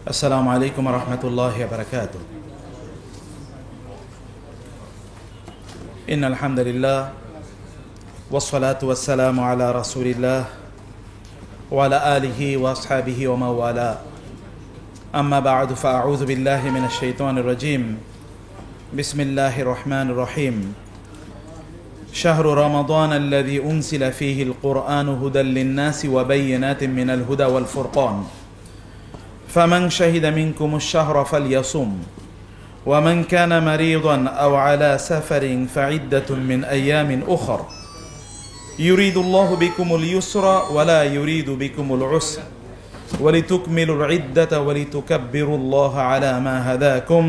السلام عليكم ورحمة الله وبركاته. إن الحمد لله والصلاة والسلام على رسول الله وعلى آله وأصحابه ومن والاه. أما بعد فأعوذ بالله من الشيطان الرجيم. بسم الله الرحمن الرحيم. شهر رمضان الذي أنزل فيه القرآن هدى للناس وبينات من الهدى والفرقان فمن شهد منكم الشهر فليصم ومن كان مريضا أو على سفر فعدة من أيام أخر يريد الله بكم اليسر ولا يريد بكم العسر ولتكملوا العدة ولتكبروا الله على ما هداكم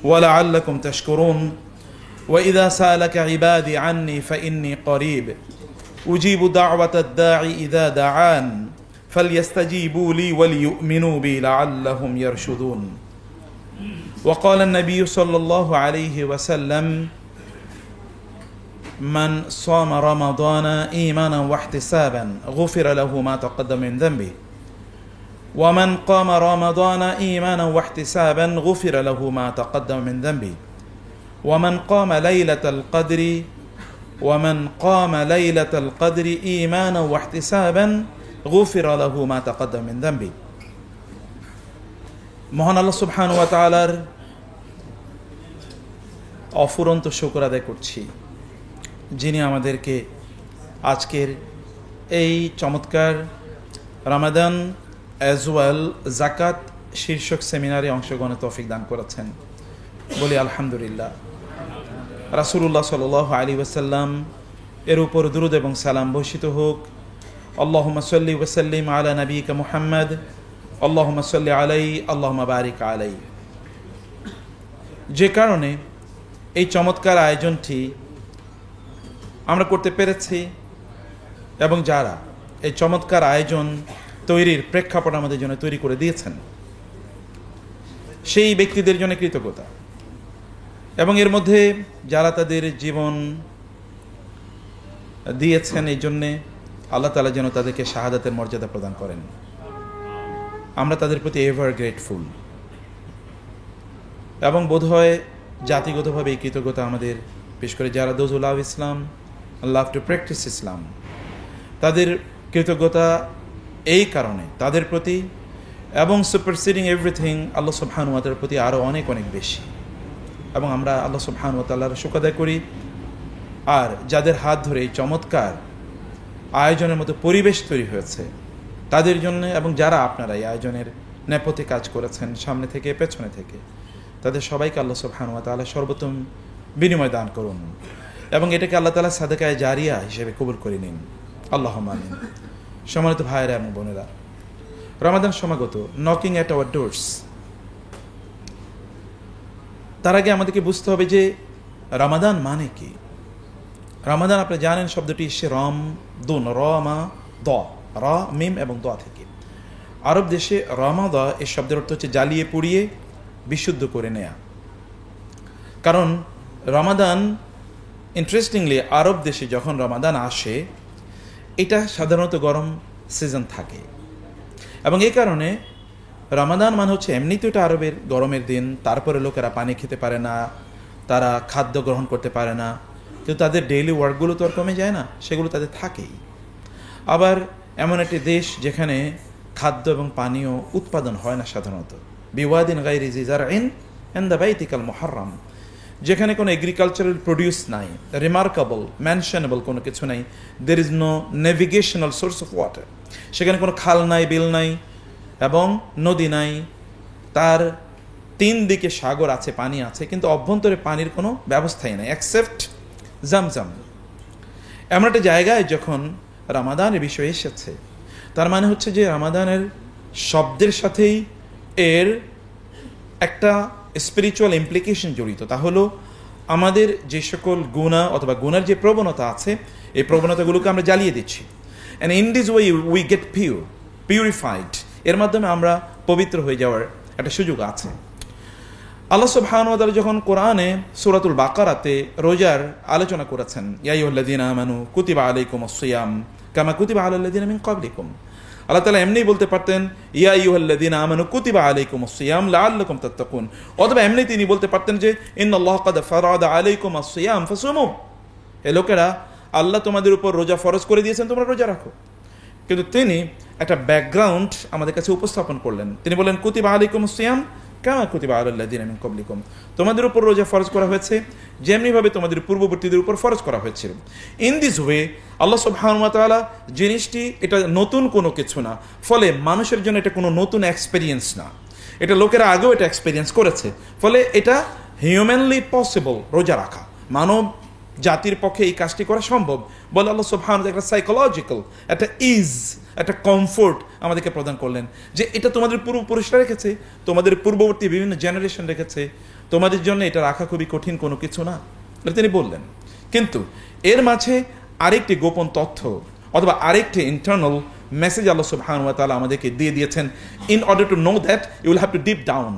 ولعلكم تشكرون وإذا سألك عبادي عني فإني قريب أجيب دعوة الداعي إذا دعان فليستجيبوا لي وليؤمنوا بي لعلهم يرشدون. وقال النبي صلى الله عليه وسلم من صام رمضان إيمانا واحتسابا غفر له ما تقدم من ذنبه ومن قام رمضان إيمانا واحتسابا غفر له ما تقدم من ذنبه ومن قام ليلة القدر إيمانا واحتسابا غفر له ما تقدم من ذنبه. মহান আল্লাহ সুবহানাহু ওয়া তাআলার অফুরন্ত শুকর আদায় করছি, যিনি আমাদেরকে আজকের এই চমৎকার রমাদান অ্যাজ ওয়েল যাকাত শীর্ষক সেমিনারে অংশগ্রহণের তৌফিক দান করেছেন। বলি আলহামদুলিল্লাহ। রাসূলুল্লাহ সাল্লাল্লাহু আলাইহি ওয়াসাল্লাম এর উপর দুরূদ এবং সালাম বর্ষিত হোক। আল্লাহুম্মা সাল্লি ওয়া সাল্লিম আলা নবিয়িকা মুহাম্মদ আল্লাহুম্মা সাল্লি আলাইহি আল্লাহুম্মা বারিক আলাইহি। যে কারণে এই চমৎকার আয়োজনটি আমরা করতে পেরেছি এবং যারা এই চমৎকার আয়োজন তৈরির প্রেক্ষাপট আমাদের জন্য তৈরি করে দিয়েছেন সেই ব্যক্তিদের জন্য কৃতজ্ঞতা, এবং এর মধ্যে যারা তাদের জীবন দিয়েছেন এই জন্যে আল্লাহ তাআলা যেন তাদেরকে শাহাদাতের মর্যাদা প্রদান করেন। আমরা তাদের প্রতি এভার গ্রেটফুল, এবং বোধহয় জাতিগতভাবে এই কৃতজ্ঞতা আমাদের, বিশেষ করে যারা those who love Islam, love to practise Islam, তাদের কৃতজ্ঞতা এই কারণে তাদের প্রতি এবং সুপারসিডিং এভরিথিং আল্লাহ সুবহানাহু ওয়া তাআলার প্রতি আরও অনেক অনেক বেশি। এবং আমরা আল্লাহ সুবহানাহু ওয়া তাআলার শুকর আদায় করি। আর যাদের হাত ধরে এই চমৎকার আয়োজনের মতো পরিবেশ তৈরি হয়েছে তাদের জন্য, এবং যারা আপনারা এই আয়োজনের নেপথ্যে কাজ করেছেন সামনে থেকে পেছনে থেকে, তাদের সবাইকে আল্লাহ সুবহানাহু ওয়া তাআলা সর্বোত্তম বিনিময় দান করুন এবং এটাকে আল্লাহ তাআলা সাদাকায়ে জারিয়া হিসেবে কবুল করে নিন। আল্লাহুম্মা আমিন। সম্মানিত ভাইয়েরা এবং বোনেরা, রমাদান সমাগত, নকিং অ্যাট আওয়ার ডোরস। তার আগে আমাদেরকে বুঝতে হবে যে রমাদান মানে কি। রমাদান আপনি জানেন শব্দটি এসে রমদুন, রমা দ, র মিম এবং দ থেকে। আরব দেশে রমাদা এই শব্দের অর্থ হচ্ছে জ্বালিয়ে পুড়িয়ে বিশুদ্ধ করে নেয়া। কারণ রমাদান, ইন্টারেস্টিংলি, আরব দেশে যখন রমাদান আসে এটা সাধারণত গরম সিজন থাকে, এবং এই কারণে রমাদান মানে হচ্ছে এমনিতে এটা আরবের গরমের দিন, তারপরে লোকেরা পানি খেতে পারে না, তারা খাদ্য গ্রহণ করতে পারে না, কিন্তু তাদের ডেইলি ওয়ার্কগুলো তো আর কমে যায় না, সেগুলো তাদের থাকেই। আবার এমন একটি দেশ যেখানে খাদ্য এবং পানীয় উৎপাদন হয় না সাধারণত, বিওয়াদিন গায়রি জি জারইন ইনদা বাইতিকাল মুহাররাম, যেখানে কোনো এগ্রিকালচারাল প্রডিউস নাই, রিমার্কেবল মেনশনেবল কোনো কিছু নাই, there is no navigational source of water, সেখানে কোনো খাল নাই, বিল নাই এবং নদী নাই, তার তিন দিকে সাগর আছে, পানি আছে, কিন্তু অভ্যন্তরে পানির কোনো ব্যবস্থাই নাই এক্সেপ্ট জামজাম। এমন একটা জায়গায় যখন রমাদানের বিষয় এসেছে, তার মানে হচ্ছে যে রমাদানের শব্দের সাথেই এর একটা স্পিরিচুয়াল ইমপ্লিকেশন জড়িত। তা হলো আমাদের যে সকল গুনাহ অথবা গুনার যে প্রবণতা আছে, এই প্রবণতাগুলোকে আমরা জ্বালিয়ে দিচ্ছি, and in this way we get purified. এর মাধ্যমে আমরা পবিত্র হয়ে যাওয়ার একটা সুযোগ আছে। আল্লাহ সুবহানাহু ওয়া তাআলা যখন কোরআনে সূরাতুল বাকারাতে রোজার আলোচনা করেছেন, ইয়া আইয়ুহাল্লাযীনা আমানু কুতিবা আলাইকুমুস সিয়াম কামা কুতিবা আলাল্লাযীনা মিন ক্বাবলিকুম, আল্লাহ তাআলা এমনিই বলতে পারতেন ইয়া আইয়ুহাল্লাযীনা আমানু কুতিবা আলাইকুমুস সিয়াম লাআল্লাকুম তাত্তাকুন, অথবা এমনি তিনি বলতে পারতেন যে ইন্নাল্লাহা ক্বাদ ফারাদা আলাইকুমুস সিয়াম ফাসুমু, হে লোকেরা আল্লাহ তোমাদের উপর রোজা ফরজ করে দিয়েছেন, তোমরা রোজা রাখো। কিন্তু তিনি একটা ব্যাকগ্রাউন্ড আমাদের কাছে উপস্থাপন করলেন। তিনি বলেন কুতিবা আলাইকুমুস সিয়াম কামা কুতিবা আলাল্লাযীনা মিন ক্বাবলিকুম, তোমাদের উপর রোজা ফরজ করা হয়েছে যেমনিভাবে তোমাদের পূর্ববর্তীদের উপর ফরজ করা হয়েছিল। ইন দিস ওয়ে আল্লাহ সুবহানাহু ওয়া তাআলা জিনিসটি এটা নতুন কোনো কিছু না, ফলে মানুষের জন্য এটা কোনো নতুন এক্সপেরিয়েন্স না, এটা লোকেরা আগেও এটা এক্সপেরিয়েন্স করেছে, ফলে এটা হিউম্যানলি পসিবল রোজা রাখা, মানব জাতির পক্ষে এই কাজটি করা সম্ভব বলে আল্লাহ সুবহানাহু ওয়া তাআলা একটা সাইকোলজিক্যাল একটা ইজ একটা কমফোর্ট আমাদেরকে প্রদান করলেন যে এটা তোমাদের পূর্বপুরুষরা রেখেছে, তোমাদের পূর্ববর্তী বিভিন্ন জেনারেশন রেখেছে, তোমাদের জন্য এটা রাখা খুবই কঠিন কোনো কিছু না, তিনি বললেন। কিন্তু এর মাঝে আরেকটি গোপন তথ্য অথবা আরেকটি ইন্টারনাল মেসেজ আল্লাহ সুবহানাহু ওয়া তাআলা আমাদেরকে দিয়ে দিয়েছেন। In order to know that you will have to dip down,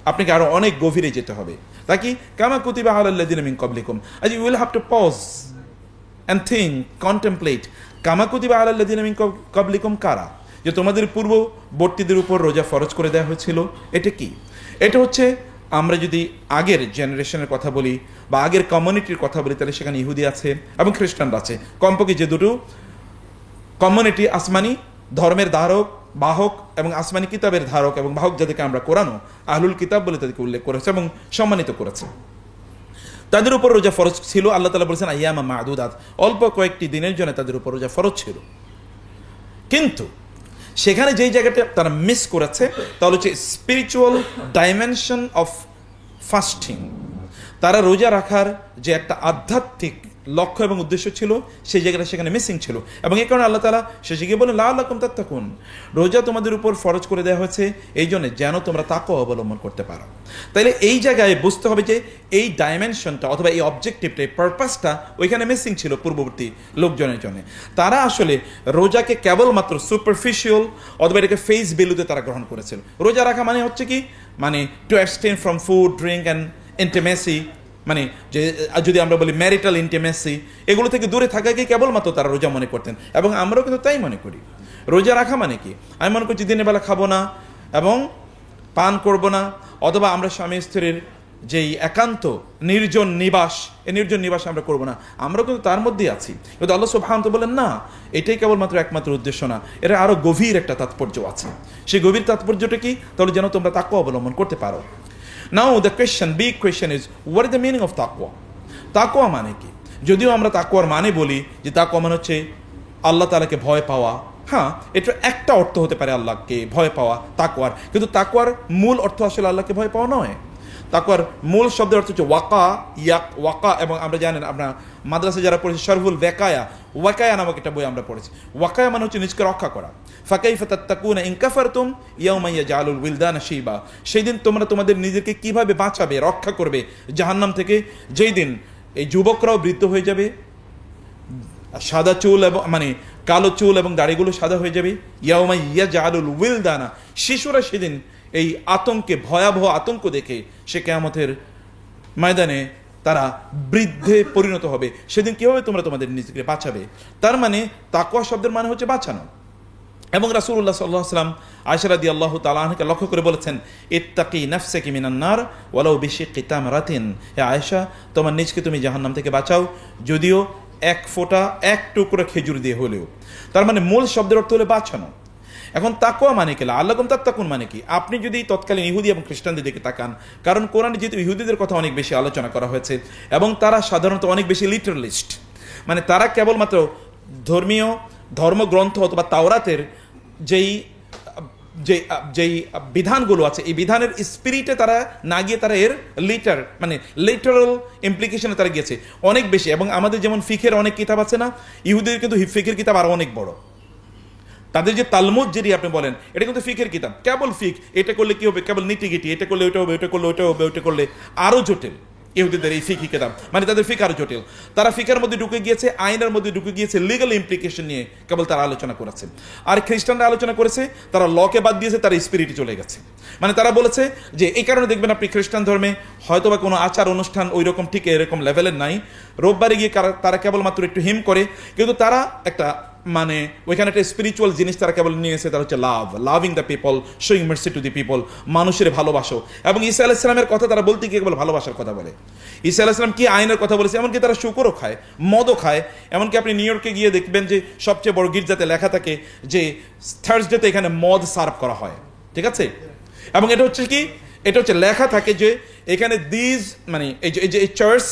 আপনাকে আরো অনেক গভীরে যেতে হবে, তাকি কামা কুতিবা আলাল্লাযীনা মিন ক্বাবলিকুম, as you will have to pause and think, contemplate কামা কুতিবা আলাল্লাযীনা মিন ক্বাবলিকুম কারা, যে তোমাদের পূর্ববর্তীদের উপর রোজা ফরজ করে দেওয়া হয়েছিল। এটা কি? এটা হচ্ছে আমরা যদি আগের জেনারেশনের কথা বলি বা আগের কমিউনিটির কথা বলি, তাহলে সেখানে ইহুদি আছে এবং খ্রিস্টানরা আছে, কমপক্ষে যে দুটো কমিউনিটি আসমানি ধর্মের ধারক বাহক এবং আসমানি কিতাবের ধারক এবং বাহক, যাদেরকে আমরা কোরআনও আহলুল কিতাব বলে তাদেরকে উল্লেখ করেছে এবং সম্মানিত করেছে, তাদের উপর রোজা ফরজ ছিল। আল্লাহ তাআলা বলেছেন আইয়ামা মা'দুদাত, অল্প কয়েকটি দিনের জন্য তাদের উপর রোজা ফরজ ছিল। কিন্তু সেখানে যেই জায়গাটা তারা মিস করেছে তা হচ্ছে স্পিরিচুয়াল ডাইমেনশন অফ ফাস্টিং। তারা রোজা রাখার যে একটা আধ্যাত্মিক লক্ষ্য এবং উদ্দেশ্য ছিল, সেই জায়গাটা সেখানে মিসিং ছিল, এবং এই কারণে আল্লাহ তাআলা শেষে গিয়ে বলেন লাআল্লাকুম তাত্তাকুন, রোজা তোমাদের উপর ফরজ করে দেওয়া হয়েছে এই জন্য যেন তোমরা তাকওয়া অবলম্বন করতে পারো। তাইলে এই জায়গায় বুঝতে হবে যে এই ডাইমেনশনটা অথবা এই অবজেক্টিভটা, এই পারপাসটা ওইখানে মিসিং ছিল পূর্ববর্তী লোকজনের জন্য। তারা আসলে রোজাকে কেবলমাত্র সুপারফিশিয়াল অথবা এটাকে ফেস ভ্যালুতে তারা গ্রহণ করেছিল। রোজা রাখা মানে হচ্ছে কি, মানে to abstain from food, drink and intimacy, মানে যে যদি আমরা বলি ম্যারিটাল ইন্টিমেসি, এগুলো থেকে দূরে থাকাকে কেবলমাত্র তারা রোজা মনে করতেন, এবং আমরাও কিন্তু তাই মনে করি। রোজা রাখা মানে কি, আমি মনে করছি দিনের বেলা খাবো না এবং পান করব না, অথবা আমরা স্বামী স্ত্রীর যেই একান্ত নির্জন নিবাস, এই নির্জন নিবাস আমরা করবো না, আমরা কিন্তু তার মধ্যেই আছি। কিন্তু আল্লাহ সুবহানাহু ওয়া তাআলা বলেন না, এটাই কেবলমাত্র একমাত্র উদ্দেশ্য না, এর আরো গভীর একটা তাৎপর্য আছে। সেই গভীর তাৎপর্যটা কি, তাহলে যেন তোমরা তাকওয়া অবলম্বন করতে পারো। Now the big question is, what is the meaning of taqwa? তাকওয়া মানে কি? যদিও আমরা তাকওয়ার মানে বলি যে তাকওয়া মানে হচ্ছে আল্লাহ তাআলাকে ভয় পাওয়া, হ্যাঁ, এটা একটা অর্থ হতে পারে আল্লাহকে ভয় পাওয়া তাকওয়ার, কিন্তু তাকওয়ার মূল অর্থ আসলে আল্লাহকে ভয় পাওয়া নয়। তাকওয়ার মূল শব্দের অর্থ হচ্ছে ওয়াকা, এবং আমরা জানেন, আমরা মাদ্রাসা যারা পড়েছি শরহুল ওয়াকায়া নামক একটা বই আমরা পড়েছি। ওয়াকায়া মানে হচ্ছে নিজকে রক্ষা করা। ফাকাইফা তাত্তাকুনা ইন কাফারতুম ইয়াওমা ইয়াজআলুল উইলদানা শিবা, সেই দিন তোমরা তোমাদের নিজেকে কিভাবে বাঁচাবে, রক্ষা করবে জাহান্নাম থেকে, যেই দিন এই যুবকরাও বৃদ্ধ হয়ে যাবে, সাদা চুল এবং মানে কালো চুল এবং দাড়িগুলো সাদা হয়ে যাবে। ইয়াওমা ইয়াজআলুল উইলদানা, শিশুরা সেদিন এই আতঙ্কে, ভয়াবহ আতঙ্ক দেখে সে কিয়ামতের ময়দানে তারা বৃদ্ধে পরিণত হবে। সেদিন কিভাবে তোমরা তোমাদের নিজেকে বাঁচাবে? তার মানে তাকওয়া শব্দের মানে হচ্ছে বাঁচানো। এবং রাসূলুল্লাহ সাল্লাল্লাহু আলাইহি ওয়াসাল্লাম আয়েশা রাদিয়াল্লাহু তাআলা আনহাকে লক্ষ্য করে বলেছেন, ইত্তাকি নাফসাকি মিনান নার ওয়ালাউ বিশিক্কি তামরাতিন, হে আয়েশা, তোমার নিজকে তুমি জাহান্নাম থেকে বাঁচাও, যদিও এক ফোঁটা, এক টুকরো খেজুর দিয়ে হলেও। তার মানে মূল শব্দের অর্থ হলো বাঁচানো। এখন তাকওয়া মানে কি, লাআল্লাকুম তাত্তাকুন মানে কি? আপনি যদি তৎকালীন ইহুদি এবং খ্রিস্টানদের দিকে তাকান, কারণ কোরআনে যেহেতু ইহুদিদের কথা অনেক বেশি আলোচনা করা হয়েছে এবং তারা সাধারণত অনেক বেশি লিটারালিস্ট, মানে তারা কেবলমাত্র ধর্মগ্রন্থ অথবা তাওরাতের যেই বিধানগুলো আছে, এই বিধানের স্পিরিটে তারা না গিয়ে তারা এর লিটারাল ইমপ্লিকেশনে তারা গিয়েছে অনেক বেশি। এবং আমাদের যেমন ফিকের অনেক কিতাব আছে না, ইহুদিদের কিন্তু ফিকের কিতাব আরো অনেক বড়। তাদের যে তালমুদ যদি আপনি বলেন, এটা কিন্তু ফিকের কিতাব, কেবল ফিক, এটা করলে কি হবে, কেবল নিটিগিটি, এটা করলে ওইটা হবে, ওইটা করলে ওইটা হবে, ওইটা করলে আরো জটিল। ইহুদিদের এই ফিকি কিতাব, মানে তাদের ফিক আরো জটিল। তারা ফিকার মধ্যে ঢুকে গিয়েছে, আইনের মধ্যে ঢুকে গিয়েছে, লিগাল ইমপ্লিকেশন নিয়ে কেবল তারা আলোচনা করেছে। আর খ্রিস্টানরা আলোচনা করেছে, তারা লকে বাদ দিয়েছে, তারা স্পিরিটে চলে গেছে। মানে তারা বলেছে যে এই কারণে দেখবেন আপনি খ্রিস্টান ধর্মে হয়তোবা কোনো আচার অনুষ্ঠান ওই রকম ঠিক এরকম লেভেলের নাই, রোববারে গিয়ে তারা কেবলমাত্র একটু হিম করে, কিন্তু তারা একটা মানে ওইখানে একটা স্পিরিচুয়াল জিনিস তারা কেবল নিয়ে এসে, তারা হচ্ছে loving the people, showing mercy to the people, মানুষের ভালোবাসো। এবং ঈসা আলাইহিস সালামের কথা তারা বলতে গিয়ে কেবল ভালোবাসার কথা বলে। ঈসা আলাইহিস সালাম কি আইনের কথা বলেছে, এমনকি তারা শুকরও খায়, মদও খায়। এমনকি আপনি নিউ ইয়র্কে গিয়ে দেখবেন যে সবচেয়ে বড় গির্জাতে লেখা থাকে যে থার্সডেতে এখানে মদ সার্ভ করা হয়, ঠিক আছে? এবং এটা হচ্ছে কি, এটা হচ্ছে লেখা থাকে যে এখানে দিস মানে এই যে church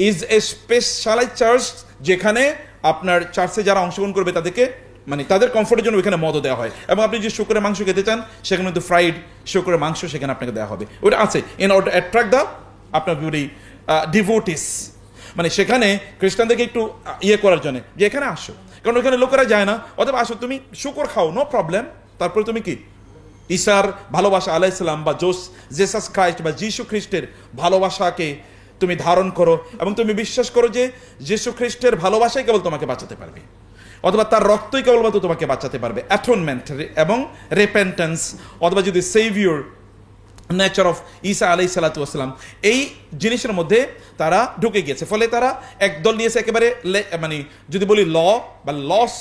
is a specialised church, যেখানে আপনার চার্চে যারা অংশগ্রহণ করবে তাদেরকে মানে তাদের কমফোর্টের জন্য ওইখানে মদও দেওয়া হয়। এবং আপনি যে শুকরের মাংস খেতে চান সেখানে কিন্তু ফ্রাইড শুকরের মাংস সেখানে আপনাকে দেওয়া হবে, ওটা আছে ইন অর্ডার অ্যাট্রাক্ট দ্য আপনার ডিভোটিস, মানে সেখানে খ্রিস্টানদেরকে একটু ইয়ে করার জন্য যে এখানে আসো, কারণ ওইখানে লোকেরা যায় না, অথবা আসো তুমি শুকর খাও, নো প্রবলেম। তারপরে তুমি কি ঈসার ভালোবাসা আলাইহিস সালাম বা জেসাস ক্রাইস্ট বা যীশু খ্রিস্টের ভালোবাসাকে তুমি ধারণ করো এবং তুমি বিশ্বাস করো যে যীশু খ্রিস্টের ভালোবাসাই কেবল তোমাকে বাঁচাতে পারবে, অথবা তার রক্তই কেবলমাত্র তোমাকে বাঁচাতে পারবে, অ্যাটনমেন্ট এবং রেপেন্টেন্স, অথবা যদি সেভিয়র নেচার অফ ঈসা আলাইহিস সালাতু ওয়াস সালাম, এই জিনিসের মধ্যে তারা ঢুকে গিয়েছে। ফলে তারা একদল নিয়েছে একেবারে মানে যদি বলি ল বা laws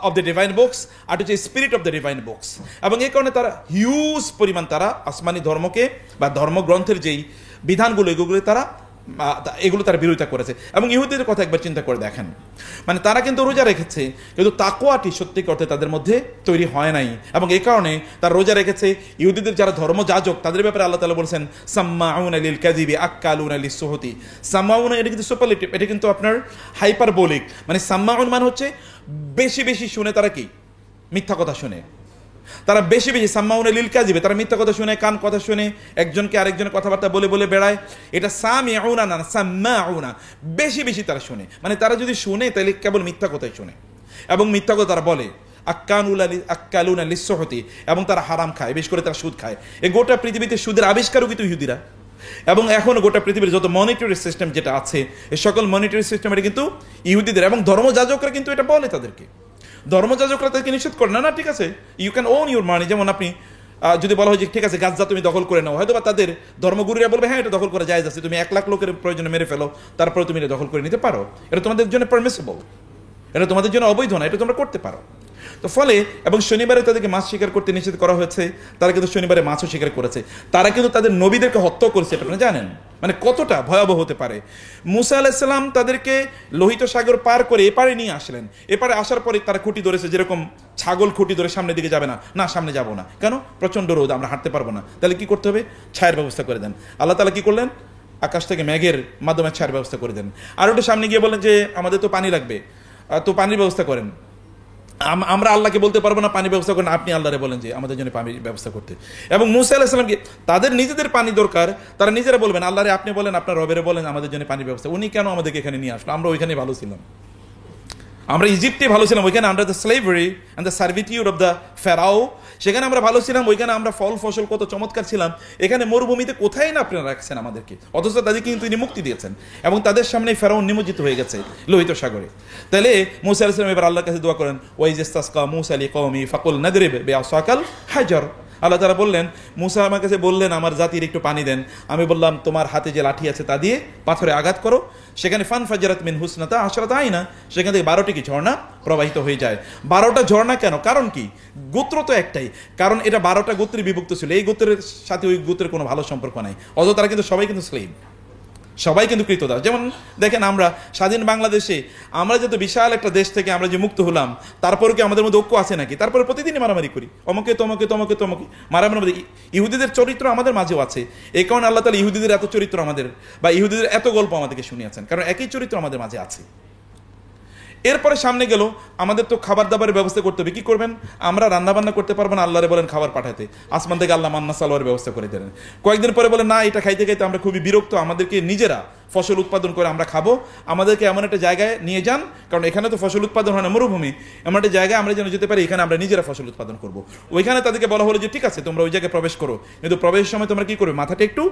of the divine books, আর হচ্ছে spirit of the divine books. এবং এই কারণে তারা হিউজ পরিমাণ তারা আসমানি ধর্মকে বা ধর্মগ্রন্থের যেই বিধানগুলো এগুলো তারা বিরোধিতা করেছে। এবং ইহুদিদের কথা একবার চিন্তা করে দেখেন, মানে তারা কিন্তু রোজা রেখেছে, কিন্তু তাকওয়াটি সত্যি করতে তাদের মধ্যে তৈরি হয় নাই। এবং এই কারণে তারা রোজা রেখেছে। ইহুদিদের যারা ধর্মযাজক তাদের ব্যাপারে আল্লাহ তাআলা বলেছেন সাম্মাউনা লিল কাযিবি আক্কালুনা লিস সুহতি। সাম্মাউনা এটা কিন্তু সুপারলেটিভ, এটা কিন্তু আপনার হাইপারবোলিক, মানে সাম্মাউন মানে হচ্ছে বেশি বেশি শুনে তারা কি মিথ্যা কথা শুনে, তারা বেশি বেশি সাম্মাউনা লিল কাযিবি, তারা মিথ্যা কথা শুনে, কান কথা শুনে, একজনকে আরেকজনের কথাবার্তা বলে বলে বেড়ায়। এটা সামিউনা না, সাম্মাউনা, বেশি বেশি তারা শুনে, মানে তারা যদি শুনে তাহলে কেবল মিথ্যা কথাই শুনে এবং মিথ্যা কথা তারা বলে। আক্কালুনা লিস সুহতি, এবং তারা হারাম খায়, বিশেষ করে তারা সুদ খায়। এই গোটা পৃথিবীতে সুদের আবিষ্কারও কিন্তু ইহুদিরা। এবং এখন গোটা পৃথিবীর যত মনিটারি সিস্টেম যেটা আছে, এই সকল মনিটারি সিস্টেম এটা কিন্তু ইহুদিদের। এবং ধর্মযাজকরা কিন্তু এটা বলে তাদেরকে, ধর্মযাজকরা তাদেরকে নিষেধ করে না, ঠিক আছে you can own your money. যেমন আপনি যদি বলা হয় যে ঠিক আছে গাজ্জা তুমি দখল করে নাও, হয়তো বা তাদের ধর্মগুরুরা বলবে হ্যাঁ এটা দখল করা জায়েজ আছে, তুমি 1 লাখ লোকের প্রয়োজনে মেরে ফেলো, তারপরে তুমি এটা দখল করে নিতে পারো, এটা তোমাদের জন্য পারমিসিবল, এটা তোমাদের জন্য অবৈধ না, এটা তোমরা করতে পারো। তো ফলে এবং শনিবারে তাদেরকে মাছ শিকার করতে নিষেধ করা হয়েছে, তারা কিন্তু শনিবারে মাছও শিকার করেছে। তারা কিন্তু তাদের নবীদেরকে হত্যা করেছে, এটা আপনারা জানেন, মানে কতটা ভয়াবহ হতে পারে। মুসা আলাইহিস সালাম তাদেরকে লোহিত সাগর পার করে এপারে নিয়ে আসলেন। এপারে আসার পরে তারা খুঁটি ধরেছে, যেরকম ছাগল খুঁটি ধরে সামনের দিকে যাবে না, না সামনে যাব না, কেন? প্রচণ্ড রোদ, আমরা হাঁটতে পারবো না। তাহলে কি করতে হবে? ছায়ের ব্যবস্থা করে দেন। আল্লাহ তাআলা কি করলেন? আকাশ থেকে মেঘের মাধ্যমে ছায়ের ব্যবস্থা করে দেন। আর ওটা সামনে গিয়ে বললেন যে আমাদের তো পানি লাগবে, তো পানির ব্যবস্থা করেন। আমরা আল্লাহকে বলতে পারবো না পানি ব্যবস্থা করেন, আপনি আল্লাহরে বলেন যে আমাদের জন্য পানির ব্যবস্থা করতে। এবং মুসা আলাইহিস সালামকে তাদের নিজেদের পানি দরকার, তারা নিজেরা বলবেন আল্লাহরে আপনি বলেন, আপনার রবেরে বলেন আমাদের জন্য পানির ব্যবস্থা। উনি কেন আমাদেরকে এখানে নিয়ে আসলো? আমরা ওইখানে ভালো ছিলাম, আমরা ইজিপ্টে ভালো ছিলাম, ওইখানে under the slavery and the servitude of the Pharaoh, সেখানে আমরা ভালো ছিলাম, ওইখানে আমরা ফল ফসল কত চমৎকার ছিলাম। এখানে মরুভূমিতে কোথায় না আপনারা রাখছেন আমাদেরকে, অথচ তাদেরকে কিন্তু তিনি মুক্তি দিয়েছেন এবং তাদের সামনে ফেরাও নিমজ্জিত হয়ে গেছে লোহিত সাগরে। তাহলে মুসা আলাইহিস সালাম এবার আল্লাহর কাছে দোয়া করেন, ওয়াইজ ইসতাসকা মুসা লিকওমি ফাকুল নাদরিব বিআসাকাল হাজার। আল্লাহ তাআলা বললেন, মুসা আমার কাছে বললেন আমার জাতির একটু পানি দেন। আমি বললাম তোমার হাতে যে লাঠি আছে তা দিয়ে পাথরে আঘাত করো। সেখানে ফানফাজারাত মিন হুসনাতা আশরাতা আইনা, সেখান থেকে 12টি কি ঝর্ণা প্রবাহিত হয়ে যায়। 12টা ঝর্ণা কেন? কারণ কি? গোত্র তো একটাই, কারণ এটা 12টা গোত্রে বিভক্ত ছিল, এই গোত্রের সাথে ওই গোত্রের কোনো ভালো সম্পর্ক নাই, অথচ তারা কিন্তু সবাই কিন্তু স্লেভ, সবাই কিন্তু কৃতদাস। যেমন দেখেন আমরা স্বাধীন বাংলাদেশে, আমরা যেহেতু বিশাল একটা দেশ থেকে আমরা যে মুক্ত হলাম, তারপরে কি আমাদের মধ্যে ঐক্য আছে নাকি? তারপরে প্রতিদিনই মারামারি করি, অমুকে তমকে তমকে তমকে মারামারি মধ্যে। ইহুদিদের চরিত্র আমাদের মাঝেও আছে, এই কারণে আল্লাহ তাআলা ইহুদিদের এত চরিত্র আমাদের বা ইহুদিদের এত গল্প আমাদেরকে শুনিয়েছেন, কারণ একই চরিত্র আমাদের মাঝে আছে। এরপরে সামনে গেল আমাদের তো খাবার দাবারের ব্যবস্থা করতে হবে। কি করবেন? আমরা রান্না বান্না করতে পারবো না, আল্লাহরে বলেন খাবার পাঠাতে, আসমান থেকে আল্লাহ মান্না সালোয়ারের ব্যবস্থা করে দিলেন। কয়েকদিন পরে বলেন না এটা খাইতে খাইতে আমরা খুবই বিরক্ত, আমাদেরকে নিজেরা ফসল উৎপাদন করে আমরা খাবো, আমাদেরকে এমন একটা জায়গায় নিয়ে যান, কারণ এখানে তো ফসল উৎপাদন হয় না, মরুভূমি, এমন একটা জায়গায় আমরা যেন যেতে পারি এখানে আমরা নিজেরা ফসল উৎপাদন করবো। ওইখানে তাদেরকে বলা হলো যে ঠিক আছে তোমরা ওই জায়গায় প্রবেশ করো, কিন্তু প্রবেশের সময় তোমরা কি করবে? মাথাটা একটু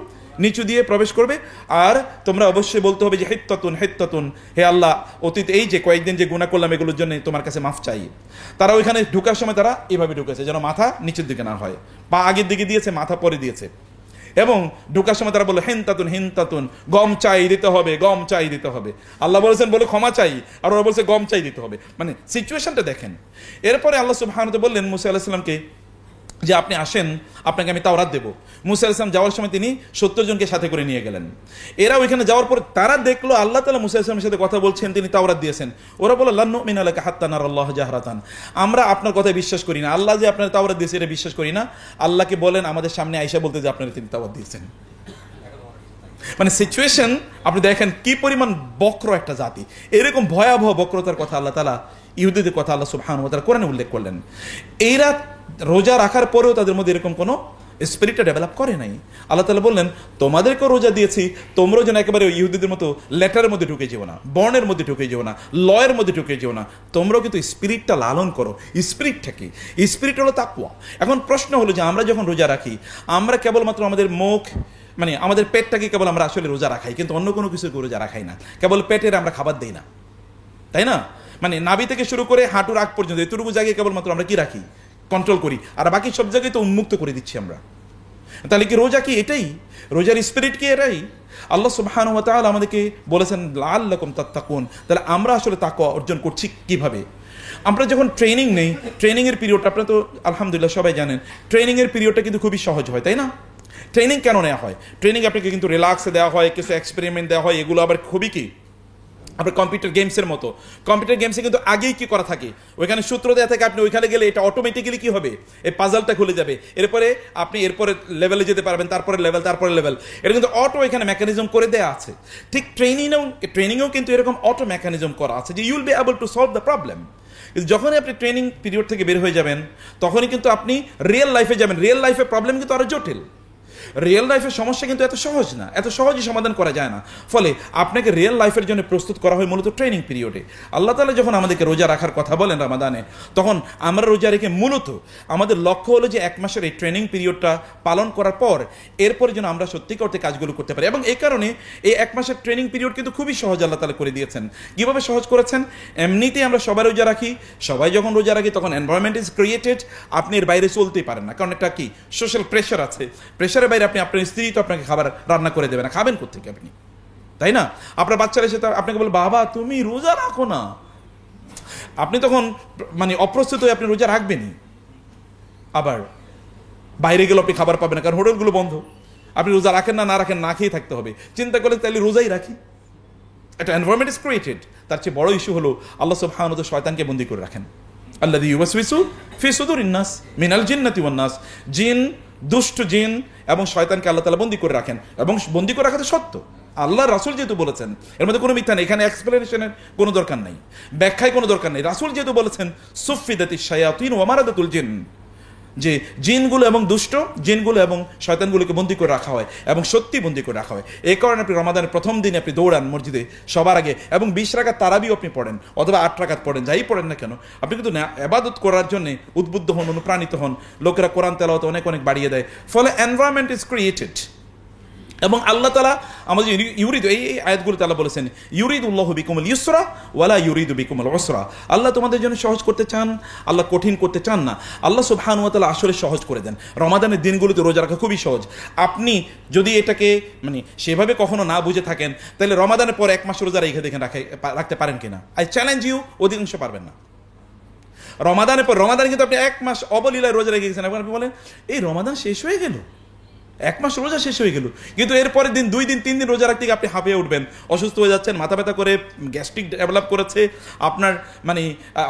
নিচু দিয়ে প্রবেশ করবে, আর তোমরা অবশ্যই বলতে হবে যে হিত্তাতুন হিত্তাতুন, হে আল্লাহ অতীত এই যে কয়েকদিন যে গুনাহ করলাম এগুলোর জন্য তোমার কাছে মাফ চাই। তারা ওইখানে ঢুকার সময় তারা এভাবে ঢুকেছে যেন মাথা নিচের দিকে না হয়, পা আগের দিকে দিয়েছে, মাথা পরে দিয়েছে। এবং ঢোকার সময় তারা বললো হেনতাতুন হেনতাতুন, গম চাই দিতে হবে, গম চাই দিতে হবে। আল্লাহ বলেছেন বলে ক্ষমা চাই, আর ওরা বলছে গম চাই দিতে হবে। মানে সিচুয়েশনটা দেখেন। এরপরে আল্লাহ সুবহানাহু ওয়া তাআলা বললেন মুসা আলাইহিস সালামকে যে আপনি আসেন, আপনাকে আমি তাওরাত দেবো। মুসা আলাইহিস সালাম যাওয়ার সময় তিনি 70 জনকে সাথে করে নিয়ে গেলেন। এরা ওইখানে যাওয়ার পর তারা দেখলো আল্লাহ তাআলা মুসা আলাইহিস সালামের সাথে কথা বলছেন, তিনি তাওরাত দিয়েছেন। ওরা বলল লান নুমিনা লাকা হাত্তা নারাল্লাহ জাহরাতান, আমরা আপনার কথায় বিশ্বাস করি না, আল্লাহ যে আপনার তাওরাত দিয়েছে এটা বিশ্বাস করি না। আল্লাহকে বলেন আমাদের সামনে আয়েশা বলতে যে আপনারা তিনি তাওরাত দিয়েছেন। মানে সিচুয়েশন আপনি দেখেন কি পরিমাণ বক্র একটা জাতি। এরকম ভয়াবহ বক্রতার কথা আল্লাহ তাআলা, ইহুদিদের কথা আল্লাহ সুবহানাহু ওয়া তাআলা কোরআনে উল্লেখ করলেন। এইরা রোজা রাখার পরেও তাদের মধ্যে এরকম কোনো স্পিরিটটা ডেভেলপ করে নাই। আল্লাহ তাআলা বললেন তোমাদেরকেও রোজা দিয়েছি, তোমরাও যেন একেবারে ইহুদিদের মতো লেটারের মধ্যে ঢুকে যেও না, বর্ণের মধ্যে ঢুকে যেও না, লয়ের মধ্যে ঢুকে যেও না, তোমরাও কিন্তু স্পিরিটটা লালন করো। স্পিরিটটা কি? স্পিরিট হলো তাকওয়া। এখন প্রশ্ন হলো যে আমরা যখন রোজা রাখি, আমরা কেবলমাত্র আমাদের মুখ, মানে আমাদের পেটটাকে কেবল আমরা আসলে রোজা রাখাই, কিন্তু অন্য কোনো কিছুকে রোজা রাখাই না। কেবল পেটের আমরা খাবার দিই না, তাই না? মানে নাভি থেকে শুরু করে হাঁটুর আগ পর্যন্ত এতটুকু জায়গায় কেবলমাত্র আমরা কি রাখি? কন্ট্রোল করি, আর বাকি সব জায়গায় তো উন্মুক্ত করে দিচ্ছি আমরা। তাহলে কি রোজা কি এটাই? রোজার স্পিরিট কি এটাই? আল্লাহ সুবহানাহু ওয়া তাআলা আমাদেরকে বলেছেন লাআল্লাকুম তাত্তাকুন। তাহলে আমরা আসলে তাকওয়া অর্জন করছি কিভাবে? আমরা যখন ট্রেনিং নেই, ট্রেনিংয়ের পিরিয়ডটা আপনারা তো আলহামদুলিল্লাহ সবাই জানেন, ট্রেনিংয়ের পিরিয়ডটা কিন্তু খুবই সহজ হয়, তাই না? ট্রেনিং কেন নেওয়া হয়? ট্রেনিং আপনাকে কিন্তু রিল্যাক্সে দেওয়া হয়, কিছু এক্সপেরিমেন্ট দেওয়া হয়, এগুলো আবার খুবই কি আপনার কম্পিউটার গেমসের মতো। কম্পিউটার গেমসে কিন্তু আগেই কি করা থাকে, ওইখানে সূত্র দেওয়া থাকে, আপনি ওইখানে গেলে এটা অটোমেটিক্যালি কি হবে, এই পাজলটা খুলে যাবে, এরপরে আপনি এরপরে লেভেলে যেতে পারবেন, তারপরে লেভেল, তারপরে লেভেল, এটা কিন্তু অটো এখানে মেকানিজম করে দেওয়া আছে। ঠিক ট্রেনিংয়েও কিন্তু এরকম অটো মেকানিজম করা আছে যে you will be able to solve the problem. কিন্তু যখনই আপনি ট্রেনিং পিরিয়ড থেকে বের হয়ে যাবেন, তখনই কিন্তু আপনি রিয়েল লাইফে যাবেন। রিয়েল লাইফের প্রবলেম কিন্তু আরো জটিল। রিয়েল লাইফের সমস্যা কিন্তু এত সহজ না, এত সহজই সমাধান করা যায় না। ফলে আপনাকে রিয়েল লাইফের জন্য প্রস্তুত করা হয় মূলত ট্রেনিং পিরিয়ডে। আল্লাহ তাআলা যখন আমাদেরকে রোজা রাখার কথা বলেন রমাদানে, তখন আমরা রোজা রেখে মূলত আমাদের লক্ষ্য হলো যে 1 মাসের এই ট্রেনিং পিরিয়ডটা পালন করার পর এরপরে যেন আমরা সত্যি করতে কাজগুলো করতে পারি। এবং এই কারণে এই 1 মাসের ট্রেনিং পিরিয়ড কিন্তু খুবই সহজ আল্লাহ তাআলা করে দিয়েছেন। কীভাবে সহজ করেছেন? এমনিতেই আমরা সবাই রোজা রাখি, সবাই যখন রোজা রাখি তখন এনভায়রনমেন্ট ইজ ক্রিয়েটেড, আপনি এর বাইরে চলতেই পারেন না, কারণ একটা কি সোশ্যাল প্রেশার আছে। প্রেশারের বাইরে আপনি আপনার স্ত্রী তো আপনাকে খাবার রান্না করে দেবে না, খাবেন কোত্থেকে আপনি, তাই না? আপনার বাচ্চারা এসে আপনাকে বলে বাবা তুমি রোজা রাখো না, আপনি তখন মানে অপ্রস্তুত হয়ে আপনি রোজা রাখবেনই। আবার বাইরে গেলে আপনি খাবার পাবেন না, কারণ হোটেলগুলো বন্ধ। আপনি রোজা রাখেন না, না রাখেন, না খেয়ে থাকতে হবে। চিন্তা করলেন তাহলে রোজাই রাখি, একটা এনভায়রনমেন্ট ইজ ক্রিয়েটেড। তার চেয়ে বড় ইস্যু হলো আল্লাহ সুবহানাহু ওয়া তাআলা শয়তানকে বন্দী করে রাখেন। আল্লাযী ইউওয়াসওয়িসু ফি সুদুরিন নাস মিনাল জিন্নাতি ওয়ান নাস, জিন, দুষ্ট জিন এবং শয়তানকে আল্লাহ তাআলা বন্দী করে রাখেন। এবং বন্দী করে রাখা তো সত্য, আল্লাহ রাসূল যেহেতু বলেছেন, এর মধ্যে কোনো মিথ্যা নেই, এখানে এক্সপ্লেনেশনের কোনো দরকার নেই, ব্যাখ্যায় কোনো দরকার নেই। রাসূল যেহেতু বলেছেন সুফিদাতিশ শায়াতিন ওয়া মারাদাতুল জিন, যে জিনগুলো এবং দুষ্ট জিনগুলো এবং শয়তানগুলোকে বন্দী করে রাখা হয় এবং সত্যি বন্দী করে রাখা হয়। এই কারণে আপনি রমাদানের প্রথম দিনে আপনি দৌড়ান মসজিদে সবার আগে, এবং 20 রাকাত তারাবিও আপনি পড়েন অথবা 8 রাকাত পড়েন, যাই পড়েন না কেন, আপনি কিন্তু ইবাদত করার জন্য উদ্বুদ্ধ হন, অনুপ্রাণিত হন। লোকেরা কোরআন তেলাওয়াত অনেক অনেক বাড়িয়ে দেয়, ফলে এনভায়রনমেন্ট ইজ ক্রিয়েটেড। এবং আল্লাহ তাআলা আমাদের ইউরিদু, এই আয়াতগুলো তাআলা বলেছেন ইউরিদুল্লাহু বিকুমুল ইউসরা ওয়ালা ইউরিদু বিকুমুল উসরা। আল্লাহ তোমাদের জন্য সহজ করতে চান, আল্লাহ কঠিন করতে চান না। আল্লাহ সুবহানাহু ওয়া তাআলা আসলে সহজ করে দেন। রমাদানের দিনগুলোতে রোজা রাখা খুবই সহজ। আপনি যদি এটাকে মানে সেভাবে কখনো না বুঝে থাকেন, তাহলে রমাদানের পর 1 মাস রোজা রেখে দেখেন রাখতে পারেন কিনা। আই চ্যালেঞ্জ ইউ, অধিকাংশ পারবেন না। রমাদানের পর, রমাদানে কিন্তু আপনি 1 মাস অবলীলায় রোজা রেখে গেছেন, আপনি বলেন এই রমাদান শেষ হয়ে গেল, 1 মাস রোজা শেষ হয়ে গেল, কিন্তু এরপরের দিন 2 দিন 3 দিন রোজা রাখতে আপনি হাঁপিয়ে উঠবেন, অসুস্থ হয়ে যাচ্ছেন, মাথা ব্যথা করে, গ্যাস্ট্রিক ডেভেলপ করেছে, আপনার মানে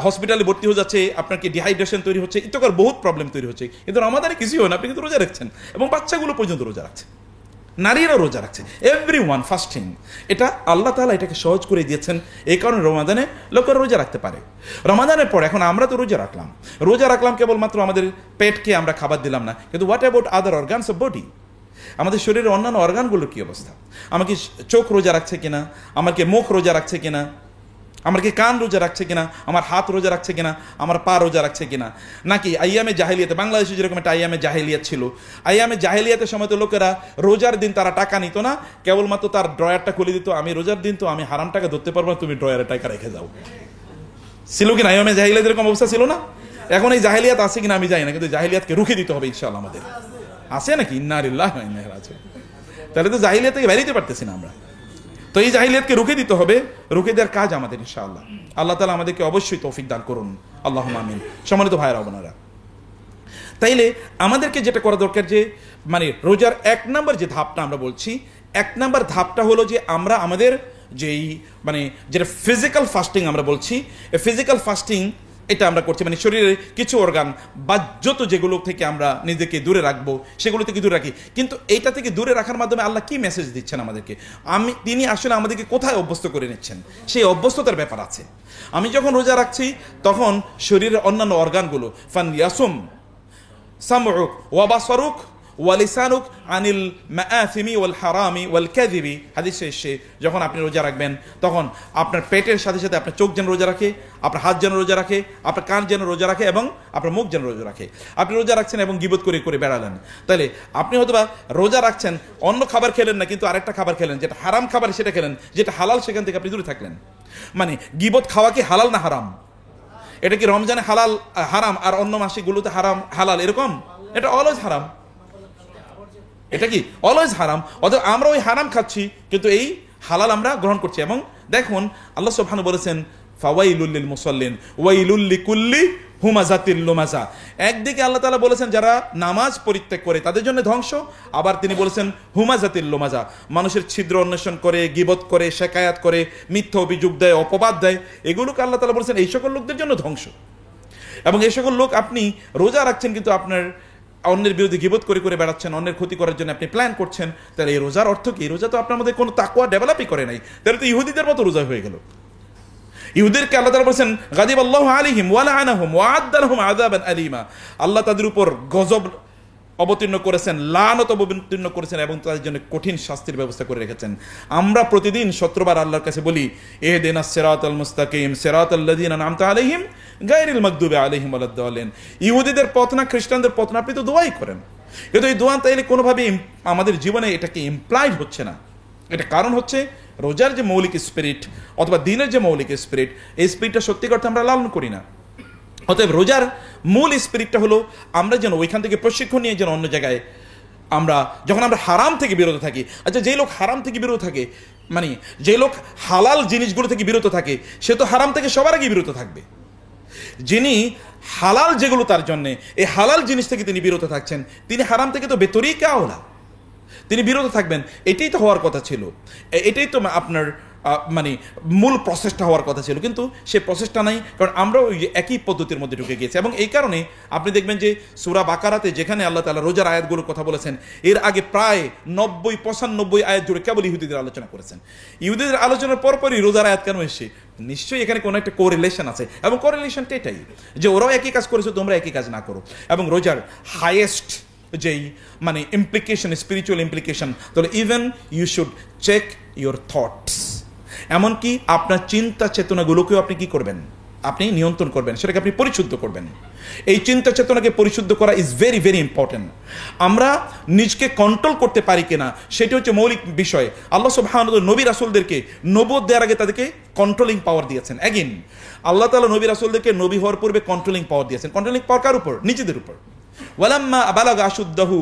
হসপিটালে ভর্তি হয়ে যাচ্ছে, আপনার কি ডিহাইড্রেশন তৈরি হচ্ছে, ইত্যাদি বহুত প্রবলেম তৈরি হচ্ছে। কিন্তু রমাদানে কিছুই হয় না, আপনি কিন্তু রোজা রাখছেন, এবং বাচ্চাগুলো পর্যন্ত রোজা রাখছে, নারীরাও রোজা রাখছে, এভরিওয়ান ফাস্টিং। এটা আল্লাহ তাআলা এটাকে সহজ করে দিয়েছেন, এই কারণে রমাদানে লোকেরা রোজা রাখতে পারে। রমাদানের পর এখন আমরা তো রোজা রাখলাম কেবলমাত্র আমাদের পেটকে আমরা খাবার দিলাম না, কিন্তু what about other organs of body? আমাদের শরীরের অন্যান্য অর্গানগুলোর কি অবস্থা? আমার কি চোখ রোজা রাখছে কিনা, আমার কি মুখ রোজা রাখছে কিনা, আমার কি কান রোজা রাখছে কিনা, আমার হাত রোজা রাখছে কিনা, আমার পা রোজা রাখছে কিনা? নাকি আইয়ামে জাহেলিয়াতে, বাংলাদেশে যেরকম একটা আইয়ামে জাহেলিয়াত ছিল, আইয়ামে জাহেলিয়াতের সময় তো লোকেরা রোজার দিন তারা টাকা নিত না, কেবলমাত্র তার ড্রয়ারটা খুলে দিত, আমি রোজার দিন তো আমি হারাম টাকা ধরতে পারবো না, তুমি ড্রয়ারে টাকা রেখে যাও। ছিল কিনা আইয়ামে জাহেলিয়াত এরকম অবস্থা ছিল না? এখন এই জাহেলিয়াত আছে কিনা আমি জানি না, কিন্তু জাহেলিয়াতকে রুখে দিতে হবে ইনশাআল্লাহ আমাদের। আছে নাকি? ইন্না লিল্লাহি ওয়া ইন্না ইলাইহি রাজিউন। তাহলে তো জাহিলিয়াত থেকে বেরিয়ে পারতেছি না আমরা। তো এই জাহিলিয়াতকে রুখে দিতে হবে, রুখে দেওয়ার কাজ আমাদের ইনশাআল্লাহ। আল্লাহ তাআলা আমাদেরকে অবশ্যই তৌফিক দান করুন, আল্লাহুম্মা আমিন। সম্মানিত ভাইয়েরা বোনেরা, তাইলে আমাদেরকে যেটা করা দরকার যে মানে রোজার 1 নম্বর যে ধাপটা আমরা বলছি, 1 নম্বর ধাপটা হলো যে আমরা আমাদের যেই মানে যেটা ফিজিক্যাল ফাস্টিং আমরা বলছি, এই ফিজিক্যাল ফাস্টিং এটা আমরা করছি, মানে শরীরের কিছু অর্গান বাহ্যত যেগুলো থেকে আমরা নিজেকে দূরে রাখবো সেগুলো থেকে দূরে রাখি। কিন্তু এইটা থেকে দূরে রাখার মাধ্যমে আল্লাহ কি মেসেজ দিচ্ছেন আমাদেরকে, তিনি আসলে আমাদেরকে কোথায় অভ্যস্ত করে নিচ্ছেন, সেই অভ্যস্ততার ব্যাপার আছে। আমি যখন রোজা রাখছি তখন শরীরের অন্যান্য অর্গানগুলো ফান ইয়াসুম সামউক ওয়া বাসারুক ওয়া লিসানুক আনিল মাআসিমি ওয়াল হারামি ওয়াল কাযিবি। হাদিসে এসেছে যখন আপনি রোজা রাখবেন তখন আপনার পেটের সাথে সাথে আপনার চোখ যেন রোজা রাখে, আপনার হাত যেন রোজা রাখে, আপনার কান যেন রোজা রাখে এবং আপনার মুখ যেন রোজা রাখে। আপনি রোজা রাখছেন এবং গীবত করে করে বেড়ালেন, তাহলে আপনি হয়তোবা রোজা রাখছেন, অন্য খাবার খেলেন না, কিন্তু আরেকটা খাবার খেলেন যেটা হারাম খাবার, সেটা খেলেন যেটা হালাল, সেখান থেকে আপনি দূরে থাকলেন। মানে গীবত খাওয়া কি হালাল না হারাম? এটা কি রমজানে হালাল হারাম আর অন্য মাসেগুলোতে হারাম হালাল এরকম? এটা অলওয়েজ হারাম। এটা কি অলওয়েজ হারাম? অথবা আমরা ওই হারাম খাচ্ছি কিন্তু এই হালাল আমরা গ্রহণ করছি। এবং দেখুন আল্লাহ সুবহানাহু বলেছেন ফাওয়াইলুল লিল মুসাল্লিন ওয়াইলুল লিকুল্লি হুমাযাতিল লুমাযা। একদিকে আল্লাহ তাআলা বলেছেন যারা নামাজ পরিত্যাগ করে তাদের জন্য ধ্বংস, আবার তিনি বলেছেন হুমাযাতিল লুমাযা, মানুষের ছিদ্র অন্বেষণ করে, গীবত করে, শেকায়াত করে, মিথ্যা অভিযোগ দেয়, অপবাদ দেয়, এগুলোকে আল্লাহ তাআলা বলেছেন এই সকল লোকদের জন্য ধ্বংস। এবং এই সকল লোক, আপনি রোজা রাখছেন কিন্তু আপনার অন্যের বিরুদ্ধে গীবত করে করে বেড়াচ্ছেন, অন্যের ক্ষতি করার জন্য আপনি প্ল্যান করছেন, তাহলে এই রোজার অর্থ কি? রোজা তো আপনার মধ্যে কোনো তাকওয়া ডেভেলপই করে নাই, তাহলে তো ইহুদিদের মতো রোজা হয়ে গেল। ইহুদিদেরকে আল্লাহ তাআলা বলেছেন গাদিবাল্লাহু আলাইহিম ওয়া লাআনাহুম ওয়া আ'আদ্দা লাহুম আযাবান আলীমা। আল্লাহ তাদের উপর গজব অবতীর্ণ করেছেন, লানত অবতীর্ণ করেছেন এবং তাদের জন্য কঠিন শাস্তির ব্যবস্থা করে রেখেছেন। আমরা প্রতিদিন 17 বার আল্লাহর কাছে বলি ইহদিনাস সিরাতাল মুস্তাকিম সিরাতাল লাযিনা আন'আমতা আলাইহিম গায়রিল মাগদুবি আলাইহিম ওয়ালাদ-দাল্লিন। ইহুদিদের পথ না খ্রিস্টানদের পথ না, আপনি তো দোয়াই করেন, কিন্তু এই দোয়া তাইলে কোনোভাবেই আমাদের জীবনে এটাকে ইমপ্লাইড হচ্ছে না। এটা কারণ হচ্ছে রোজার যে মৌলিক স্পিরিট অথবা দিনের যে মৌলিক স্পিরিট, এই স্পিরিটটা সত্যি করতে আমরা লালন করি না। অতএব রোজার মূল স্পিরিটটা হলো আমরা যেন ওইখান থেকে প্রশিক্ষণ নিয়ে যেন অন্য জায়গায় আমরা যখন আমরা হারাম থেকে বিরত থাকি। আচ্ছা, যে লোক হারাম থেকে বিরত থাকে, মানে যে লোক হালাল জিনিসগুলো থেকে বিরত থাকে, সে তো হারাম থেকে সবার আগে বিরত থাকবে। যিনি হালাল যেগুলো তার জন্য, এই হালাল জিনিস থেকে তিনি বিরত থাকছেন, তিনি হারাম থেকে তো বেতরিকা ওলা, তিনি বিরত থাকবেন। এটাই তো হওয়ার কথা ছিল, এটাই তো আপনার মানে মূল প্রসেসটা হওয়ার কথা ছিল, কিন্তু সে প্রসেসটা নাই, কারণ আমরা ওই একই পদ্ধতির মধ্যে ঢুকে গিয়েছি। এবং এই কারণে আপনি দেখবেন যে সূরা বাকারাতে যেখানে আল্লাহ তাআলা রোজার আয়াতগুলোর কথা বলেছেন, এর আগে প্রায় 90-95 আয়াত জুড়ে কেবল ইহুদিদের আলোচনা করেছেন। ইহুদিদের আলোচনার পরপরই রোজার আয়াত কেন এসেছে? নিশ্চয়ই এখানে কোনো একটা কোরিলেশন আছে, এবং কোরিলেশনটা এটাই যে ওরাও একই কাজ করেছে, তোমরা একই কাজ না করো। এবং রোজার হাইয়েস্ট যেই মানে ইমপ্লিকেশন, স্পিরিচুয়াল ইমপ্লিকেশন, তাহলে even you should check your thoughts. এমনকি আপনার চিন্তা চেতনাগুলোকেও আপনি কি করবেন? আপনি নিয়ন্ত্রণ করবেন, সেটাকে আপনি পরিশুদ্ধ করবেন। এই চিন্তা চেতনাকে পরিশুদ্ধ করা ইজ ভেরি ভেরি ইম্পর্টেন্ট। আমরা নিজকে কন্ট্রোল করতে পারি কিনা সেটা হচ্ছে মৌলিক বিষয়। আল্লাহ সুবহানাহু ওয়া তাআলা নবী রাসূলদেরকে নবুয়ত দেওয়ার আগে তাদেরকে কন্ট্রোলিং পাওয়ার দিয়েছেন। এগেইন আল্লাহ তাআলা নবী রাসূলদেরকে নবী হওয়ার পূর্বে কন্ট্রোলিং পাওয়ার দিয়েছেন। কন্ট্রোলিং পাওয়ার কার উপর? নিজেদের উপর। ওয়ালাম্মা বালাগা আশুদ্দাহু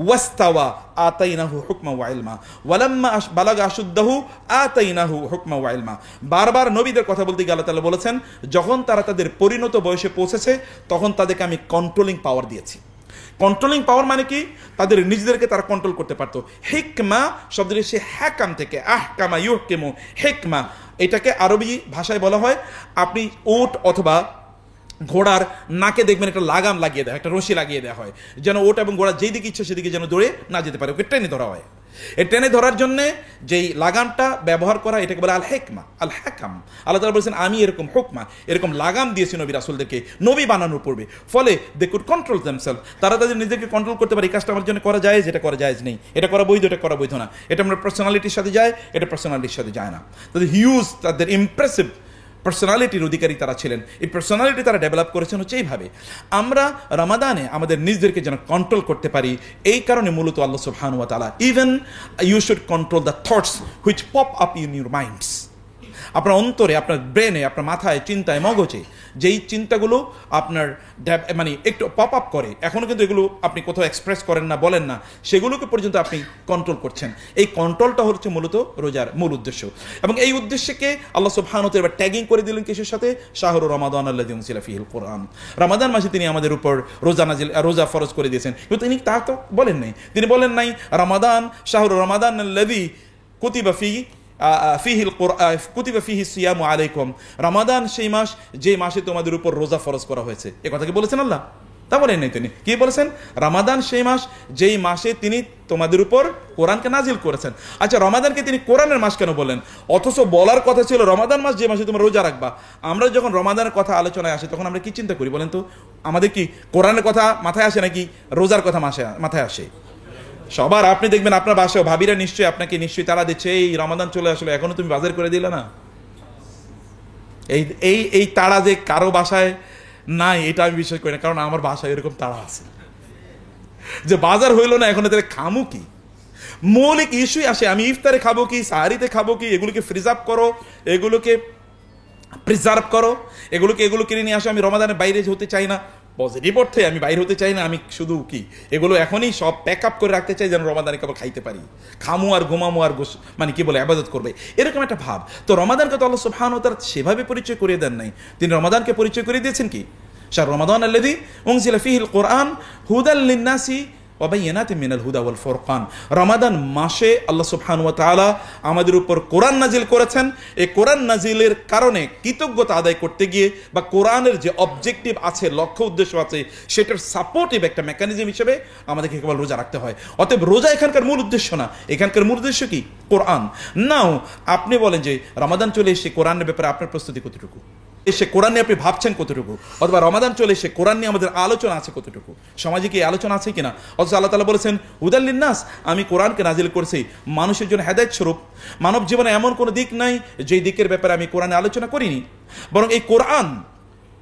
ওয়াস্তাওয়া আতাইনাহু হুকমা ওয়া ইলমা। ওয়ালাম্মা বালাগা আশুদ্দাহু আতাইনাহু হুকমা ওয়া ইলমা। বারবার নবীদের কথা বলতে গিয়ে আল্লাহ তাআলা বলেছেন যখন তারা তাদের পরিণত বয়সে পৌঁছেছে তখন তাদেরকে আমি কন্ট্রোলিং পাওয়ার দিয়েছি। কন্ট্রোলিং পাওয়ার মানে কি? তাদের নিজেদেরকে তারা কন্ট্রোল করতে পারতো। হিকমা শব্দটি সে হ্যাকাম থেকে, আহকামা ইউহকিমু হিকমা, এটাকে আরবি ভাষায় বলা হয় আপনি উট অথবা ঘোড়ার নাকে দেখবেন একটা লাগাম লাগিয়ে দেয়, একটা রশি লাগিয়ে দেওয়া হয়, যেন ওট এবং ঘোড়া যেই দিকে ইচ্ছে সেদিকে যেন দৌড়ে না যেতে পারে, ওকে টেনে ধরা হয়। এই টেনে ধরার জন্য যেই লাগামটা ব্যবহার করা এটাকে বলে আল হেকমা, আল হ্যাকাম। আল্লাহ তাআলা বলেছেন আমি এরকম হুকমা, এরকম লাগাম দিয়েছি নবী রাসূলদেরকে নবী বানানোর পূর্বে, ফলে দে কুড কন্ট্রোল দেমসেলফ। তারা তাদের নিজেকে কন্ট্রোল করতে পারে, এই কাজটা আমার জন্য করা যায়, যেটা করা যায় নেই, এটা করা বৈধ, এটা করা বৈধ না, এটা আমার পার্সোনালিটির সাথে যায়, এটা পার্সোনালিটির সাথে যায় না। তাদের হিউজ, তাদের ইমপ্রেসিভ পার্সোনালিটির অধিকারী তারা ছিলেন। এই পার্সোনালিটি তারা ডেভেলপ করেছেন হচ্ছে এইভাবে। আমরা রমাদানে আমাদের নিজেদেরকে যেন কন্ট্রোল করতে পারি, এই কারণে মূলত আল্লাহ সুবহানাহু ওয়া তাআলা even you should control the thoughts which pop up in your minds. আপনার অন্তরে, আপনার ব্রেনে, আপনার মাথায়, চিন্তায়, মগজে যেই চিন্তাগুলো আপনার মানে একটু পপ আপ করে, এখনও কিন্তু এগুলো আপনি কোথাও এক্সপ্রেস করেন না, বলেন না, সেগুলোকে পর্যন্ত আপনি কন্ট্রোল করছেন। এই কন্ট্রোলটা হচ্ছে মূলত রোজার মূল উদ্দেশ্য। এবং এই উদ্দেশ্যকে আল্লাহ সুবহানাহু ওয়া তাআলা এবার ট্যাগিং করে দিলেন কিসের সাথে? শাহরু রমাদান আল্লাযী উনজিলা ফীহিল কুরআন। রমাদান মাসে তিনি আমাদের উপর রোজা ফরজ করে দিয়েছেন। কিন্তু তিনি তা তো বলেন নাই। তিনি বলেন নাই রমাদান শাহরু রমাদান আল্লাযী কুতিবা ফীহি সিয়ামু আলাইকুম, রমাদান সেই মাস যে মাসে তোমাদের উপর রোজা ফরজ করা হয়েছে। এ কথা কি বলেছেন আল্লাহ? তা বলেন নাই। তিনি কি বলেছেন? রমাদান সেই মাস যেই মাসে তিনি তোমাদের উপর কোরআনকে নাজিল করেছেন। আচ্ছা, রমাদানকে তিনি কোরআনের মাস কেন বলেন? অথচ বলার কথা ছিল রমাদান মাস যে মাসে তোমরা রোজা রাখবা। আমরা যখন রমাদানের কথা আলোচনায় আসে তখন আমরা কি চিন্তা করি বলেন তো? আমাদের কি কোরআনের কথা মাথায় আসে নাকি রোজার কথা মাথায় আসে? সবার আপনি দেখবেন আপনার বাসায় ভাবিরা নিশ্চয়ই আপনাকে নিশ্চয়ই তারা দিচ্ছে, এই রমাদান চলে আসলে এখনো তুমি বাজার করে দিলে না। এই তাড়া যে কারো বাসায় নাই এটা আমি বিশ্বাস করি না, কারণ আমার বাসায় এরকম তাড়া আছে যে বাজার হইলো না এখনো, তাহলে খামু কি? মৌলিক ইস্যুই আসে, আমি ইফতারে খাবো কি, সাহারিতে খাবো কি, এগুলোকে ফ্রিজ আপ করো, এগুলোকে প্রিজার্ভ করো, এগুলো কিনে নিয়ে আসো। আমি রমাদানের বাইরে হতে চাই না, পজিটিভ অর্থে আমি বাইরে হতে চাই না, আমি শুধু কি এগুলো এখনই সব প্যাক আপ করে রাখতে চাই যেন রমাদানে কেবল খাইতে পারি, খামু আর ঘুমামু আর মানে কি বলে ইবাদত করবে, এরকম একটা ভাব। তো রমাদানকে তো আল্লাহ সুবহানাহু ওয়া তাআলা সেভাবে পরিচয় করিয়ে দেন নাই। তিনি রমাদানকে পরিচয় করিয়ে দিয়েছেন কি? শাহরু রমাদান আল্লাযী উনজিলা ফীহিল কুরআন হুদাল লিন-নাসি ওয়া বায়িনাতিন মিনাল হুদা ওয়াল ফুরকান। রমাদান মাসে আল্লাহ সুবহানাহু ওয়া তাআলা আমাদের উপর কোরআন নাজিল করেছেন। এই কোরআন নাজিলের কারণে কৃতজ্ঞতা আদায় করতে গিয়ে বা কোরআনের যে অবজেক্টিভ আছে, লক্ষ্য উদ্দেশ্য আছে, সেটার সাপোর্টিভ একটা মেকানিজম হিসেবে আমাদেরকে কেবল রোজা রাখতে হয়। অতএব রোজা এখানকার মূল উদ্দেশ্য না, এখানকার মূল উদ্দেশ্য কি? কোরআন। নাও আপনি বলেন যে রমাদান চলে এসে কোরআনের ব্যাপারে আপনার প্রস্তুতি কতটুকু, এসে কোরআন নিয়ে আপনি ভাবছেন কতটুকু, অথবা রমাদান চলে এসে কোরআন নিয়ে আমাদের আলোচনা আছে কতটুকু, সমাজে কি আলোচনা আছে কিনা? অথচ আল্লাহ তাআলা বলেছেন হুদাল লিন-নাস, আমি কোরআনকে নাজিল করেছি মানুষের জন্য হেদায়েত স্বরূপ। মানব জীবনে এমন কোনো দিক নাই যেই দিকের ব্যাপারে আমি কোরআনে আলোচনা করিনি, বরং এই কোরআন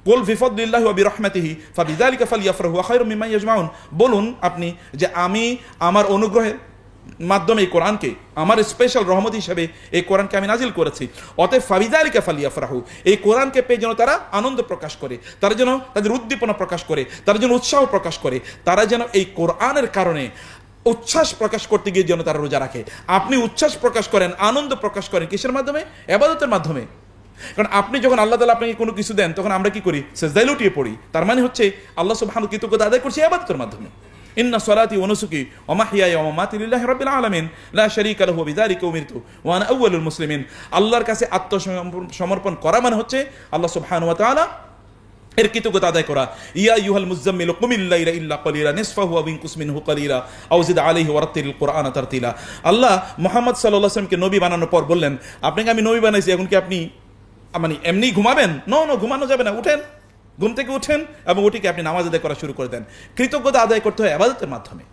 কুল বিফাদলিল্লাহি ওয়া বিরহমাতিহি ফাবিযালিকা ফালইফরাহু ওয়া খায়রুম মিম্মা ইয়াজমাউন, বলুন আপনি যে আমি আমার অনুগ্রহের মাধ্যমে এই কোরআনকে, আমার স্পেশাল রহমত হিসেবে এই কোরআনকে আমি নাজিল করেছি, অতএব ফাবিযালিকা ফালইফরাহু, এই কোরআনকে পেয়ে যেন তারা আনন্দ প্রকাশ করে, তারা যেন তাদের উদ্দীপনা প্রকাশ করে, তারা যেন উৎসাহ প্রকাশ করে, তারা যেন এই কোরআনের কারণে উচ্ছ্বাস প্রকাশ করতে গিয়ে যেন তারা রোজা রাখে। আপনি উচ্ছ্বাস প্রকাশ করেন, আনন্দ প্রকাশ করেন কিসের মাধ্যমে? ইবাদতের মাধ্যমে। কারণ আপনি যখন আল্লাহ তাআলা আপনাকে কোনো কিছু দেন তখন আমরা কি করি? সিজদায় লুটিয়ে পড়ি। তার মানে হচ্ছে আল্লাহ সুবহানাহু ওয়া তাআলা কৃতজ্ঞতা আদায় করছি ইবাদতের মাধ্যমে। ইন্না সলাতি ওয়া নুসুকি ওয়া মাহইয়ায়া ওয়া মামাতি লিল্লাহি রাব্বিল আলামিন লা শারীকা লাহু বিযালিকা উমিরতু ওয়া আনা আউয়ালুল মুসলিমিন। আল্লাহর কাছে আত্মসমর্পণ করা মানে হচ্ছে আল্লাহ সুবহানাহু ওয়া তাআলা এর কৃতজ্ঞতা আদায় করা। ইয়া আইয়ুহাল মুযাম্মিলু কুমিল লাইলা ইল্লা কালিলা নিসফাহু আও ইনকুস মিনহু কালিলা আও জিদ আলাইহি ওয়া রাত্তিলিল কুরআনা তারতিলা। আল্লাহ মুহাম্মদ সাল্লাল্লাহু আলাইহি ওয়াসাল্লামকে নবী বানানোর পর বললেন, আপনাকে আমি নবী বানাইছি, এখন কি আপনি মানে এমনি ঘুমাবেন? নো, ঘুমানো যাবে না, উঠেন, ঘুম থেকে উঠেন এবং উঠিকে আপনি নামাজ আদায় করা শুরু করে দেন। কৃতজ্ঞতা আদায় করতে হয় ইবাদতের মাধ্যমে।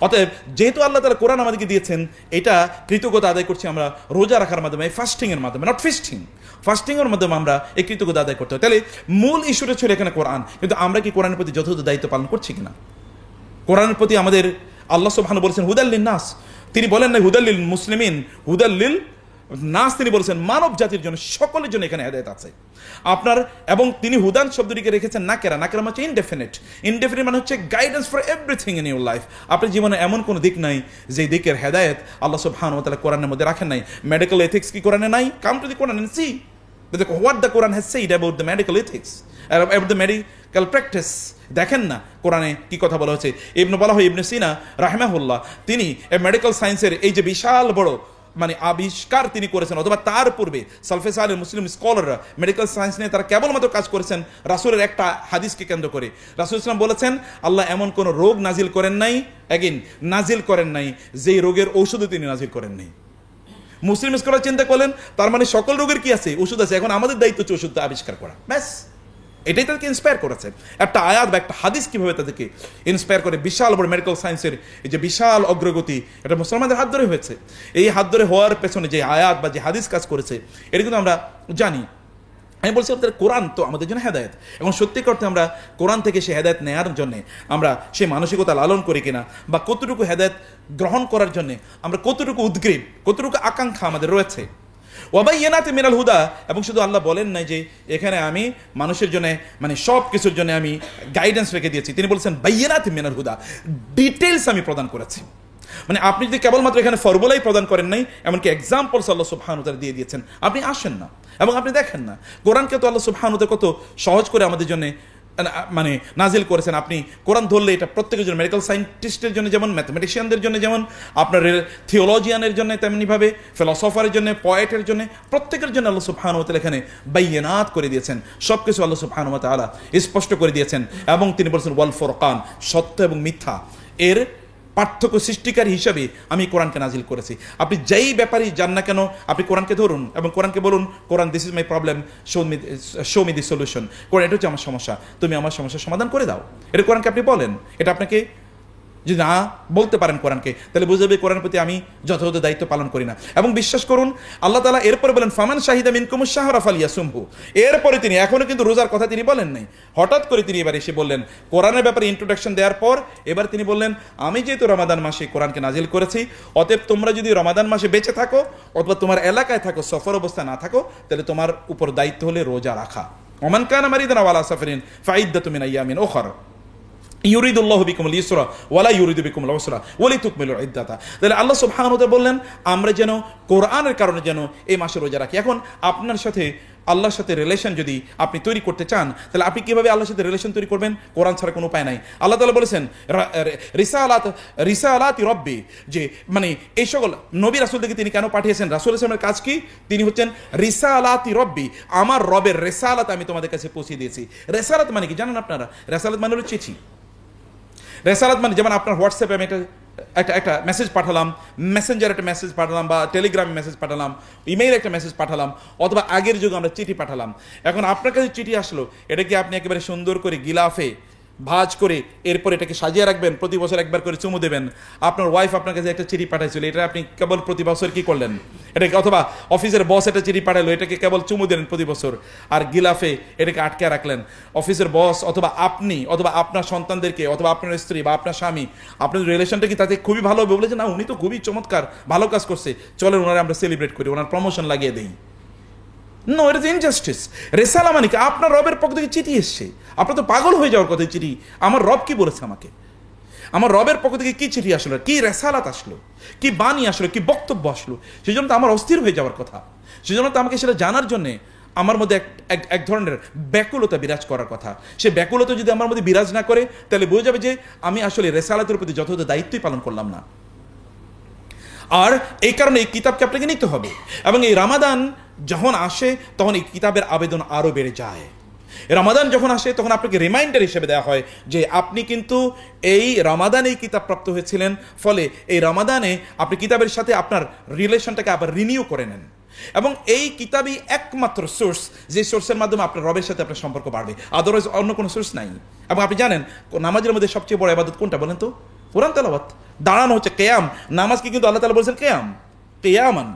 অতএব যেহেতু আল্লাহ তাআলা কোরআন আমাদেরকে দিয়েছেন, এটা কৃতজ্ঞতা আদায় করছি আমরা রোজা রাখার মাধ্যমে, ফাস্টিং এর মাধ্যমে, নট ফিস্টিং, ফাস্টিং এর মাধ্যমে আমরা এই কৃতজ্ঞতা আদায় করতে হয়। তাহলে মূল ইস্যুটা ছিল এখানে কোরআন, কিন্তু আমরা কি কোরআনের প্রতি যথাযথ দায়িত্ব পালন করছি কিনা? কোরআনের প্রতি আমাদের আল্লাহ সুবহানাহু বলেছেন হুদাল লিন-নাস, তিনি বলেন না হুদাল লিল মুসলিমিন, হুদাল লিল নাস, তিনি বলেছেন মানব জাতির জন্য, সকলের জন্য এখানে হেদায়েত আছে আপনার। এবং তিনি হুদান শব্দটিকে রেখেছেন নাকেরা, নাকেরা মানে ইনডেফিনিট, ইনডেফিনিট মানে হচ্ছে guidance for everything in your life. আপনার জীবনে এমন কোনো দিক নাই যে দিকের হেদায়েত আল্লাহ সুবহানাহু ওয়া তাআলা কোরআনের মধ্যে রাখেন নাই। মেডিকেল এথিক্স কি কোরআনে নাই? Come to the Quran and see what the Quran has said about the medical ethics, about the medical practice. দেখেন না কোরআনে কি কথা বলা হচ্ছে। ইবনে সিনা রাহিমাহুল্লাহ, তিনি মেডিকেল সায়েন্সের এই যে বিশাল বড় মানে আবিষ্কার তিনি করেছেন, অথবা তার পূর্বে সালফে সালেহ মুসলিম স্কলাররা মেডিকেল সায়েন্স নিয়ে তারা কেবলমাত্র কাজ করেছেন রাসূলের একটা হাদিসকে কেন্দ্র করে। রাসূল সাল্লাল্লাহু আলাইহি ওয়াসাল্লাম বলেছেন, আল্লাহ এমন কোন রোগ নাজিল করেন নাই, নাজিল করেন নাই যেই রোগের ঔষধও তিনি নাজিল করেন নাই। মুসলিম স্কলার চিন্তা করলেন, তার মানে সকল রোগের কি আছে? ওষুধ আছে। এখন আমাদের দায়িত্ব হচ্ছে ওষুধটা আবিষ্কার করা, ব্যাস। এটাই তাদেরকে ইন্সপায়ার করেছে। একটা আয়াত বা একটা হাদিস কিভাবে তাদেরকে ইন্সপায়ার করে, বিশাল বড় মেডিকেল সায়েন্সের এই যে বিশাল অগ্রগতি, এটা মুসলমানদের হাত ধরে হয়েছে। এই হাত ধরে হওয়ার পেছনে যে আয়াত বা যে হাদিস কাজ করেছে, এটা কিন্তু আমরা জানি। আমি বলছি আপনাদের কোরআন তো আমাদের জন্য হেদায়েত, এবং সত্যিকার অর্থে আমরা কোরআন থেকে সে হেদায়েত নেওয়ার জন্য আমরা সেই মানসিকতা লালন করি কিনা, বা কতটুকু হেদায়েত গ্রহণ করার জন্য আমরা কতটুকু উদ্গ্রীব, কতটুকু আকাঙ্ক্ষা আমাদের রয়েছে। ওয়াবাইয়ানাতিন মিনাল হুদা, এবং শুধু আল্লাহ বলেন নাই যে এখানে আমি মানুষের জন্য মানে সব কিছুর জন্য আমি গাইডেন্স রেখে দিয়েছি, তিনি বলছেন বাইয়ানাতিন মিনাল হুদা, ডিটেলস আমি প্রদান করেছি। মানে আপনি যদি কেবলমাত্র এখানে ফর্মুলাই প্রদান করেন নাই, এমনকি এক্সাম্পলস আল্লাহ সুবহানাহু ওয়া তাআলা দিয়ে দিয়েছেন, আপনি আসেন না এবং আপনি দেখেন না কোরআনকে তো আল্লাহ সুবহানাহু ওয়া তাআলা কত সহজ করে আমাদের জন্য মানে নাজিল করেছেন। আপনি কোরআন ধরলে এটা প্রত্যেকের জন্য, মেডিকেল সায়েন্টিস্টের জন্য যেমন, ম্যাথমেটিশিয়ানদের জন্য যেমন, আপনার থিওলজিয়ানের জন্য তেমনিভাবে, ফিলসফারের জন্য, পয়েটের জন্য, প্রত্যেকের জন্য আল্লাহ সুবহানাহু ওয়া তাআলা এখানে বাইয়ানাত করে দিয়েছেন, সব কিছু আল্লাহ সুবহানাহু ওয়া তাআলা স্পষ্ট করে দিয়েছেন। এবং তিনি বলছেন ওয়াল ফুরকান, সত্য এবং মিথ্যা এর পার্থক্য সৃষ্টিকারী হিসাবে আমি কোরআনকে নাজিল করেছি। আপনি যেই ব্যাপারই যান না কেন, আপনি কোরআনকে ধরুন এবং কোরআনকে বলুন, Quran this is my problem, show me the solution. Quran এটা হচ্ছে আমার সমস্যা, তুমি আমার সমস্যার সমাধান করে দাও, এটা কোরআনকে আপনি বলেন। এটা আপনাকে যদি না বলতে পারেন কোরআনকে, তাহলে বুঝে যাবে কোরআনের প্রতি আমি যথাযথ দায়িত্ব পালন করি না। এবং বিশ্বাস করুন আল্লাহ তাআলা এরপরে বলেন ফামান শাহিদা মিনকুমুশ শাহরা ফালিয়াসুমহু। এরপরে তিনি এখনো কিন্তু রোজার কথা তিনি বলেন নাই, হঠাৎ করে তিনি এবার এসে বললেন কোরআনের ব্যাপারে ইন্ট্রোডাকশন দেওয়ার পর এবার তিনি বললেন আমি যেহেতু রমাদান মাসে কোরআনকে নাজিল করেছি, অতএব তোমরা যদি রমাদান মাসে বেঁচে থাকো অথবা তোমার এলাকায় থাকো, সফর অবস্থা না থাকো, তাহলে তোমার উপর দায়িত্ব হলে রোজা রাখা। ওমান কানা মারিদান আও আলা সাফারিন ফাইদ্দাতুম মিন আইয়ামিন উখর ইউরিদুল্লাহু বিকুমুল ইসরা ওয়ালা ইউরিদু বিকুমুল উসরা ওয়ালিতুকমিলুল ইদ্দাতা। তাহলে আল্লাহ সুবহানাহু ওয়া তাআলা বললেন আমরা যেন কোরআনের কারণে যেন এই মাসে রোজা রাখি। এখন আপনার সাথে আল্লাহর সাথে রিলেশন যদি আপনি তৈরি করতে চান, তাহলে আপনি কিভাবে আল্লাহর সাথে রিলেশন তৈরি করবেন? কোরআন ছাড়া কোনো উপায় নাই। আল্লাহ তাআলা বলেছেন রিসালাতি রব্বি, যে মানে এই সকল নবী রাসূলদেরকে তিনি কেন পাঠিয়েছেন? রাসূল সাল্লাল্লাহু আলাইহি ওয়াসাল্লামের কাজ কি? তিনি হচ্ছেন রিসালাতি রব্বি, আমার রবের রিসালাত আমি তোমাদের কাছে পৌঁছে দিয়েছি। রিসালাত মানে কি জানেন আপনারা? রিসালাত মানে হলো চিঠি। রেসালাত মানে যেমন আপনার হোয়াটসঅ্যাপে আমি একটা মেসেজ পাঠালাম, মেসেঞ্জার একটা মেসেজ পাঠালাম, বা টেলিগ্রামে মেসেজ পাঠালাম, ইমেইলে একটা মেসেজ পাঠালাম, অথবা আগের যুগে আমরা চিঠি পাঠালাম। এখন আপনার কাছে চিঠি আসলো, এটা কি আপনি একেবারে সুন্দর করে গিলাফে ভাঁজ করে এরপর এটাকে সাজিয়ে রাখবেন, প্রতি বছর একবার করে চুমু দেবেন? আপনার ওয়াইফ আপনার কাছে একটা চিঠি পাঠাইছিল, এটা আপনি কেবল প্রতি বছর কি করলেন এটাকে, অথবা অফিসের বস একটা চিঠি পাঠালো, এটাকে কেবল চুমু দিলেন প্রতি বছর, আর গিলাফে এটাকে আটকে রাখলেন। অফিসের বস অথবা আপনি অথবা আপনার সন্তানদেরকে অথবা আপনার স্ত্রী বা আপনার স্বামী, আপনার রিলেশনটা কি তাতে খুবই ভালো হবে? বলে যে না উনি তো খুবই চমৎকার ভালো কাজ করছে, চলেন ওনারা আমরা সেলিব্রেট করি, ওনার প্রমোশন লাগিয়ে দিই। No, it is injustice. রেসালা মানে কি? আপনার রবের পক্ষ থেকে চিঠি এসছে, আপনার তো পাগল হয়ে যাওয়ার কথা। চিঠি আমার রব কি বলেছে আমাকে, আমার রবের পক্ষ থেকে কি চিঠি আসলো, কি রেসালাত আসলো, কি বাণী আসলো, কি বক্তব্য আসলো, সেই জন্য তো আমার অস্থির হয়ে যাওয়ার কথা। সেই জন্য তো আমাকে সেটা জানার জন্যে আমার মধ্যে এক ধরনের ব্যাকুলতা বিরাজ করার কথা। সে ব্যাকুলতা যদি আমার মধ্যে বিরাজ না করে, তাহলে বোঝা যাবে যে আমি আসলে রেসালাতের প্রতি যথাযথ দায়িত্বই পালন করলাম না। আর এই কারণে এই কিতাবকে আপনাকে নিতে হবে। এবং এই রমাদান যখন আসে তখন এই কিতাবের আবেদন আরও বেড়ে যায়। রমাদান যখন আসে তখন আপনাকে রিমাইন্ডার হিসেবে দেওয়া হয় যে আপনি কিন্তু এই রমাদানে এই কিতাব প্রাপ্ত হয়েছিলেন, ফলে এই রমাদানে আপনি কিতাবের সাথে আপনার রিলেশনটাকে আবার রিনিউ করে নেন। এবং এই কিতাবই একমাত্র সোর্স, যে সোর্সের মাধ্যমে আপনার রবের সাথে আপনার সম্পর্ক বাড়বে, আদারওয়াইজ অন্য কোনো সোর্স নাই। এবং আপনি জানেন নামাজের মধ্যে সবচেয়ে বড় ইবাদত কোনটা বলেন তো? কোরআন তেলাওয়াত, দাঁড়ানো হচ্ছে কেয়াম। নামাজকে কিন্তু আল্লাহ তাআলা বলেছেন কেয়ামান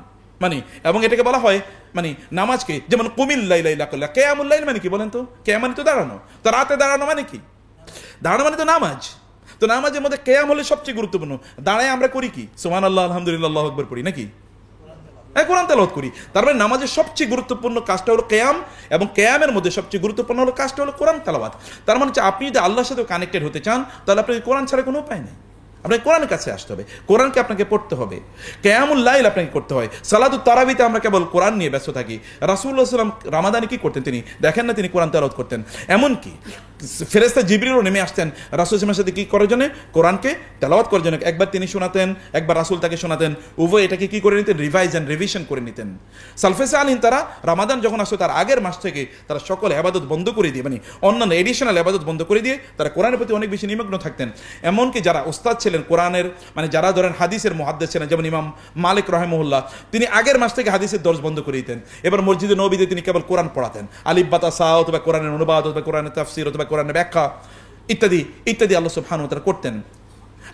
মানে, এবং এটাকে বলা হয় মানে নামাজকে যেমন কুমিল লাইলা ইল্লা কেয়ামুল লাইল মানে কি বলেন তো? কেয়াম মানে তো দাঁড়ানো, তো রাতে দাঁড়ানো মানে কি? দাঁড়ানো মানে তো নামাজ। তো নামাজের মধ্যে কেয়াম হলে সবচেয়ে গুরুত্বপূর্ণ। দাঁড়ায় আমরা করি কি? সুবহানাল্লাহ, আলহামদুলিল্লাহ, আল্লাহু আকবার পড়ি নাকি? কোরআন তেলাওয়াত করি। তার মানে নামাজের সবচেয়ে গুরুত্বপূর্ণ কাজটা হলো কেয়াম, এবং কেয়ামের মধ্যে সবচেয়ে গুরুত্বপূর্ণ হলো কাজটা হলো কোরআন তেলাওয়াত। তার মানে আপনি যদি আল্লাহর সাথে কানেক্টেড হতে চান, তাহলে আপনাকে কোরআন ছাড়া কোনো উপায় নেই। আপনাকে কোরআনের কাছে আসতে হবে, কোরআনকে আপনাকে পড়তে হবে, কিয়ামুল লাইল আপনাকে করতে হয়। সালাতুত তারাবিতে আমরা কেবল কোরআন নিয়ে ব্যস্ত থাকি। রাসূলুল্লাহ সাল্লাল্লাহু আলাইহি ওয়াসাল্লাম রমাদানে কি করতেন? তিনি দেখেন না তিনি কোরআন তেলাওয়াত করতেন। এমনকি ফেরেশতা জিবরিলও নেমে আসতেন রাসূল সাল্লাল্লাহু আলাইহি ওয়াসাল্লামের সাথে কি করার জন্য? কোরআনকে তেলাওয়াত করার জন্য। একবার তিনি শোনাতেন, একবার রাসূল তাকে শোনাতেন, উভয় এটাকে কি করে নিতেন? রিভাইজ এন্ড রিভিশন করে নিতেন। সালফে সালিহিন তারা রমাদান যখন আসতো তার আগের মাস থেকে তারা সকল ইবাদত বন্ধ করে দিয়ে, মানে অন্যান্য এডিশনাল ইবাদত বন্ধ করে দিয়ে তারা কোরআনের প্রতি অনেক বেশি নিমগ্ন থাকতেন। এমনকি যারা ওস্তাদ ছিলেন কোরআনের, মানে যারা ধরেন হাদিসের মুহাদ্দিস ছিলেন, যেমন ইমাম মালিক রাহিমাহুল্লাহ, তিনি আগের মাস থেকে হাদিসের দর্স বন্ধ করে দিতেন। এবার মসজিদে নববীতে তিনি কেবল কোরআন পড়াতেন, আলিফ বাতা সা অথবা কোরআনের অনুবাদ অথবা কোরআনের তাফসীর অথবা কোরআনের ব্যাখ্যা ইত্যাদি ইত্যাদি আল্লাহ সুবহানাহু ওয়া তাআলা করতেন।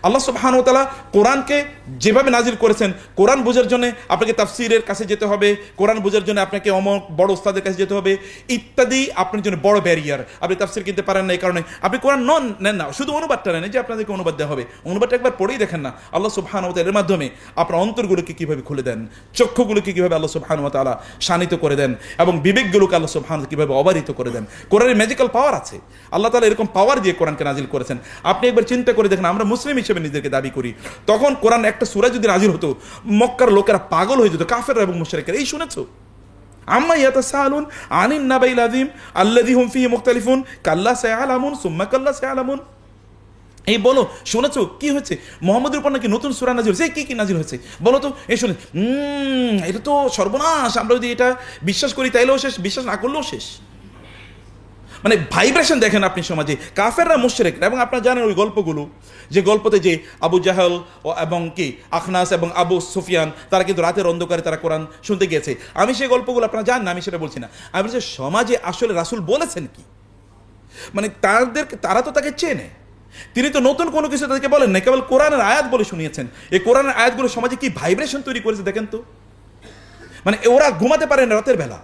আল্লাহ সুবহানাহু ওয়া তাআলা কোরআনকে যেভাবে নাজিল করেছেন, কোরআন বোঝার জন্য আপনাকে তাফসীরের কাছে যেতে হবে, কোরআন বোঝার জন্য আপনাকে অমুক বড় ওস্তাদের কাছে যেতে হবে ইত্যাদি, আপনার জন্য বড় ব্যারিয়ার। আপনি তাফসীর কিনতে পারেন না, এই কারণে আপনি কোরআন নেন না, শুধু অনুবাদটা নেন, যে আপনাদেরকে অনুবাদ দেওয়া হবে, অনুবাদটা একবার পড়েই দেখেন না। আল্লাহ সুবহানাহু ওয়া তাআলা এর মাধ্যমে আপনার অন্তরগুলোকে কীভাবে খুলে দেন, চক্ষুগুলোকে কীভাবে আল্লাহ সুবহানাহু ওয়া তাআলা শানিত করে দেন, এবং বিবেকগুলোকে আল্লাহ সুবহানাহু কীভাবে অবারিত করে দেন। কোরআনের ম্যাজিক্যাল পাওয়ার আছে, আল্লাহ তাআলা এরকম পাওয়ার দিয়ে কোরআনকে নাজিল করেছেন। আপনি একবার চিন্তা করে দেখেন, আমরা মুসলিম হিসেবে নিজেদেরকে দাবি করি, তখন কোরআন একটা সূরা যদি নাজিল হতো, মক্কার লোকেরা পাগল হয়ে যেত, কাফেররা এবং মুশরিকরা। এই শুনেছো, আম্মা ইয়াতাসাআলুন আনিন নাবাইল আযীম আল্লাযী হুম ফীহি মুখতালিফুন কাল্লা সায়ালামুন সুম্মা কাল্লা সায়ালামুন। এই বলো, শুনেছো কি হয়েছে? মুহাম্মদের উপর নাকি নতুন সূরা নাজিল হয়েছে। কি কি নাজিল হয়েছে বলো তো? এই শুনে এটা তো সর্বনাশ, আমরা যদি এটা বিশ্বাস করি তাইলেও শেষ, বিশ্বাস না করলেও শেষ। মানে ভাইব্রেশন দেখেন আপনি সমাজে, কাফেররা মুশরিকরা। এবং আপনারা জানেন ওই গল্পগুলো, যে গল্পতে যে আবু জাহল এবং কি আখনাস এবং আবু সুফিয়ান, তারা কিন্তু রাতের অন্ধকারে তারা কোরআন শুনতে গিয়েছে। আমি সেই গল্পগুলো আপনারা জানেন না, আমি সেটা বলছি না। আমি বলছি সমাজে আসলে রাসূল বলেছেন কি, মানে তারা তো তাকে চেনে, তিনি তো নতুন কোনো কিছু তাদেরকে বলেন না, কেবল কোরআনের আয়াত বলে শুনিয়েছেন। এই কোরআনের আয়াতগুলো সমাজে কি ভাইব্রেশন তৈরি করেছে দেখেন তো। মানে ওরা ঘুমাতে পারে না রাতের বেলা,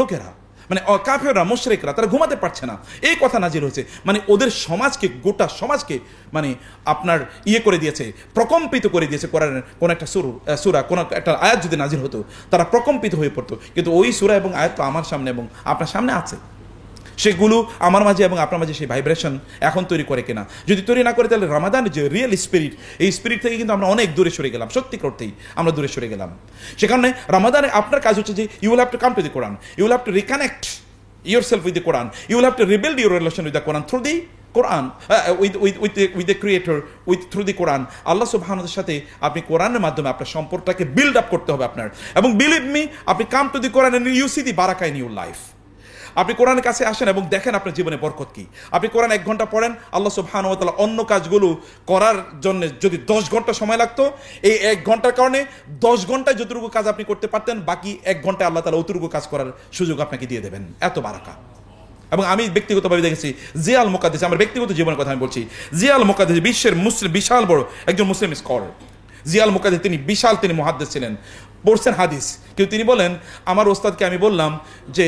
লোকেরা, মানে কাফেররা মুশরিকরা, তারা ঘুমাতে পারছে না, এই কথা নাজিল হয়েছে। মানে ওদের সমাজকে, গোটা সমাজকে মানে আপনার করে দিয়েছে, প্রকম্পিত করে দিয়েছে। কোরআনের কোন একটা সূরা, কোন একটা আয়াত যদি নাজিল হতো, তারা প্রকম্পিত হয়ে পড়তো। কিন্তু ওই সূরা এবং আয়াত তো আমার সামনে এবং আপনার সামনে আছে, সেগুলো আমার মাঝে এবং আপনার মাঝে সেই ভাইব্রেশন এখন তৈরি করে কিনা। যদি তৈরি না করে, তাহলে রমাদানের যে রিয়েল স্পিরিট, এই স্পিরিট থেকে কিন্তু আমরা অনেক দূরে সরে গেলাম, সত্যি করতেই আমরা দূরে সরে গেলাম। সে কারণে রমাদানে আপনার কাজ হচ্ছে যে you will have to come to the Quran, you will have to reconnect yourself with the Quran, you will have to rebuild your relation with the Quran through the Quran, with the creator, through the Quran. আল্লাহ সুবহানাহু ওয়া তাআলার সাথে আপনি কোরআনের মাধ্যমে আপনার সম্পর্কটাকে build up করতে হবে আপনার। এবং বিলিভ মি, আপনি come to the Quran and you see the বারাকা ইন ইউর লাইফ। আপনি কোরআনের কাছে আসেন এবং দেখেন আপনার জীবনে বরকত কি। আপনি কোরআন 1 ঘন্টা পড়েন, আল্লাহ সুবহানাহু ওয়া তাআলা অন্য কাজগুলো করার জন্য যদি 10 ঘন্টা সময় লাগতো, এই 1 ঘন্টার কারণে 10 ঘন্টায় যতটুকু কাজ আপনি করতে পারতেন, বাকি 1 ঘন্টায় আল্লাহ তাআলা অতটুকু কাজ করার সুযোগ আপনাকে দিয়ে দেবেন। এত বারাকা। এবং আমি ব্যক্তিগতভাবে দেখেছি, জিয়াল মুকাদ্দিস, আমার ব্যক্তিগত জীবনের কথা আমি বলছি, জিয়াল মুকাদ্দিস বিশ্বের মুসলিম বিশাল বড় একজন মুসলিম স্কলার। জিয়াল মুকাদ্দিস তিনি বিশাল, তিনি মুহাদ্দিস ছিলেন, পড়ছেন হাদিস। কিন্তু তিনি বলেন, আমার ওস্তাদকে আমি বললাম যে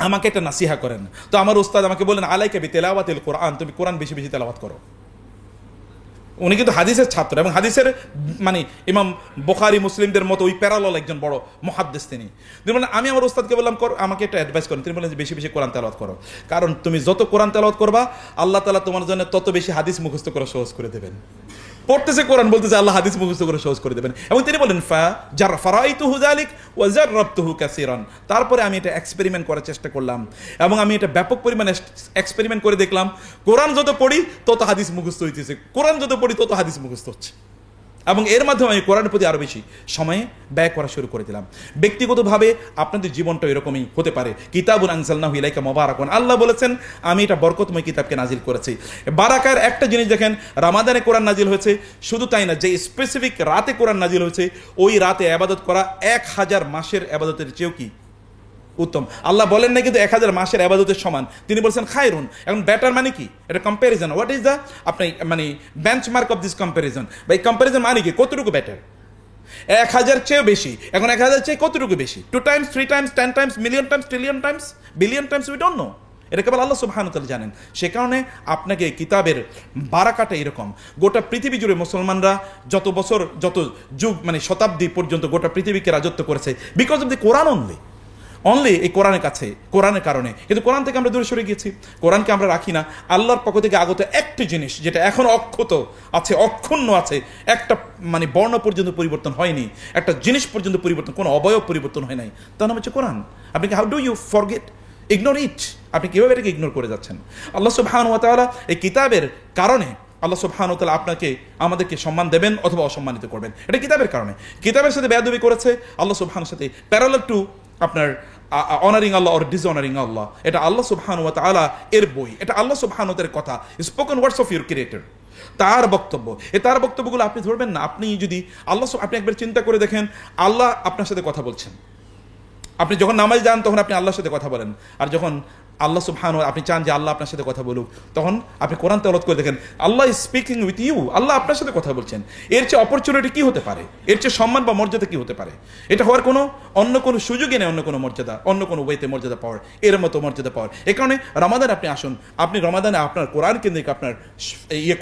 আমাকে একটা নাসিহা করেন, তো আমার ওস্তাদ আমাকে বলেন আলাইকা বিতিলাওয়াতিল কোরআন, তুমি কোরআন বেশি বেশি তেলাওয়াত করো। উনি কিন্তু হাদিসের ছাত্র এবং হাদিসের মানে ইমাম বুখারী মুসলিমদের মতো ওই প্যারালাল একজন বড় মুহাদ্দিস তিনি। মানে আমি আমার ওস্তাদকে বললাম আমাকে একটা অ্যাডভাইস করেন। তিনি বলেন যে বেশি বেশি কোরআন তেলাওয়াত করো, কারণ তুমি যত কোরআন তেলাওয়াত করবা, আল্লাহ তাআলা তোমার জন্য তত বেশি হাদিস মুখস্থ করা সহজ করে দেবেন। পড়তেছে কোরআন, বলতেছে আল্লাহ হাদিস মুখস্থ করে সহজ করে দেবেন। এবং তিনি বলেন ফারাইতুহু যালিক ওয়া জাররাবতুহু কাসীরান, তারপরে আমি এটা এক্সপেরিমেন্ট করার চেষ্টা করলাম এবং আমি এটা ব্যাপক পরিমাণে এক্সপেরিমেন্ট করে দেখলাম, কোরআন যত পড়ি তত হাদিস মুখস্থ হইতেছে, কোরআন যত পড়ি তত হাদিস মুখস্থ হচ্ছে। এবং এর মাধ্যমে আমি কোরআনের প্রতি আরো বেশি সময় ব্যয় করা শুরু করে দিলাম। ব্যক্তিগতভাবে আপনাদের জীবনটা এরকমই হতে পারে। কিতাবুন আনজালনাহু ইলাইকা মুবারাকুন, আল্লাহ বলেছেন আমি এটা বরকতময় কিতাবকে নাজিল করেছি। বারাকার একটা জিনিস দেখেন, রমাদানে কোরআন নাজিল হয়েছে, শুধু তাই না, যে স্পেসিফিক রাতে কোরআন নাজিল হয়েছে, ওই রাতে ইবাদত করা 1000 মাসের ইবাদতের চেয়েও কি উত্তম। আল্লাহ বলেন না কিন্তু 1000 মাসের ইবাদতের সমান, তিনি বলছেন খায়রুন। এখন বেটার মানে কি? এটা কম্প্যারিজন। হোয়াট ইজ দ্য আপনি মানে বেঞ্চমার্ক অফ দিস কম্প্যারিজন? বা এই কম্প্যারিজন মানে কি? কতটুকু বেটার? 1000 চেয়েও বেশি। এখন 1000 চেয়ে কতটুকু বেশি? 2 Times, 3 Times, 10 Times, million Times, trillion Times, billion Times? We don't know. এটা কেবল আল্লাহ সুবহানাহু ওয়া তাআলা জানেন। সে কারণে আপনাকে কিতাবের বারাকাটা এরকম। গোটা পৃথিবী জুড়ে মুসলমানরা যত বছর, যত যুগ, মানে শতাব্দী পর্যন্ত গোটা পৃথিবীকে রাজত্ব করেছে because of the Quran only এই কোরআনের কাছে, কোরআনের কারণে। কিন্তু কোরআন থেকে আমরা দূরে সরে গিয়েছি, কোরআনকে আমরা রাখি না। আল্লাহর পক্ষ থেকে আগত একটি জিনিস যেটা এখন অক্ষত আছে, অক্ষুণ্ণ আছে, একটা মানে বর্ণ পর্যন্ত পরিবর্তন হয়নি, একটা জিনিস পর্যন্ত পরিবর্তন, কোনো অবয়ব পরিবর্তন হয় নাই, তার নাম হচ্ছে কোরআন। আপনি how do you forget, ignore it? আপনি কীভাবে এটাকে ইগনোর করে যাচ্ছেন? আল্লাহ সুবহানাহু ওয়া তাআলা এই কিতাবের কারণে আল্লাহ সুবহানাহু ওয়া তাআলা আপনাকে, আমাদেরকে সম্মান দেবেন অথবা অসম্মানিত করবেন। এটা কিতাবের কারণে। কিতাবের সাথে বেয়াদবি করেছে আল্লাহ সুবহানাহুর সাথে, প্যারালাল টু আপনার অনারিং আল্লাহ অর ডিসঅনারিং আল্লাহ। এটা আল্লাহ সুবহানাহু ওয়া তাআলা এর বই, এটা আল্লাহ সুবহানাহু ওয়া তাআলার কথা, spoken words of your creator, তার বক্তব্য। তার বক্তব্যগুলো আপনি ধরবেন না। আপনি যদি আপনি একবার চিন্তা করে দেখেন, আল্লাহ আপনার সাথে কথা বলছেন। আপনি যখন নামাজ যান তখন আপনি আল্লাহর সাথে কথা বলেন, আর যখন আল্লাহ সুবহানাহু আপনি চান যে আল্লাহ আপনার সাথে কথা বলুক, তখন আপনি কোরআন তেলাওয়াত করে দেখেন আল্লাহ ইজ স্পিকিং উইথ ইউ, আল্লাহ আপনার সাথে কথা বলছেন। এর চেয়ে অপরচুনিটি কি হতে পারে, এর চেয়ে সম্মান বা মর্যাদা কি হতে পারে? এটা হওয়ার কোনো অন্য কোনো সুযোগই নেই, অন্য কোনো মর্যাদা, অন্য কোনো ওয়েতে মর্যাদা পাওয়ার, এর মতো মর্যাদা পাওয়ার। এই কারণে রমাদান আপনি আসুন, আপনি রমাদানে আপনার কোরআন কেন্দ্রিক আপনার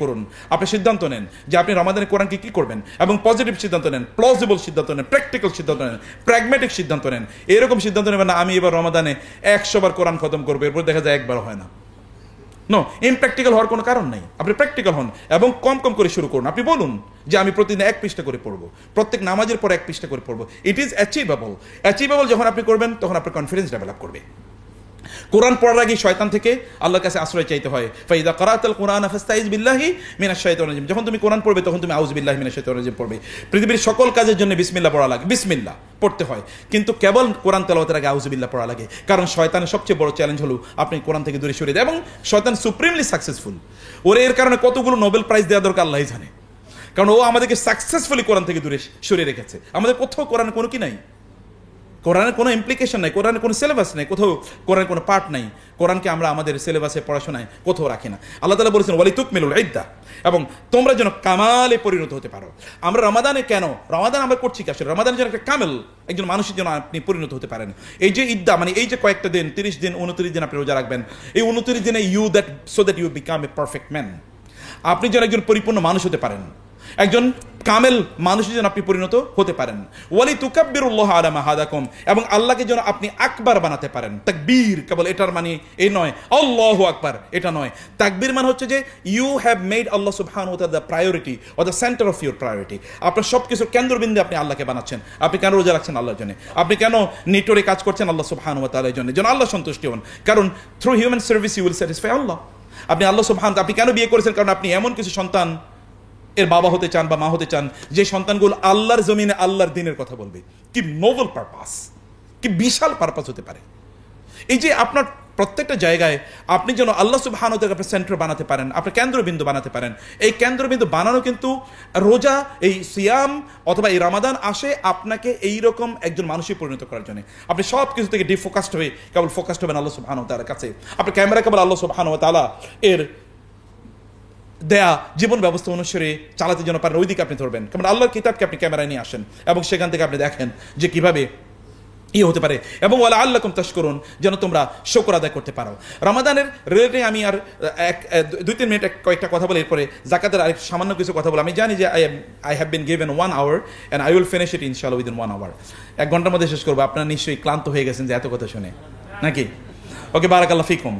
করুন, আপনি সিদ্ধান্ত নেন যে আপনি রমাদানে কোরআনকে কি করবেন, এবং পজিটিভ সিদ্ধান্ত নেন, প্লজিবল সিদ্ধান্ত নেন, প্র্যাকটিক্যাল সিদ্ধান্ত নেন, প্র্যাগম্যাটিক সিদ্ধান্ত নেন। এরকম সিদ্ধান্ত নেবেন না আমি এবার রমাদানে 100 বার কোরআন খতম করবো, এরপর দেখা যায় একবার হয় না। নো, ইমপ্র্যাকটিক্যাল হওয়ার কোনো কারণ নেই। আপনি প্র্যাকটিক্যাল হন এবং কম কম করে শুরু করুন। আপনি বলুন যে আমি প্রতিদিন 1 পৃষ্ঠা করে পড়বো, প্রত্যেক নামাজের পর 1 পৃষ্ঠা করে পড়বো। It is achievable. অ্যাচিভেবল যখন আপনি করবেন তখন আপনার কনফিডেন্স ডেভেলপ করবে। কোরআন পড়ার আগে শয়তান থেকে আল্লাহর কাছে আশ্রয় চাইতে হয়। ফাইদা কারাতাল কুরআন ফাস্তাইজ বিল্লাহি মিনাশ শাইতানির রাজিম। যখন তুমি কোরআন পড়বে তখন তুমি আউযু বিল্লাহি মিনাশ শাইতানির রাজিম পড়বে। পৃথিবীর সকল কাজের জন্য বিসমিল্লাহ পড়া লাগে, বিসমিল্লাহ পড়তে হয়, কিন্তু কেবল কোরআন তেলাওয়াতের আগে আউযু বিল্লাহ পড়া লাগে। কারণ শয়তানের সবচেয়ে বড় চ্যালেঞ্জ হলো আপনি কোরআন থেকে দূরে সরে দেন, এবং শয়তান সুপ্রিমলি সাকসেসফুল। ওর এর কারণে কতগুলো নোবেল প্রাইজ দেওয়া দরকার আল্লাহই জানে, কারণ ও আমাদেরকে সাকসেসফুলি কোরআন থেকে দূরে সরিয়ে রেখেছে। আমাদের কোথাও কোরআন কোনো কি নাই, কোরআনের কোনো ইমপ্লিকেশন নাই, কোরআনের কোনো সিলেবাস নেই, কোথাও কোরআনের কোনো পার্ট নাই। কোরআনকে আমরা আমাদের সিলেবাসে পড়াশোনায় কোথাও রাখি না। আল্লাহ তাআলা বলেছেন ওয়ালিতুকমিলুল ইদ্দা, এবং তোমরা যেন কামালে পরিণত হতে পারো। আমরা রমাদানে কেন রমাদান আমরা করছি কি আসলে? রমাদান যেন একটা কামেল, একজন মানুষের জন্য আপনি পরিণত হতে পারেন। এই যে ইদ্দা মানে এই যে কয়েকটা দিন, 30 দিন 29 দিন আপনি রোজা রাখবেন, এই 29 দিনে so that you become a perfect man, আপনি যেন একজন পরিপূর্ণ মানুষ হতে পারেন, একজন কামেল মানুষের জন্য আপনি পরিণত হতে পারেন। ওয়ালি তুকাব্বিরুল্লাহ আলা মা হাদাকুম, এবং আল্লাহকে যেন আপনি আকবার বানাতে পারেন। তাকবীর কেবল এটার মানে এই নয়, আল্লাহু আকবার এটা নয়। তাকবীর মানে হচ্ছে যে ইউ হ্যাভ মেড আল্লাহ সুবহানাহু ওয়া তাআলা the priority or the centre of your priority. আপনার সব কিছুর কেন্দ্রবিন্দু আপনি আল্লাহকে বানাচ্ছেন। আপনি কেন রোজা রাখছেন? আল্লাহর জন্য। আপনি কেন নিটোরে কাজ করছেন? আল্লাহ সুবহানাহু ওয়া তাআলার জন্য, যেন আল্লাহ সন্তুষ্টি হন। কারণ through human service you will satisfy Allah. আপনি আল্লাহ সুবহানাহু, আপনি কেন বিয়ে করেছেন? কারণ আপনি এমন কিছু সন্তান এর বাবা হতে চান বা মা হতে চান যে সন্তানগুলো আল্লাহর জমিনে আল্লাহর দ্বীনের কথা বলবে। কি নোবেল পারপাস, কি বিশাল পারপাস হতে পারে। এই যে আপনার প্রত্যেকটা জায়গায় আপনি যেন আল্লাহ সুবহানাহু ওয়া তাআলাকে সেন্টার বানাতে পারেন, আপনার কেন্দ্রবিন্দু বানাতে পারেন। এই কেন্দ্রবিন্দু বানানো কিন্তু রোজা, এই সিয়াম অথবা এই রমাদান আসে আপনাকে এইরকম একজন মানুষে পরিণত করার জন্য। আপনি সব কিছু থেকে ডিফোকাসড হয়ে কেবল ফোকাসড হবেন আল্লাহ সুবহানাহু ওয়া তাআলার কাছে। আপনি ক্যামেরা কেবল আল্লাহ সুবহানাহু ওয়া তাআলা এর দেয়া জীবন ব্যবস্থা অনুসারে চালাতে যেন পারেন, ওই দিকে আপনি ধরবেন। কারণ আল্লাহর কিতাবকে আপনি ক্যামেরায় নিয়ে আসেন এবং সেখান থেকে আপনি দেখেন যে কিভাবে হতে পারে, এবং ওয়ালা আল্লাকুম তাশকুরুন, যেন তোমরা শুকর আদায় করতে পারো। রমাদানের রিলেটেড আমি আর 2-3 মিনিট কয়েকটা কথা বলে এরপরে জাকাতের আরেক সামান্য কিছু কথা বলে। আমি জানি যে I have been given 1 hour and I will finish it ইনশাআল্লাহ উইদিন 1 hour। 1 ঘন্টার মধ্যে শেষ করবো। আপনারা নিশ্চয়ই ক্লান্ত হয়ে গেছেন যে এত কথা শুনে, নাকি? ওকে, বারাকাল্লাহ ফিকুম।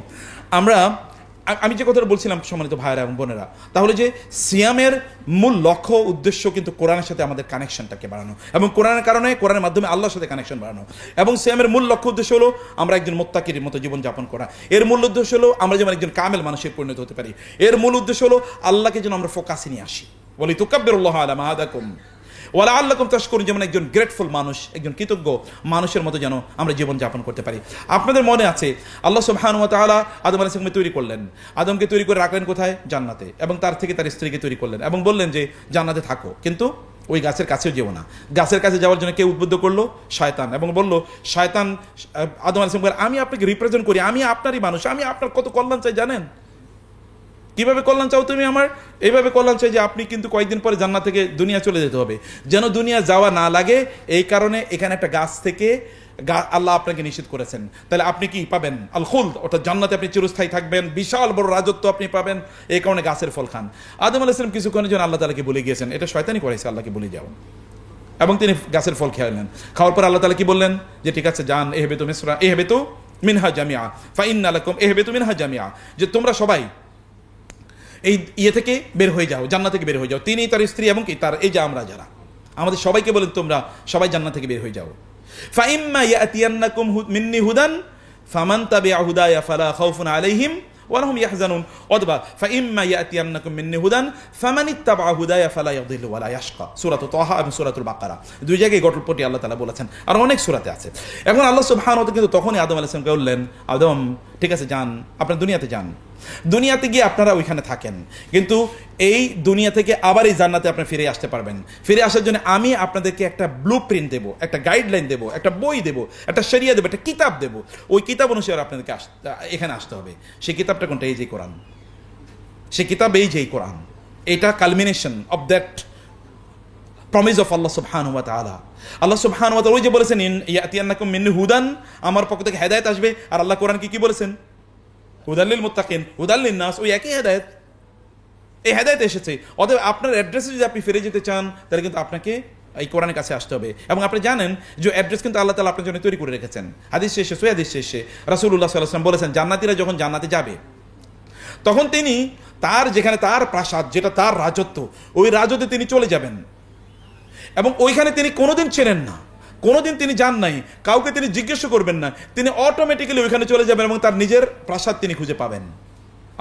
আমি যে কথাটা বলছিলাম সম্মানিত ভাইয়েরা এবং বোনেরা, তাহলে যে সিয়ামের মূল লক্ষ্য উদ্দেশ্য কিন্তু কোরআনের সাথে আমাদের কানেকশনটাকে বাড়ানো, এবং কোরআনের কারণে কোরআনের মাধ্যমে আল্লাহর সাথে কানেকশন বাড়ানো। এবং সিয়ামের মূল লক্ষ্য উদ্দেশ্য হলো আমরা একজন মুত্তাকির মতো জীবনযাপন করা। এর মূল উদ্দেশ্য হলো আমরা যেমন একজন কামেল মানুষের পরিণত হতে পারি। এর মূল উদ্দেশ্য হলো আল্লাহকে যেন আমরা ফোকাসে নিয়ে আসি। বলি তুকাব্বিরুল্লাহ আলা মা হাদাকুম ওয়ালা আল্লাকুম তাশকুরুন, যেমন একজন গ্রেটফুল মানুষ, একজন কৃতজ্ঞ মানুষের মতো যেন আমরা জীবনযাপন করতে পারি। আপনাদের মনে আছে আল্লাহ সুবহানাহু ওয়া তাআলা আদম আলাইহিস সালামকে তৈরি করলেন। আদমকে তৈরি করে রাখলেন কোথায়? জান্নাতে। এবং তার থেকে তার স্ত্রীকে তৈরি করলেন এবং বললেন যে জান্নাতে থাকো, কিন্তু ওই গাছের কাছেও যেও না। গাছের কাছে যাওয়ার জন্য কে উদ্বুদ্ধ করলো? শয়তান। এবং বলল শয়তান আদম আলাইহিস সালামকে, আমি আপনাকে রিপ্রেজেন্ট করি, আমি আপনারই মানুষ, আমি আপনার কত কল্যাণ চাই জানেন? কিভাবে কল্যাণ চাও তুমি আমার? এইভাবে কল্যাণ চাই যে আপনি কিন্তু কয়েকদিন পরে জান্নাত থেকে দুনিয়া চলে যেতে হবে, যেন দুনিয়া যাওয়া না লাগে। এই কারণে এখানে একটা গাছ থেকে আল্লাহ আপনাকে নিষেধ করেছেন। তাহলে আপনি কি পাবেন? আল খুলদ, অর্থাৎ জান্নাতে আপনি চিরস্থায়ী থাকবেন, বিশাল বড় রাজত্ব আপনি পাবেন। এই কারণে গাছের ফল খান। আদম আলাইহিস সালাম কিছুক্ষণের জন্য আল্লাহ তাআলাকে বলে গিয়েছেন, এটা শয়তানি করেছে আল্লাহকে বলে যাও, এবং তিনি গাছের ফল খেলেন। খাওয়ার পর আল্লাহ তাআলা কি বললেন? যে ঠিক আছে, যান, ইহবিতু মিসরা ইহবিতু মিনহা জামিআ ফাইন্না লাকুম ইহবিতু মিনহা জামিআ, যে তোমরা সবাই এই থেকে বের হয়ে যাও, জান্নাত থেকে বের হয়ে যাও। তিনি, তার স্ত্রী এবং কি তার এই যে আমরা যারা, আমাদের সবাইকে বলেন তোমরা সবাই জান্নাত থেকে বের হয়ে যাও। ফাইম্মা ইয়াতিয়ান্নাকুম মিন্নি হুদান ফামান তাবিআ হুদায়া ফালা খাউফুন আলাইহিম ওয়া লাহুম ইয়াহজানুন, অথবা ফাইম্মা ইয়াতিয়ান্নাকুম মিন্নি হুদান ফামানিত্তাবাআ হুদায়া ফালা ইয়াদিল্লু ওয়া লা ইয়াশকা। সূরাতুত তাহা এবং সূরাতুল বাকারা, দুই জায়গায় গঠনপটি আল্লাহ তাআলা বলেছেন, আর অনেক সূরাতে আছে। এখন আল্লাহ সুবহানাহু ওয়া তাআলা কিন্তু তখনই আদম আলাইহিস সালামকে বললেন, আদম ঠিক আছে যান, আপনার দুনিয়াতে যান, দুনিয়াতে গিয়ে আপনারা ওইখানে থাকেন, কিন্তু এই দুনিয়া থেকে আবার এই জান্নাতে আপনি ফিরে আসতে পারবেন। ফিরে আসার জন্য আমি আপনাদেরকে একটা ব্লু প্রিন্ট দেবো, একটা গাইডলাইন দেবো, একটা বই দেবো, একটা শরিয়া দেবো, একটা কিতাব দেবো। ওই কিতাব অনুসারে আপনাদেরকে এখানে আসতে হবে। সেই কিতাবটা কোনটা? এই যে কোরআন। সেই কিতাব এই যে কোরআন, এটা culmination of that promise of Allah সুবহানাহু ওয়া তাআলা। আল্লাহ সুবহানাহু ওয়া তাআলা ওই যে বলেছেন ইয়াতিয়ান্নাকুম মিন্নি হুদান, আমার পক্ষ থেকে হেদায়েত আসবে। আর আল্লাহ কোরআন কি বলেছেন? হুদাল লিল মুত্তাকিন, হুদাল লিন নাস, ওই একই হেদায়েত, এই হেদায়েত এসেছে। অতএব আপনার অ্যাড্রেসে যদি আপনি ফিরে যেতে চান, তাহলে কিন্তু আপনাকে এই কোরআনের কাছে আসতে হবে। এবং আপনি জানেন যে অ্যাড্রেস কিন্তু আল্লাহ তাআলা আপনার জন্য তৈরি করে রেখেছেন। হাদিস শেষে, সহিহ হাদিস শেষে রাসূলুল্লাহ সাল্লাল্লাহু আলাইহি ওয়াসাল্লাম বলেছেন, জান্নাতীরা যখন জান্নাতে যাবে, তখন তিনি তার যেখানে তার প্রাসাদ, যেটা তার রাজত্ব, ওই রাজত্বে তিনি চলে যাবেন এবং ওইখানে তিনি কোনোদিন ছিলেন না, কোনোদিন তিনি যান নাই, কাউকে তিনি জিজ্ঞেস করবেন না, তিনি অটোমেটিক্যালি ওইখানে চলে যাবেন এবং তার নিজের প্রাসাদ তিনি খুঁজে পাবেন।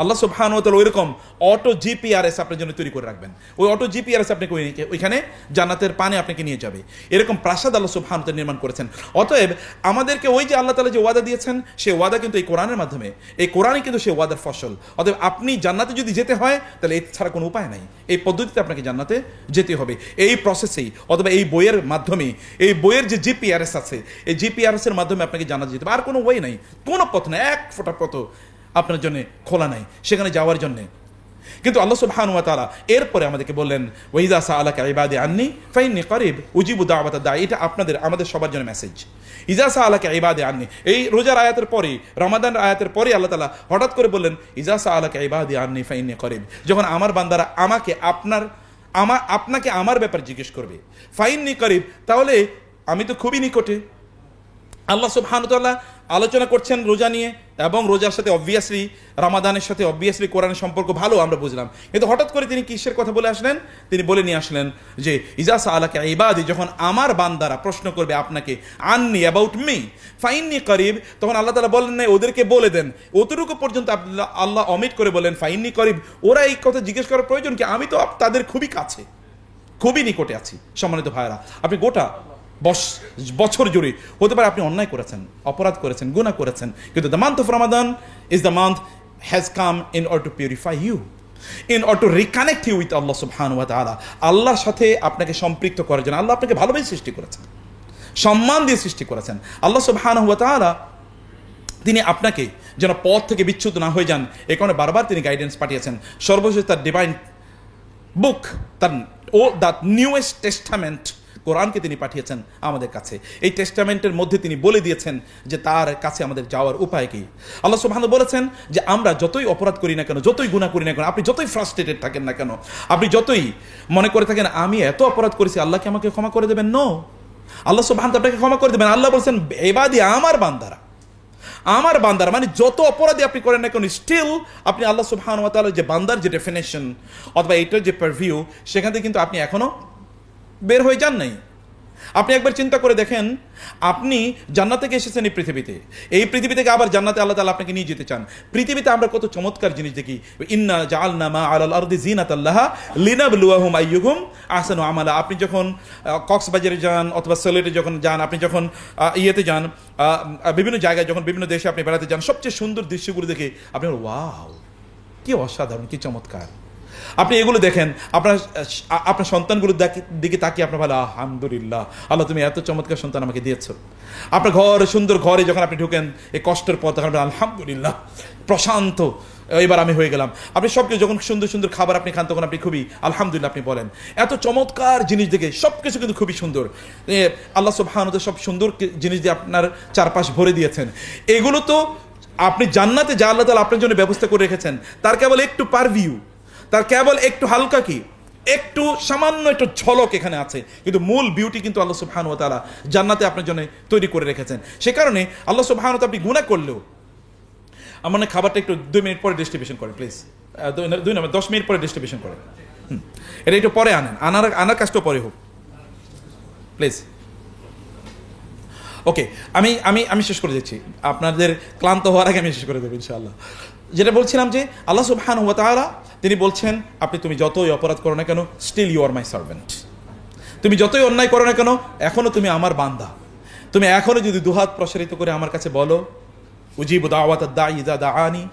আল্লাহ সুবহানাহু ওয়া তাআলা ওইরকম অটো জিপিআরএস আপনার জন্য তৈরি করে রাখবেন। ওই অটো জিপিআরএস আপনাকে ওইখানে জান্নাতের পানে আপনাকে নিয়ে যাবে। এরকম প্রাসাদ আল্লাহ সুবহানাহু ওয়া তাআলা নির্মাণ করেছেন। অতএব আমাদেরকে ওই যে আল্লাহ তাআলা যে ওয়াদা দিয়েছেন, সেই ওয়াদা কিন্তু এই কোরআনের মাধ্যমে, এই কোরআনই কিন্তু সেই ওয়াদার ফসল। অতএব আপনি জান্নাতে যদি যেতে হয়, তাহলে এর ছাড়া কোনো উপায় নাই। এই পদ্ধতিতে আপনাকে জান্নাতে যেতে হবে, এই প্রসেসেই, অথবা এই বইয়ের মাধ্যমে, এই বইয়ের যে জিপিআরএস আছে, এই জিপিআরএস এর মাধ্যমে আপনাকে জান্নাতে যেতে হবে। আর কোনো ওয়ে নাই, কোনো পথ নাই, এক ফোঁটা পথ আপনার জন্য খোলা নাই সেখানে যাওয়ার জন্য। কিন্তু আল্লাহ সুবহানাহু ওয়া তাআলা এরপরে আমাদেরকে বললেন, ওয়াইযা সাআলাকা ইবাদি আন্নী ফাইন্নী করিব উজিবু দাওয়াতাদ দাঈ। এটা আপনাদের আমাদের সবার জন্য মেসেজ। ইযা সাআলাকা ইবাদি আন্নী, এই রোজার আয়াতের পরে, রমাদানের আয়াতের পরে আল্লাহ তাআলা হঠাৎ করে বললেন, ইযা সাআলাকা ইবাদি আন্নী ফাইন্নী করিব, যখন আমার বান্দারা আপনাকে আমার ব্যাপারে জিজ্ঞেস করবে, ফাইন্নী করিব, তাহলে আমি তো খুবই নিকটে। আল্লাহ সুবহানাহু ওয়া তাআলা আলোচনা করছেন রোজা নিয়ে, এবং রোজার সাথে অবভিয়াসলি, রামাদানের সাথে অবভিয়াসলি কোরআনের সম্পর্ক ভালো আমরা বুঝলাম। কিন্তু হঠাৎ করে তিনি কিসের কথা বলে আসলেন? তিনি বলে নিয়ে আসলেন যে ইযা সাআলাকা ইবাদি, যখন আমার বান্দারা প্রশ্ন করবে আপনাকে, আন্নি, অ্যাবাউট মি, ফাইন্নী করিব, তখন আল্লাহ তাআলা বলেন নাই ওদেরকে বলে দেন, অতটুকু পর্যন্ত আল্লাহ অমিট করে বলেন ফাইন্নী করিব। ওরা এই কথা জিজ্ঞেস করার প্রয়োজন কি? আমি তো তাদের খুবই কাছে, খুবই নিকটে আছি। সম্মানিত ভাইরা, আপনি গোটা বছর জুড়ে হতে পারে আপনি অন্যায় করেছেন, অপরাধ করেছেন, গুনাহ করেছেন, কিন্তু the month of Ramadan is the month has come in order to purify you, in order to reconnect you with Allah সুবহানাহু ওয়া তাআলা। আল্লাহর সাথে আপনাকে সম্পৃক্ত করার জন্য আল্লাহ আপনাকে ভালোভাবে সৃষ্টি করেছেন, সম্মান দিয়ে সৃষ্টি করেছেন। আল্লাহ সুবহানাহু ওয়া তাআলা তিনি আপনাকে যেন পথ থেকে বিচ্যুত না হয়ে যান, এই কারণে বারবার তিনি গাইডেন্স পাঠিয়েছেন। সর্বশেষ তার ডিভাইন বুক, তার দ্য নিউয়েস্ট টেস্টামেন্ট কোরআনকে তিনি পাঠিয়েছেন আমাদের কাছে। এই টেস্টামেন্টের মধ্যে তিনি বলে দিয়েছেন যে তার কাছে আমাদের যাওয়ার উপায় কি। আল্লাহ সুবহানাহু বলেছেন যে আমরা যতই অপরাধ করি না কেন, যতই গুনাহ করি না কেন, আপনি যতই ফ্রাস্ট্রেটেড থাকেন না কেন, আপনি যতই মনে করে থাকেন আমি এত অপরাধ করেছি, আল্লাহ কি আমাকে ক্ষমা করে দেবেন? নো, আল্লাহ সুবহানাহু আপনাকে ক্ষমা করে দেবেন। আল্লাহ বলছেন ইবাদি, আমার বান্দারা, আমার বান্দারা, মানে যত অপরাধী আপনি করেন না কেন, স্টিল আপনি আল্লাহ সুবহানাহু ওয়া তাআলার যে বান্দার যে ডেফিনেশন অথবা এইটার যে পারভিউ, সেখান থেকে কিন্তু আপনি এখনো বের হয়ে যান নাই। আপনি একবার চিন্তা করে দেখেন, আপনি জান্নাত থেকে এসেছেন এই পৃথিবীতে, এই পৃথিবী থেকে আবার জান্নাতে আল্লাহ তাআলা আপনাকে নিয়ে যেতে চান। পৃথিবীতে আমরা কত চমৎকার জিনিস দেখি, ইন্না জাআলনা মা আলাল আরদি জিনাতাল লাহা লিনাবলুয়াহুম আইয়ুহুম আহসানু আমালা। আপনি যখন কক্সবাজারে যান অথবা সিলেটে যখন যান, আপনি যখন ইয়েতে যান, বিভিন্ন জায়গায় যখন বিভিন্ন দেশে আপনি বেড়াতে যান, সবচেয়ে সুন্দর দৃশ্যগুলো দেখে আপনি ওয়াও, কি অসাধারণ, কি চমৎকার। আপনি এগুলো দেখেন, আপনার সন্তানগুলোর দিকে তাকিয়ে আপনার ভালো, আলহামদুলিল্লাহ আল্লাহ তুমি এত চমৎকার সন্তান আমাকে দিয়েছো। আপনার ঘর, সুন্দর ঘরে যখন আপনি ঢুকেন এই কষ্টের পর, তখন আলহামদুলিল্লাহ প্রশান্ত, এবার আমি হয়ে গেলাম। আপনি সবকিছু যখন সুন্দর সুন্দর খাবার আপনি খান, তখন আপনি খুবই আলহামদুলিল্লাহ আপনি বলেন। এত চমৎকার জিনিস দেখে সবকিছু কিন্তু খুবই সুন্দর। আল্লাহ সুবহানাহু ওয়া তাআলা সব সুন্দর জিনিস দিয়ে আপনার চারপাশ ভরে দিয়েছেন। এগুলো তো আপনি জান্নাতে যা আল্লাহ তাআলা আপনার জন্য ব্যবস্থা করে রেখেছেন, তার কেবল একটু পারভিউ, তার কেবল একটু হালকা কি, একটু সামান্য একটু ঝলক এখানে আছে, কিন্তু মূল বিউটি কিন্তু আল্লাহ সুবহানাহু ওয়া তাআলা জান্নাতে আপনার জন্য তৈরি করে রেখেছেন। সে কারণে আল্লাহ সুবহানাহু ওয়া তাআলা আপনি গুনাহ করলেও, আমার খাবারটা একটু 2 মিনিট পরে ডিস্ট্রিবিউশন করেন প্লিজ, 10 মিনিট পরে ডিস্ট্রিবিউশন করেন, এটা একটু পরে আনার কাজটা পরে হোক প্লিজ। ওকে, আমি আমি আমি শেষ করে দিচ্ছি, আপনাদের ক্লান্ত হওয়ার আগে আমি শেষ করে দেবো ইনশাআল্লাহ। যেটা বলছিলাম যে আল্লাহ সুবহানাহু ওয়া তাআলা তিনি বলছেন, তুমি যতই অপরাধ করো না কেন, still you are my servant. তুমি যতই অন্যায় করো না কেন, এখনো তুমি আমার বান্দা। তুমি এখনো যদি দুহাত প্রসারিত করে আমার কাছে বলো, উজিবু দাওয়াতাদ দাঈ ইযা দাআনি,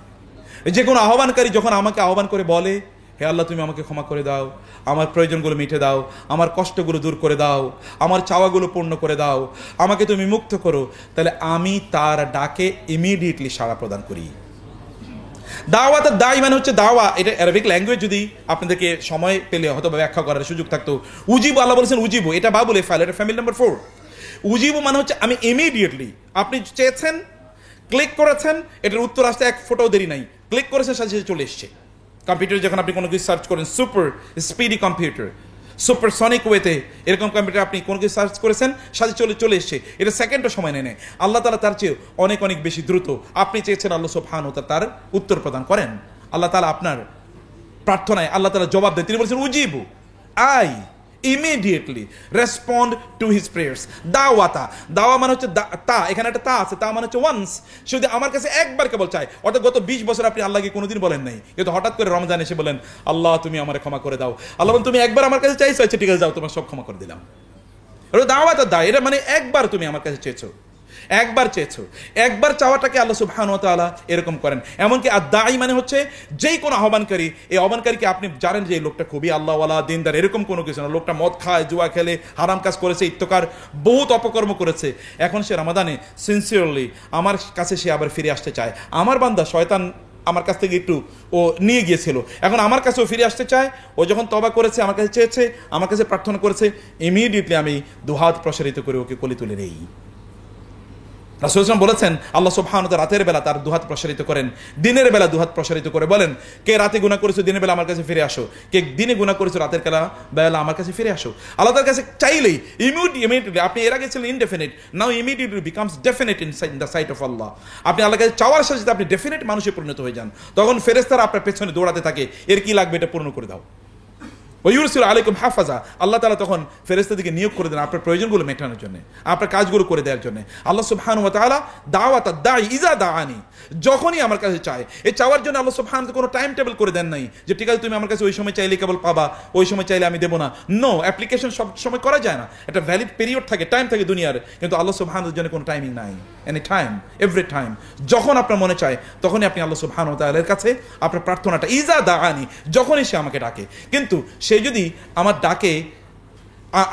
যে কোনো আহ্বানকারী যখন আমাকে আহ্বান করে বলে, হে আল্লাহ তুমি আমাকে ক্ষমা করে দাও, আমার প্রয়োজনগুলো মিটে দাও, আমার কষ্টগুলো দূর করে দাও, আমার চাওয়াগুলো পূর্ণ করে দাও, আমাকে তুমি মুক্ত করো, তাহলে আমি তার ডাকে ইমিডিয়েটলি সাড়া প্রদান করি। দাওয়াত দাই মানে হচ্ছে দাওয়া, এটা অ্যারাবিক ল্যাঙ্গুয়েজ, যদি আপনাদেরকে সময় পেলে হয়তো ব্যাখ্যা করার সুযোগ থাকতো। উজিবু, আল্লাহ বলেছেন উজিবু, এটা বাবুল ফাইল, এটা ফ্যামিলি নাম্বার 4। উজিবু মানে হচ্ছে আমি ইমিডিয়েটলি, আপনি চেয়েছেন, ক্লিক করেছেন, এটার উত্তর আসতে এক ফোটাও দেরি নাই, ক্লিক করেছেন, সাথে সাথে চলে এসছে। কম্পিউটারে যখন আপনি কোনো কিছু সার্চ করেন, সুপার স্পিডি কম্পিউটার, সুপারসনিক ওয়েতে এরকম কম্পিউটার আপনি কোনো কিছু সার্চ করেছেন, সাথে চলে এসছে, এটা সেকেন্ডও সময় নেয়। আল্লাহ তাআলা তার চেয়ে অনেক অনেক বেশি দ্রুত। আপনি চেয়েছেন, আল্লাহ সুবহানাহু ওয়া তাআলা তার উত্তর প্রদান করেন। আল্লাহ তাআলা আপনার প্রার্থনায় আল্লাহ তাআলা জবাব দেন। তিনি বলেছেন উজিবু, I immediately respond to his prayers. দাওয়াতা, দাওয়া মানে হচ্ছে তা, এখানে একটা তা আছে, তা মানে হচ্ছে ওয়ান্স। সে যদি আমার কাছে একবার কেবল চায়, অর্থাৎ গত 20 বছর আপনি আল্লাহকে কোনোদিন বলেন নাই, কিন্তু হঠাৎ করে রমজান এসে বলেন আল্লাহ তুমি আমার ক্ষমা করে দাও, আল্লাহ বলেন তুমি একবার আমার কাছে চাইছো, আচ্ছা ঠিক আছে যাও, তোমার সব ক্ষমা করে দিলাম। দাওয়াতা দা, এটা মানে একবার তুমি আমার কাছে চেয়েছো, একবার চেয়েছো, একবার চাওয়াটাকে আল্লাহ সুবহানাহু ওয়া তাআলা এরকম করেন। এমনকি আদ-দাঈ মানে হচ্ছে যেই কোনো আহ্বানকারী, এই আহ্বানকারীকে আপনি জানেন যে এই লোকটা খুবই আল্লাহওয়ালা, দিনদার, এরকম কোনো কিছু না, লোকটা মদ খায়, জুয়া খেলে, হারাম কাজ করেছে, ইত্তকার, বহুত অপকর্ম করেছে, এখন সে রমাদানে সিনসিয়ারলি আমার কাছে সে আবার ফিরে আসতে চায়। আমার বান্দা শয়তান আমার কাছ থেকে একটু ও নিয়ে গিয়েছিল, এখন আমার কাছেও ফিরে আসতে চায়। ও যখন তওবা করেছে, আমার কাছে চেয়েছে, আমার কাছে প্রার্থনা করেছে, ইমিডিয়েটলি আমি দুহাত প্রসারিত করে ওকে কোলে তুলে নেই। রাসূল সাল্লাল্লাহু আলাইহি ওয়াসাল্লাম বলেছেন আল্লাহ সুবহানাহু ওয়া তাআলা রাতের বেলা তার দুহাত প্রসারিত করেন, দিনের বেলা দুহাত প্রসারিত করে বলেন, কে রাতে গুনাহ করেছো দিনের বেলা আমার কাছে ফিরে আসো, কে দিনে গুনাহ করেছো রাতের বেলা আমার কাছে ফিরে আসো। আল্লাহ তার কাছে চাইলেই ইমিডিয়েটলি, আপনি এর আগে ছিলেন indefinite, now immediately becomes definite in the sight of Allah. আপনি আল্লাহর কাছে চাওয়ার সাথে সাথে আপনি ডেফিনিট মানুষে পরিণত হয়ে যান, তখন ফেরেশতারা আপনার পেছনে দৌড়াতে থাকে, এর কি লাগবে এটা পূর্ণ করে দাও। ওয়ুরসিলু আলাইকুম হাফাজা, আল্লাহ তাআলা তখন ফেরেশতাদেরকে নিয়োগ করে দেন আপনার প্রয়োজনগুলো মেটানোর জন্য, আপনার কাজগুলো করে দেওয়ার জন্য। আল্লাহ সুবহানাহু ওয়া তাআলা দাওয়াত দাঈ ইজা দাআনি, যখনই আমার কাছে চায়, এই চাওয়ার জন্য আল্লাহ সুবহানাহু ওয়া তাআলা কোনো টাইম টেবিল করে দেন নাই যে ঠিক আছে তুমি আমার কাছে ওই সময় চাইলে কেবল পাবা, ওই সময় চাইলে আমি দেবো না। নো, অ্যাপ্লিকেশন সব সময় করা যায় না, একটা ভ্যালিড পিরিয়ড থাকে, টাইম থাকে দুনিয়ার, কিন্তু আল্লাহ সুবহানাহু ওয়া তাআলার জন্য কোনো টাইমিং নাই। এনি টাইম, এভরি টাইম, যখন আপনার মনে চায় তখনই আপনি আল্লাহ সুবহানাহু ওয়া তাআলার কাছে আপনার প্রার্থনাটা ইজা দাআনি, যখনই সে আমাকে ডাকে। কিন্তু সে যদি আমার ডাকে,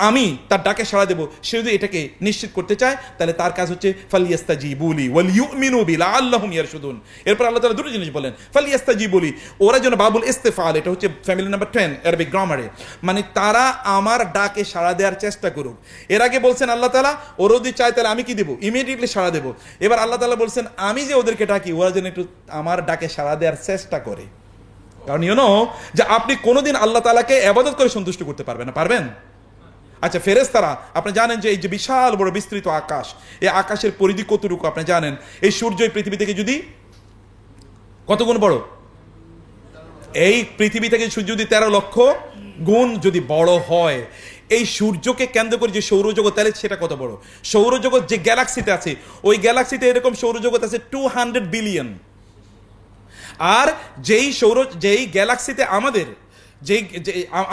আমি তার ডাকে সাড়া দেব, সে যদি এটাকে নিশ্চিত করতে চায়, তাহলে তার কাজ হচ্ছে ফালিয়াস্তাজিবু লি ওয়াল ইউমিনু বি লাআল্লাহুম ইয়ারশুদুন। এরপর আল্লাহ তাআলা দুটো জিনিস বলেন, ফালিয়াস্তাজিবু লি, ওরা যেন, বাবুল ইস্তিফাল, এটা হচ্ছে ফ্যামিলি নাম্বার 10 আরবিক গ্রামারে, মানে তারা আমার ডাকে সাড়া দেওয়ার চেষ্টা করুক। এর আগে বলছেন আল্লাহ তাআলা ওরা যদি চায় তাহলে আমি কি দেব, ইমিডিয়েটলি সাড়া দেব। এবার আল্লাহ তাআলা বলছেন আমি যে ওদেরকে ডাকি, ওরা যেন একটু আমার ডাকে সাড়া দেওয়ার চেষ্টা করে। কারণ ইউ নো যে আপনি কোনোদিন আল্লাহ তাআলাকে ইবাদত করে সন্তুষ্ট করতে পারবেন না, পারবেন? আচ্ছা, ফেরেশতারা, আপনি জানেন যে এই যে বিশাল বড় বিস্তৃত আকাশ, এই আকাশের পরিধি কতটুকু আপনি জানেন? এই সূর্য এই পৃথিবী থেকে যদি কত গুণ বড়, এই পৃথিবী থেকে সূর্য যদি 13 লক্ষ গুণ যদি বড় হয়, এই সূর্যকে কেন্দ্র করে যে সৌরজগৎ, তাহলে সেটা কত বড়? সৌরজগৎ যে গ্যালাক্সিতে আছে, ওই গ্যালাক্সিতে এরকম সৌরজগৎ আছে 200 বিলিয়ন। আর যেই গ্যালাক্সিতে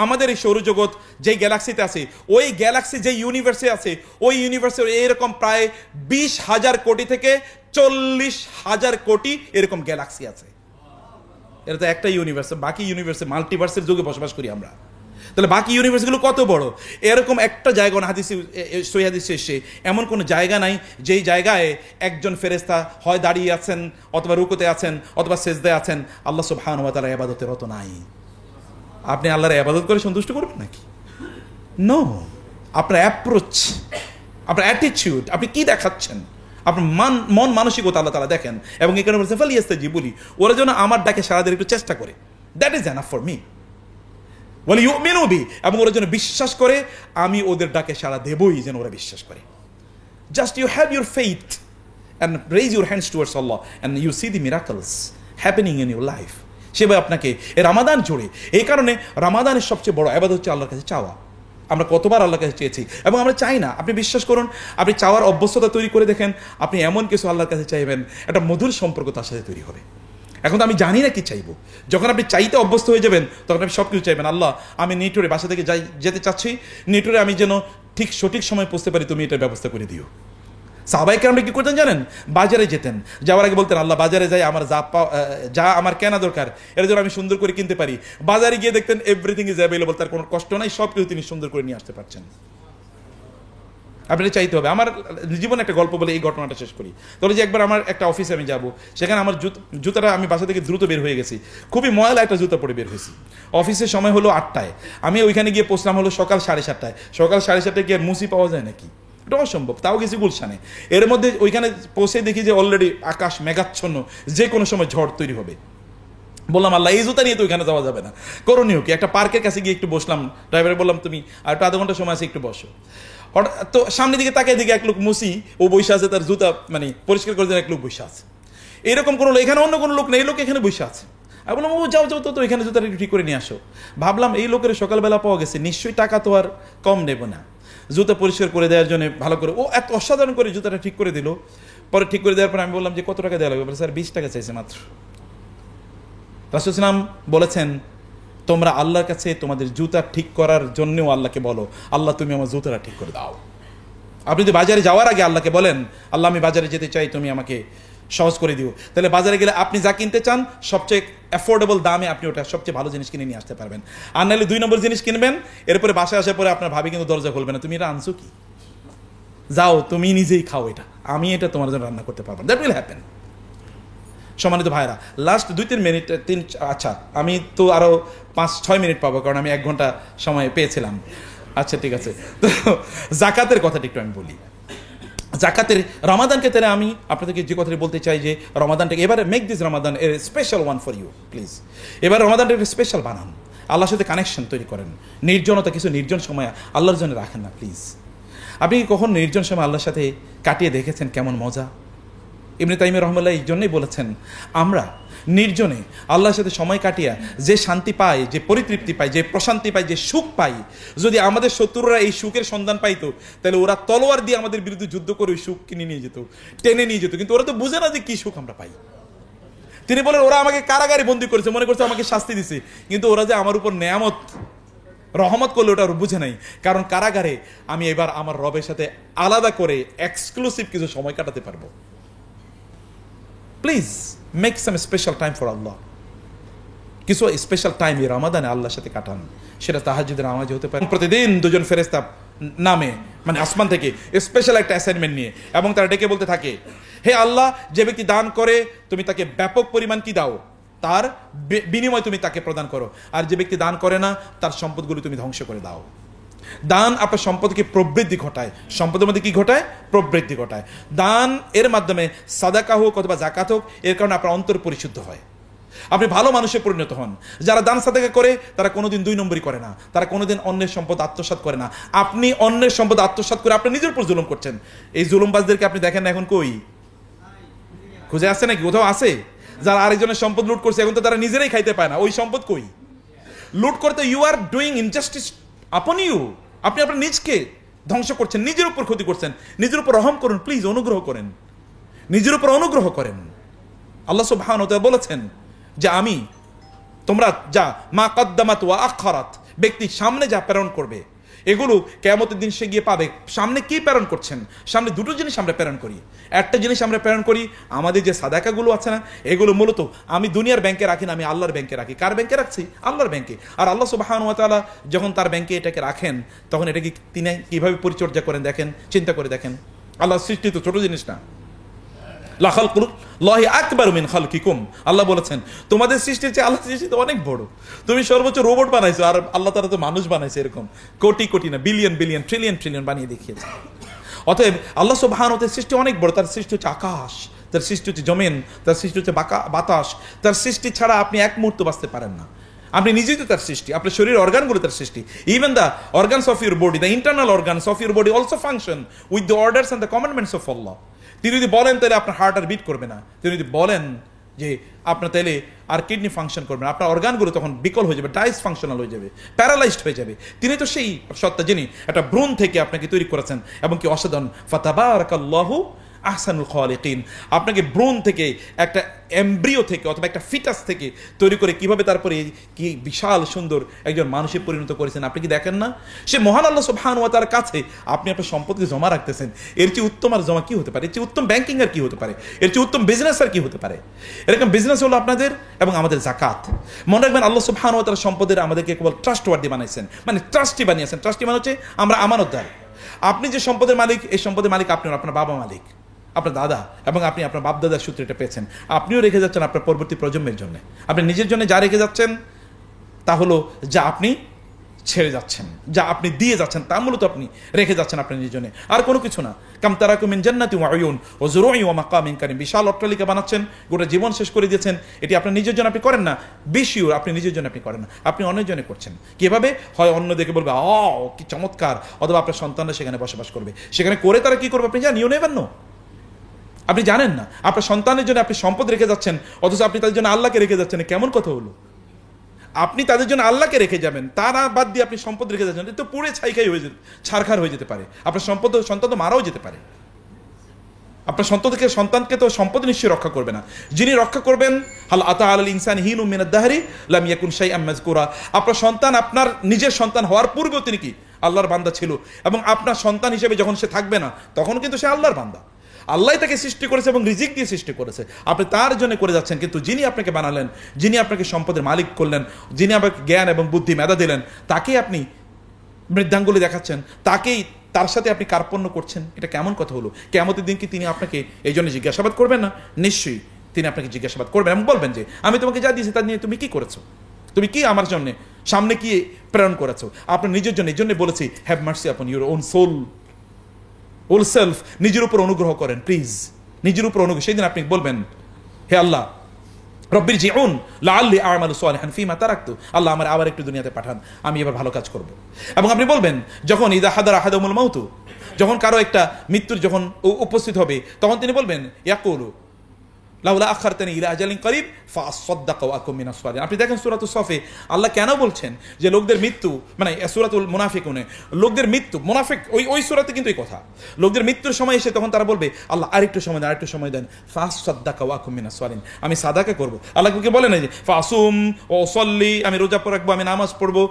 আমাদের এই সৌরজগৎ যেই গ্যালাক্সিতে আছে, ওই গ্যালাক্সি যে ইউনিভার্সে আছে, ওই ইউনিভার্সে এরকম প্রায় 20,000 কোটি থেকে 40,000 কোটি এরকম গ্যালাক্সি আছে। এটা তো একটা ইউনিভার্স, বাকি ইউনিভার্সে মাল্টিভার্সের যুগে বসবাস করি আমরা। তাহলে বাকি ইউনিভার্সগুলো কত বড়? এরকম একটা জায়গা হাদিসে, সহিহ হাদিসে এসে এমন কোনো জায়গা নাই যেই জায়গায় একজন ফেরেশতা হয় দাঁড়িয়ে আছেন, অথবা রুকুতে আছেন, অথবা সেজদায় আছেন, আল্লাহ সুবহানাহু ওয়া তাআলা ইবাদতে রত নাই। আপনি আল্লাহর ইবাদত করে সন্তুষ্ট করবেন নাকি? নো, আপনার অ্যাপ্রোচ, আপনার অ্যাটিটিউড, আপনি কি দেখাচ্ছেন, আপনার মন মানসিকতা আল্লাহ তাআলা দেখেন। এবং এখানে বলছেন ফালিয়াস্তাজিবু লি, ওরা যেন আমার ডাকে সাড়া দিয়ে একটু চেষ্টা করে, that is enough for me. ওয়াল ইউমিনু বি, এবং ওরা যেন বিশ্বাস করে, আমি ওদের ডাকে সাড়া দেবই, যেন ওরা বিশ্বাস করে। Just you have your faith and raise your hands towards Allah and you see the miracles happening in your life. সেভাবে আপনাকে এই রামাদান জুড়ে, এই কারণে রামাদানের সবচেয়ে বড় ইবাদত হচ্ছে আল্লাহর কাছে চাওয়া। আমরা কতবার আল্লাহর কাছে চেয়েছি এবং আমরা চাই না। আপনি বিশ্বাস করুন, আপনি চাওয়ার অভ্যস্ততা তৈরি করে দেখেন, আপনি এমন কিছু আল্লাহর কাছে চাইবেন, একটা মধুর সম্পর্ক তার সাথে তৈরি হবে। এখন তো আমি জানি না কি চাইবো। যখন আপনি চাইতে অভ্যস্ত হয়ে যাবেন, তখন আপনি সব কিছু চাইবেন। আল্লাহ, আমি নেটোরে বাসা থেকে যেতে চাচ্ছি, নেটোরে আমি যেন ঠিক সঠিক সময় পৌঁছতে পারি, তুমি এটার ব্যবস্থা করে দিও। সাহাবায়ে কেরাম কি করতেন জানেন? বাজারে যেতেন, যাওয়ার আগে বলতেন আল্লাহ বাজারে যাই আমার যা আমার কেনা দরকার এর জন্য আমি সুন্দর করে কিনতে পারি। বাজারে গিয়ে দেখতেন এভরিথিং ইজ অ্যাভেলেবল, তার কোনো কষ্ট নাই, সব কিছু তিনি সুন্দর করে নিয়ে আসতে পারছেন। আপনাকে চাইতে হবে। আমার জীবনে একটা গল্প বলে এই ঘটনাটা শেষ করি। তাহলে যে একবার আমার একটা অফিসে আমি যাব, সেখানে আমার জুতাটা আমি বাসা থেকে দ্রুত বের হয়ে গেছি, খুবই ময়লা একটা জুতা পরে বের হয়েছি। অফিসের সময় হলো 8টায়, আমি ওইখানে গিয়ে পৌঁছলাম হলো সকাল 7:30টায়। সকাল 7:30টায় গিয়ে মুসি পাওয়া যায় নাকি? এটা অসম্ভব। তাও গেছি গুলশানে। এর মধ্যে ওইখানে পৌঁছে দেখি যে অলরেডি আকাশ মেঘাচ্ছন্ন, যে কোনো সময় ঝড় তৈরি হবে। বললাম আল্লাহ এই জুতা নিয়ে তো ওইখানে যাওয়া যাবে না, করণীয় কি? একটা পার্কের কাছে গিয়ে একটু বসলাম, ড্রাইভারে বললাম তুমি আর একটু আধা ঘন্টা সময় আছে একটু বসো। হঠাৎ তো সামনের দিকে তাকিয়ে দিকে এক লোক মুসি ও বসে আছে, তার জুতা মানে পরিষ্কার করে দেন, এক লোক বসে আছে। এরকম কোনো লোক এখানে, অন্য কোনো লোক নেই, এই লোক এখানে বসে আছে। আমি বললাম ও যাও যাও তো এখানে জুতাটা একটু ঠিক করে নিয়ে আসো। ভাবলাম এই লোকের সকালবেলা পাওয়া গেছে, নিশ্চয়ই টাকা তো আর কম নেব না, জুতা পরিষ্কার করে দেওয়ার জন্য ভালো করে ও এত অসাধারণ করে জুতাটা ঠিক করে দিল। পরে ঠিক করে দেওয়ার পর আমি বললাম যে কত টাকা দেওয়া লাগবে? স্যার 20 টাকা চাইছে মাত্র। রাসূল সাল্লাল্লাহু আলাইহি ওয়াসাল্লাম বলেছেন তোমরা আল্লাহর কাছে তোমাদের জুতা ঠিক করার জন্যও আল্লাহকে বলো আল্লাহ তুমি আমার জুতাটা ঠিক করে দাও। আপনি যদি বাজারে যাওয়ার আগে আল্লাহকে বলেন আল্লাহ আমি বাজারে যেতে চাই, তুমি আমাকে সহজ করে দিও, তাহলে বাজারে গেলে আপনি যা কিনতে চান সবচেয়ে অ্যাফোর্ডেবল দামে আপনি ওটা সবচেয়ে ভালো জিনিস কিনে নিয়ে আসতে পারবেন। আর নাহলে 2 নম্বর জিনিস কিনবেন, এরপরে বাসায় আসার পরে আপনার ভাবি কিন্তু দরজা খুলবে না, তুমি এটা আনছো কি, যাও তুমি নিজেই খাও, এটা আমি এটা তোমার জন্য রান্না করতে পারবো। That will happen. সম্মানিত ভাইরা, লাস্ট 2-3 মিনিট, আচ্ছা আমি তো আরও 5-6 মিনিট পাবো, কারণ আমি 1 ঘন্টা সময় পেয়েছিলাম। আচ্ছা ঠিক আছে, তো জাকাতের কথাটা একটু আমি বলি। জাকাতের রমাদানকে তাহলে আমি আপনাদেরকে যে কথাটি বলতে চাই যে রমাদানটাকে এবারে make this Ramadan a special one for you please. এবার রমাদানটা একটা স্পেশাল বানান, আল্লাহর সাথে কানেকশন তৈরি করেন। নির্জনতা, কিছু নির্জন সময় আল্লাহর জন্য রাখেন না প্লিজ। আপনি কি কখন নির্জন সময় আল্লাহর সাথে কাটিয়ে দেখেছেন? কেমন মজা। ইবনে তাইমিয়া রাহমাতুল্লাহ এই জন্যই বলেছেন আমরা নির্জনে আল্লাহর সাথে সময় কাটিয়া যে শান্তি পাই, যে পরিতৃপ্তি পাই, যে প্রশান্তি পাই, যে সুখ পাই, যদি আমাদের শত্রুরা এই সুখের সন্ধান পাইতো তাহলে ওরা তলোয়ার দিয়ে আমাদের বিরুদ্ধে যুদ্ধ করে ওই সুখ কিনে নিয়ে যেত, টেনে নিয়ে যেত। কিন্তু ওরা তো বুঝে না যে কি সুখ আমরা পাই। তিনি বলেন ওরা আমাকে কারাগারে বন্দী করেছে, মনে করছে আমাকে শাস্তি দিছে, কিন্তু ওরা যে আমার উপর নেয়ামত রহমত করলে ওটা বুঝে নাই। কারণ কারাগারে আমি এবার আমার রবের সাথে আলাদা করে এক্সক্লুসিভ কিছু সময় কাটাতে পারবো। Please make some special time for Allah. কিছু স্পেশাল টাইম এই রমাদানে আল্লাহর সাথে কাটান, সেটা তাহাজ্জুদের নামাজ হতে পারে। প্রতিদিন 2জন ফেরেশতা নামে মানে আসমান থেকে স্পেশাল একটা অ্যাসাইনমেন্ট নিয়ে, এবং তারা ডেকে বলতে থাকে হে আল্লাহ, যে ব্যক্তি দান করে তুমি তাকে ব্যাপক পরিমাণ কি দাও, তার বিনিময় তুমি তাকে প্রদান করো, আর যে ব্যক্তি দান করে না তার সম্পদগুলো তুমি ধ্বংস করে দাও। দান আপনার সম্পদকে প্রবৃদ্ধি ঘটায়, সম্পদের মধ্যে কি ঘটায়? প্রবৃদ্ধি ঘটায়। দান এর মাধ্যমে সাদাকা হোক অথবা জাকাত হোক, এর কারণে আপনার অন্তর পরিশুদ্ধ হয়, আপনি ভালো মানুষে পরিণত হন। যারা দান সাদাকা করে তারা কোনোদিন 2 নম্বরই করে না, তারা কোনোদিন অন্যের সম্পদ আত্মসাৎ করে না। আপনি অন্যের সম্পদ আত্মসাৎ করে আপনি নিজের উপর জুলুম করছেন। এই জুলুমবাজদেরকে আপনি দেখেন না এখন কই? খুঁজে আসছে নাকি? কোথাও আছে? যারা আরেকজনের সম্পদ লুট করছে এখন তো তারা নিজেরাই খাইতে পায় না, ওই সম্পদ কই? লুট করতে you are doing injustice upon you. আপনি আপনার নিজকে ধ্বংস করছেন, নিজের উপর ক্ষতি করছেন। নিজের উপর রহম করুন প্লিজ, অনুগ্রহ করেন, নিজের উপর অনুগ্রহ করেন। আল্লাহ সুবহানাহু ওয়া তাআলা বলেছেন যে আমি তোমরা যা মা কদ্দামাত ওয়া আখারাত, ব্যক্তি সামনে যা প্রেরণ করবে এগুলো কিয়ামতের দিন সে গিয়ে পাবে। সামনে কি প্রেরণ করছেন? সামনে 2টো জিনিস আমরা প্রেরণ করি। একটা জিনিস আমরা প্রেরণ করি আমাদের যে সাদাকাগুলো আছে না, এগুলো মূলত আমি দুনিয়ার ব্যাংকে রাখি না, আমি আল্লাহর ব্যাংকে রাখি। কার ব্যাংকে রাখছি? আল্লাহর ব্যাংকে। আর আল্লাহ সুবহানাহু ওয়া তাআলা যখন তার ব্যাংকে এটাকে রাখেন তখন এটাকে তিনি কিভাবে পরিচর্যা করেন দেখেন, চিন্তা করে দেখেন। আল্লাহর সৃষ্টি তো ছোট জিনিস না। লা খালকুল্লাহি আকবারু মিন খালকিকুম, আল্লাহ বলেছেন তোমাদের সৃষ্টির চেয়ে আল্লাহর সৃষ্টি তো অনেক বড়। তুমি সর্বোচ্চ রোবট বানাইছো, আর আল্লাহ তাআলা তো মানুষ বানাইছে এরকম কোটি কোটি না, বিলিয়ন বিলিয়ন ট্রিলিয়ন ট্রিলিয়ন বানিয়ে দেখিয়েছে। অতএব আল্লাহ সুবহানাহু ওয়া তাআলার সৃষ্টি অনেক বড়। তার সৃষ্টি হচ্ছে আকাশ, তার সৃষ্টি হচ্ছে জমিন, তার সৃষ্টি হচ্ছে বাতাস। তার সৃষ্টি ছাড়া আপনি এক মুহূর্ত বাঁচতে পারেন না। আপনি নিজেই তো তার সৃষ্টি, আপনার শরীরের অর্গানগুলো তার সৃষ্টি। Even the organs of your body, the internal organs of your body also function with the orders and the commandments of Allah. তিনি যদি বলেন তাহলে আপনার হার্ট আর বিট করবে না, তিনি যদি বলেন যে আপনার তাহলে আর কিডনি ফাংশন করবে না, আপনার অর্গানগুলো তখন বিকল হয়ে যাবে, ডাইসফাংশনাল হয়ে যাবে, প্যারালাইজড হয়ে যাবে। তিনি তো সেই সত্তা যিনি একটা ভ্রূণ থেকে আপনাকে তৈরি করেছেন এবং কি অসাধারণ। ফাতাবারাকাল্লাহু আহসানুল খালিকিন। আপনাকে ব্রণ থেকে, একটা এমব্রিও থেকে অথবা একটা ফিটাস থেকে তৈরি করে কিভাবে তারপরে কি বিশাল সুন্দর একজন মানুষে পরিণত করেছেন, আপনি কি দেখেন না? সে মহান আল্লাহ সুবহানাহু ওয়া তাআলার কাছে আপনি আপনার সম্পত্তি জমা রাখতেছেন। এর চেয়ে উত্তম আর জমা কি হতে পারে? এর চেয়ে উত্তম ব্যাংকিং আর কি হতে পারে? এর চেয়ে উত্তম বিজনেস আর কি হতে পারে? এরকম বিজনেস হলো আপনাদের এবং আমাদের জাকাত। মনে রাখবেন, আল্লাহ সুবহানাহু ওয়া তাআলা সম্পদের আমাদেরকে কেবল ট্রাস্টওয়ার্দি বানাইছেন, মানে ট্রাস্টি বানিয়েছেন। ট্রাস্টি মানে হচ্ছে আমরা আমানতদার। আপনি যে সম্পদের মালিক, এই সম্পদের মালিক আপনি, আপনার বাবা মালিক, আপনার দাদা, এবং আপনি আপনার বাপ দাদার সূত্রে এটা পেয়েছেন। আপনিও রেখে যাচ্ছেন আপনার পরবর্তী প্রজন্মের জন্য। আপনি নিজের জন্য যা রেখে যাচ্ছেন তা হলো যা আপনি ছেড়ে যাচ্ছেন, যা আপনি দিয়ে যাচ্ছেন, তা মূলত আপনি রেখে যাচ্ছেন আপনার নিজের জন্য, আর কোনো কিছু না। কাম তারাকু মিন জান্নাতি ওয়া উয়ুন ওয়া যুরুই ওয়া মাকামিন কারীম। বিশাল অট্টালিকা বানাচ্ছেন, গোটা জীবন শেষ করে দিয়েছেন। এটি আপনার নিজের জন্য আপনি করেন না, বেশিও আপনি নিজের জন্য আপনি করেন না, আপনি অন্যের জন্য করছেন। কিভাবে? হয় অন্য দেখে বলবে কি চমৎকার, অথবা আপনার সন্তানরা সেখানে বসবাস করবে। সেখানে করে তারা কি করবে আপনি জানেন? You never know. আপনি জানেন না আপনার সন্তানের জন্য আপনি সম্পদ রেখে যাচ্ছেন, অথচ আপনি তাদের জন্য আল্লাহকে রেখে যাচ্ছেন। কেমন কথা হলো? আপনি তাদের জন্য আল্লাহকে রেখে যাবেন, তারা বাদ দিয়ে আপনি সম্পদ রেখে যাচ্ছেন। এটা তো পুড়ে ছাইখাই হয়ে যেতে, ছারখার হয়ে যেতে পারে। আপনার সন্তান তো মারাও যেতে পারে। আপনার সন্তানকে তো সম্পদ নিশ্চয়ই রক্ষা করবে না। যিনি রক্ষা করবেন, হাল আতা আলাল ইনসানি হিনুম মিনাদ দাহরি লাম ইয়াকুন শাইআম মাযকুরা। আপনার সন্তান আপনার নিজের সন্তান হওয়ার পূর্বেও তিনি কি আল্লাহর বান্দা ছিল, এবং আপনার সন্তান হিসেবে যখন সে থাকবে না তখন কিন্তু সে আল্লাহর বান্দা। আল্লাহ তাকে সৃষ্টি করেছে এবং রিজিক দিয়ে সৃষ্টি করেছে, আপনি তার জন্য করে যাচ্ছেন। কিন্তু যিনি আপনাকে বানালেন, যিনি আপনাকে সম্পদের মালিক করলেন, যিনি আপনাকে জ্ঞান এবং বুদ্ধি মেধা দিলেন, তাকেই আপনি বৃদ্ধাঙ্গুলি দেখাচ্ছেন, তার সাথে আপনি কার্পণ্য করছেন। এটা কেমন কথা হলো? কিয়ামতের দিন কি তিনি আপনাকে এই জন্য জিজ্ঞাসাবাদ করবেন না? নিশ্চয়ই তিনি আপনাকে জিজ্ঞাসাবাদ করবেন এবং বলবেন যে আমি তোমাকে যা দিয়েছি তা নিয়ে তুমি কি করেছো, তুমি কি আমার জন্য সামনে কি প্রেরণ করেছো। আপনার নিজের জন্য, এই জন্য বলেছি have mercy upon your own soul, whole self. নিজের উপর অনুগ্রহ করেন প্লিজ, নিজের উপর অনুগ্রহ। সেই দিন আপনি বলবেন, হে আল্লাহ রব্বির জিউন লাআল্লি আ'মালু সালিহান ফীমা তারাকতু, আল্লাহ আমার আবার একটু দুনিয়াতে পাঠান, আমি এবার ভালো কাজ করব। এবং আপনি বলবেন যখন ইযা হাদারা আহাদাহুমুল মাউতু, যখন কারো একটা মৃত্যুর যখন উপস্থিত হবে, তখন তিনি বলবেন ইয়াকুলু লাউলা আখারতানি ইলা আজালিন করিব ফাআসাদ্দাক ওয়া আকুম মিনাস সালিহিন। আপনি দেখেন সূরাতুস সফে আল্লাহ কেন বলছেন যে লোকদের মৃত্যু, মানে সূরাতুল মুনাফিকুনে লোকদের মৃত্যু, মুনাফিক ওই সূরাতে কিন্তু এই কথা, লোকদের মৃত্যুর সময় এসে তখন তারা বলবে আল্লাহ আরেকটু সময় দেন, আরেকটু সময় দেন, ফাআসাদ্দাক ওয়া আকুম মিনাস সালিহিন, আমি সাদাকা করব। আল্লাহ কি বলে না যে ফাসুম ওয়া উসাল্লি, আমি রোজা রাখবো, আমি নামাজ পড়বো,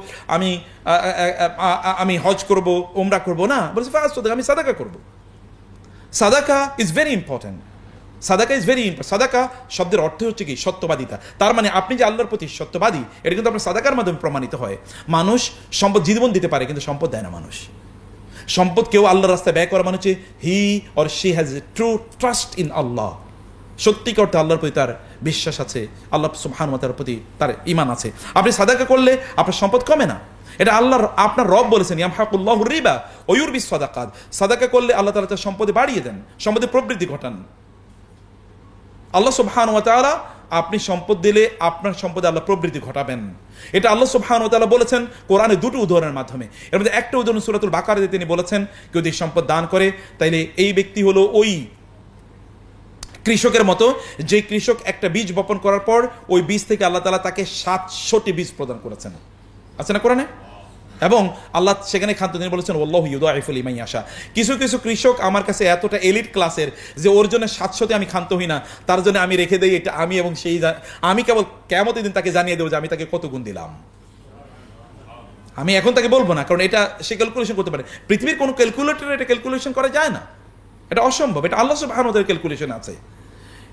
আমি হজ করব, উমরা করব না, বলছে ফাআসাদ্দাক, আমি সাদাকা করব। সাদাকা ইজ ভেরি ইম্পর্টেন্ট। সাদাকা ইজ ভেরি ইম্পর্টেন্ট। সাদাকা শব্দের অর্থ হচ্ছে কি সত্যবাদিতা। তার মানে আপনি যে আল্লাহর প্রতি সত্যবাদী, এটা কিন্তু আপনার সাদাকার মাধ্যমে প্রমাণিত হয়। মানুষ সম্পদ জীবন দিতে পারে কিন্তু সম্পদ দেয় না মানুষ। সম্পদ কেউ আল্লাহর রাস্তায় ব্যয় করা মানে হচ্ছে he or she has a true trust in Allah. সত্যিকার অর্থে আল্লাহর প্রতি তার বিশ্বাস আছে, আল্লাহ সুবহানাহু ওয়া তাআলার প্রতি তার ঈমান আছে। আপনি সাদাকা করলে আপনার সম্পদ কমে না, এটা আল্লাহর আপনার রব বলেছেন ইয়ামহাকুল্লাহু রিবা ওয়া ইউরবিস সাদাকাত। সাদাকা করলে আল্লাহ তাআলা তার সম্পদে বাড়িয়ে দেন, সম্পদে প্রবৃদ্ধি ঘটান। আল্লাহ সুবহানাহু ওয়া তাআলা আপনি সম্পদ দিলে আপনার সম্পদে আল্লাহ প্রবৃদ্ধি ঘটাবেন, এটা আল্লাহ সুবহানাহু ওয়া তাআলা বলেছেন কোরআনে দুটো উদাহরণের মাধ্যমে। এর মধ্যে একটা উদাহরণ সূরাতুল বাকারাতে তিনি বলেছেন কেউ যদি সম্পদ দান করে তাইলে এই ব্যক্তি হলো ওই কৃষকের মতো, যে কৃষক একটা বীজ বপন করার পর ওই বীজ থেকে আল্লাহ তাআলা তাকে 700টি বীজ প্রদান করেছেন, আছে না কোরআনে? এবং আল্লাহ সেখানে খান্ত তিনি বলেছেন ওয়াল্লাহু ইউদাইফু লিমান ইয়াশা। কিছু কিছু কৃষক আমার কাছে এতটা এলিট ক্লাসের যে ওর জন্য 700তে আমি খান্ত হই না, তার জন্য আমি রেখে দেই এটা আমি, এবং সেই আমি কেবল কিয়ামতের দিন তাকে জানিয়ে দেবো যে আমি তাকে কত গুণ দিলাম। আমি এখন তাকে বলবো না, কারণ এটা সে ক্যালকুলেশন করতে পারে। পৃথিবীর কোনো ক্যালকুলেটরে এটা ক্যালকুলেশন করা যায় না, এটা অসম্ভব, এটা আল্লাহ সুবহানাহু ওয়া তাআলার ক্যালকুলেশন আছে।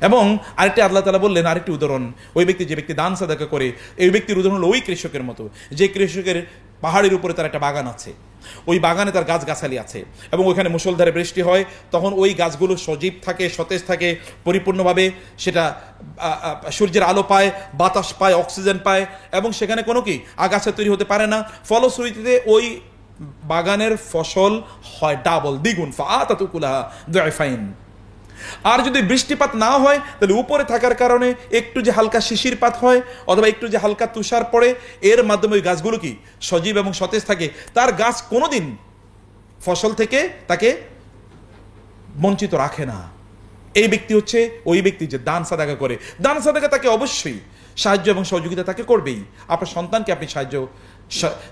এবং আরেকটি আল্লাহ তাআলা বললেন আরেকটি উদাহরণ, ওই ব্যক্তি যে ব্যক্তি দান সাদাকা করে, এই ব্যক্তির উদাহরণ হলো ওই কৃষকের মতো যে কৃষকের পাহাড়ের উপরে তার একটা বাগান আছে, ওই বাগানে তার গাছগাছালি আছে এবং ওইখানে মুষলধারে বৃষ্টি হয়, তখন ওই গাছগুলো সজীব থাকে, সতেজ থাকে, পরিপূর্ণভাবে সেটা সূর্যের আলো পায়, বাতাস পায়, অক্সিজেন পায়, এবং সেখানে কোনো কি আগাছা তৈরি হতে পারে না। ফলশ্রুতিতে ওই বাগানের ফসল হয় ডাবল, দ্বিগুণ, ফাআতাতুকুলাহা দুআফাইন। আর যদি বৃষ্টিপাত না হয় তাহলে উপরে থাকার কারণে একটু যে হালকা শিশিরপাত হয় অথবা একটু যে হালকা তুষার পড়ে, এর মাধ্যমে ওই গাছগুলো কি সজীব এবং সতেজ থাকে। তার গাছ কোনোদিন ফসল থেকে তাকে বঞ্চিত রাখে না। এই ব্যক্তি হচ্ছে ওই ব্যক্তি যে দান সাদাকা করে। দান সাদাকা তাকে অবশ্যই সাহায্য এবং সহযোগিতা তাকে করবেই। আপনার সন্তানকে আপনি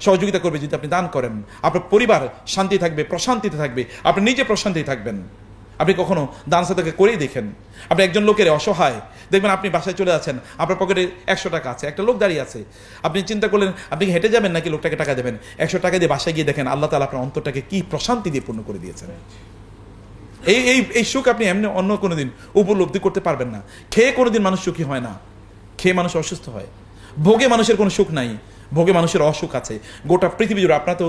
সহযোগিতা করবে যদি আপনি দান করেন, আপনার পরিবার শান্তি থাকবে, প্রশান্তিতে থাকবে, আপনি নিজে প্রশান্তি থাকবেন। আপনি কখনো দান সাদাকা করেই দেখেন। আপনি একজন লোকের অসহায় দেখবেন, আপনি বাসায় চলে যাচ্ছেন, আপনার পকেটে 100 টাকা আছে, একটা লোক দাঁড়িয়ে আছে, আপনি চিন্তা করলেন আপনি হেঁটে যাবেন নাকি লোকটাকে টাকা দেবেন, 100 টাকা দিয়ে বাসায় গিয়ে দেখেন আল্লাহ তাআলা আপনার অন্তরটাকে কি প্রশান্তি দিয়ে পূর্ণ করে দিয়েছেন। এই সুখ আপনি এমনি অন্য কোনোদিন উপলব্ধি করতে পারবেন না। খেয়ে কোনোদিন মানুষ সুখী হয় না, খেয়ে মানুষ অসুস্থ হয়। ভোগে মানুষের কোনো সুখ নাই, ভোগে মানুষের অসুখ আছে গোটা পৃথিবী জুড়ে। আপনারা তো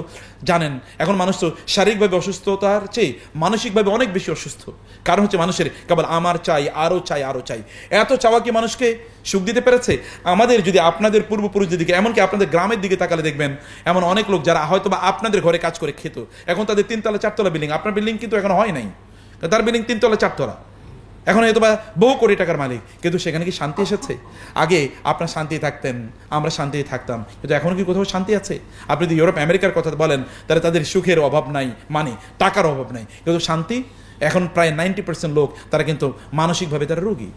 জানেন এখন মানুষ তো শারীরিকভাবে অসুস্থতার চেয়ে মানসিকভাবে অনেক বেশি অসুস্থ। কারণ হচ্ছে মানুষের কেবল আমার চাই, আরও চাই, আরও চাই, এত চাওয়া কি মানুষকে সুখ দিতে পেরেছে? আমাদের যদি আপনাদের পূর্বপুরুষদের দিকে, এমনকি আপনাদের গ্রামের দিকে তাকালে দেখবেন এমন অনেক লোক যারা হয়তো বা আপনাদের ঘরে কাজ করে খেত, এখন তাদের 3 তলা 4 তলা বিল্ডিং। আপনার বিল্ডিং কিন্তু এখন হয় নাই, তার বিল্ডিং 3 তলা 4 তলা, এখন হয়তো বা বহু কোটি টাকার মালিক, কিন্তু সেখানে কি শান্তি এসেছে? আগে আপনার শান্তি থাকতেন, আমরা শান্তি থাকতাম, কিন্তু এখন কি কোথাও শান্তি আছে? আপনি যদি ইউরোপ আমেরিকার কথা বলেন তাহলে তাদের সুখের অভাব নাই, মানে টাকার অভাব নাই, কিন্তু শান্তি এখন প্রায় 90% লোক তারা কিন্তু মানসিকভাবে তারা রোগী।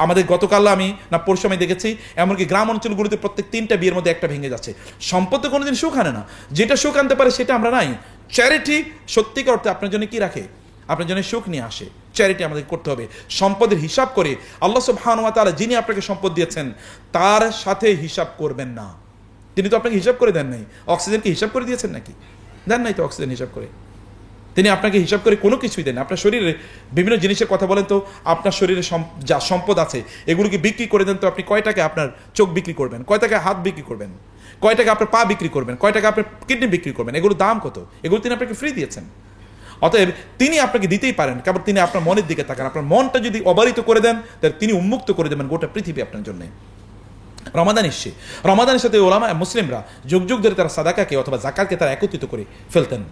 আমাদের গতকাল আমি না পরশু আমি দেখেছি এমনকি গ্রাম অঞ্চলগুলোতে প্রত্যেক 3টা বিয়ের মধ্যে একটা ভেঙে যাচ্ছে। সম্পদ তো কোনোদিন সুখ আনে না, যেটা সুখ আনতে পারে সেটা আমরা নাই। চ্যারিটি সত্যিকার অর্থে আপনার জন্য কি রাখে? আপনার জন্য সুখ নিয়ে আসে। চ্যারিটি আমাদের করতে হবে সম্পদের হিসাব করে। আল্লাহ সুবহানাহু ওয়া তাআলা যিনি আপনাকে সম্পদ দিয়েছেন তার সাথে হিসাব করবেন না। তিনি তো আপনাকে হিসাব করে দেন নাই। অক্সিজেনকে হিসাব করে দিয়েছেন নাকি? দেন নাই তো অক্সিজেন হিসাব করে। তিনি আপনাকে হিসাব করে কোনো কিছুই দেন। আপনার শরীরে বিভিন্ন জিনিসের কথা বলেন তো, আপনার শরীরে যা সম্পদ আছে এগুলোকে বিক্রি করে দেন তো আপনি কয় টাকা আপনার চোখ বিক্রি করবেন, কয় টাকা হাত বিক্রি করবেন, কয় টাকা আপনার পা বিক্রি করবেন, কয় টাকা আপনার কিডনি বিক্রি করবেন, এগুলোর দাম কত? এগুলো তিনি আপনাকে ফ্রি দিয়েছেন। অতএব তিনি আপনাকে দিতেই পারেন, কেবল তিনি আপনার মনের দিকে তাকান। আপনার মনটা যদি অবারিত করে দেন তাহলে তিনি উন্মুক্ত করে দেবেন গোটা পৃথিবী আপনার জন্য। রমাদান এসছে, রমাদানের সাথে ওলামা মুসলিমরা যুগ যুগ ধরে তারা সাদাকাকে অথবা জাকাতকে তারা একত্রিত করে ফেলতেন।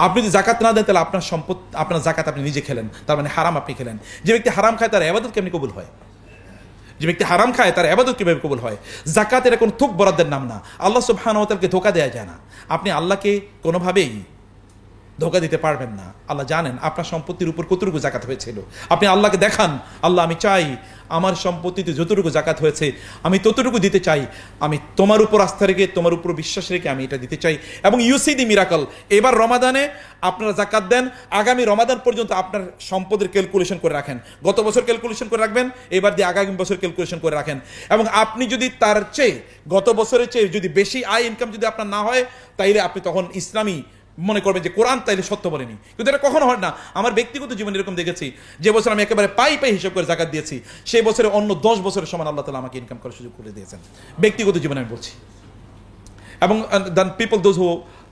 আপনি যদি জাকাত না দেন তাহলে আপনার সম্পদ, আপনার জাকাত আপনি নিজে খেলেন, তার মানে হারাম আপনি খেলেন। যে ব্যক্তি হারাম খায় তার ইবাদত কেমনি কবুল হয়? যে ব্যক্তি হারাম খায় তার ইবাদত কিভাবে কবুল হয়? জাকাত এটা কোনো থুক বরাদ্দের নাম না। আল্লাহ সুবহানাহু ওয়া তাআলাকে ধোঁকা দেওয়া যায় না। আপনি আল্লাহকে কোনোভাবেই ধোঁকা দিতে পারবেন না। আল্লাহ জানেন আপনার সম্পত্তির উপর কতটুকু জাকাত হয়েছিল। আপনি আল্লাহকে দেখান, আল্লাহ আমি চাই আমার সম্পত্তিতে যতটুকু জাকাত হয়েছে আমি ততটুকু দিতে চাই, আমি তোমার উপর আস্থা রেখে তোমার উপর বিশ্বাস রেখে আমি এটা দিতে চাই। এবং ইউ সি দি মিরাকল। এবার রমাদানে আপনারা জাকাত দেন, আগামী রমাদান পর্যন্ত আপনার সম্পদের ক্যালকুলেশন করে রাখেন। গত বছর ক্যালকুলেশন করে রাখবেন, এবার দিয়ে আগামী বছর ক্যালকুলেশন করে রাখেন। এবং আপনি যদি তার চেয়ে, গত বছরের চেয়ে যদি বেশি আয় ইনকাম যদি আপনার না হয়, তাইলে আপনি তখন ইসলামী মনে করবেন যে কোরআন তাইলে সত্য বলেনি। কিন্তু এটা কখনো হয় না। আমার ব্যক্তিগত জীবনে এরকম দেখেছি, যে বছর আমি একেবারে পাই হিসাব করে জাকাত দিয়েছি, সেই বছরে অন্য 10 বছরের সমান আল্লাহ তাআলা আমাকে ইনকাম করার সুযোগ করে দিয়েছেন। ব্যক্তিগত জীবনে আমি বলছি। এবং the people those who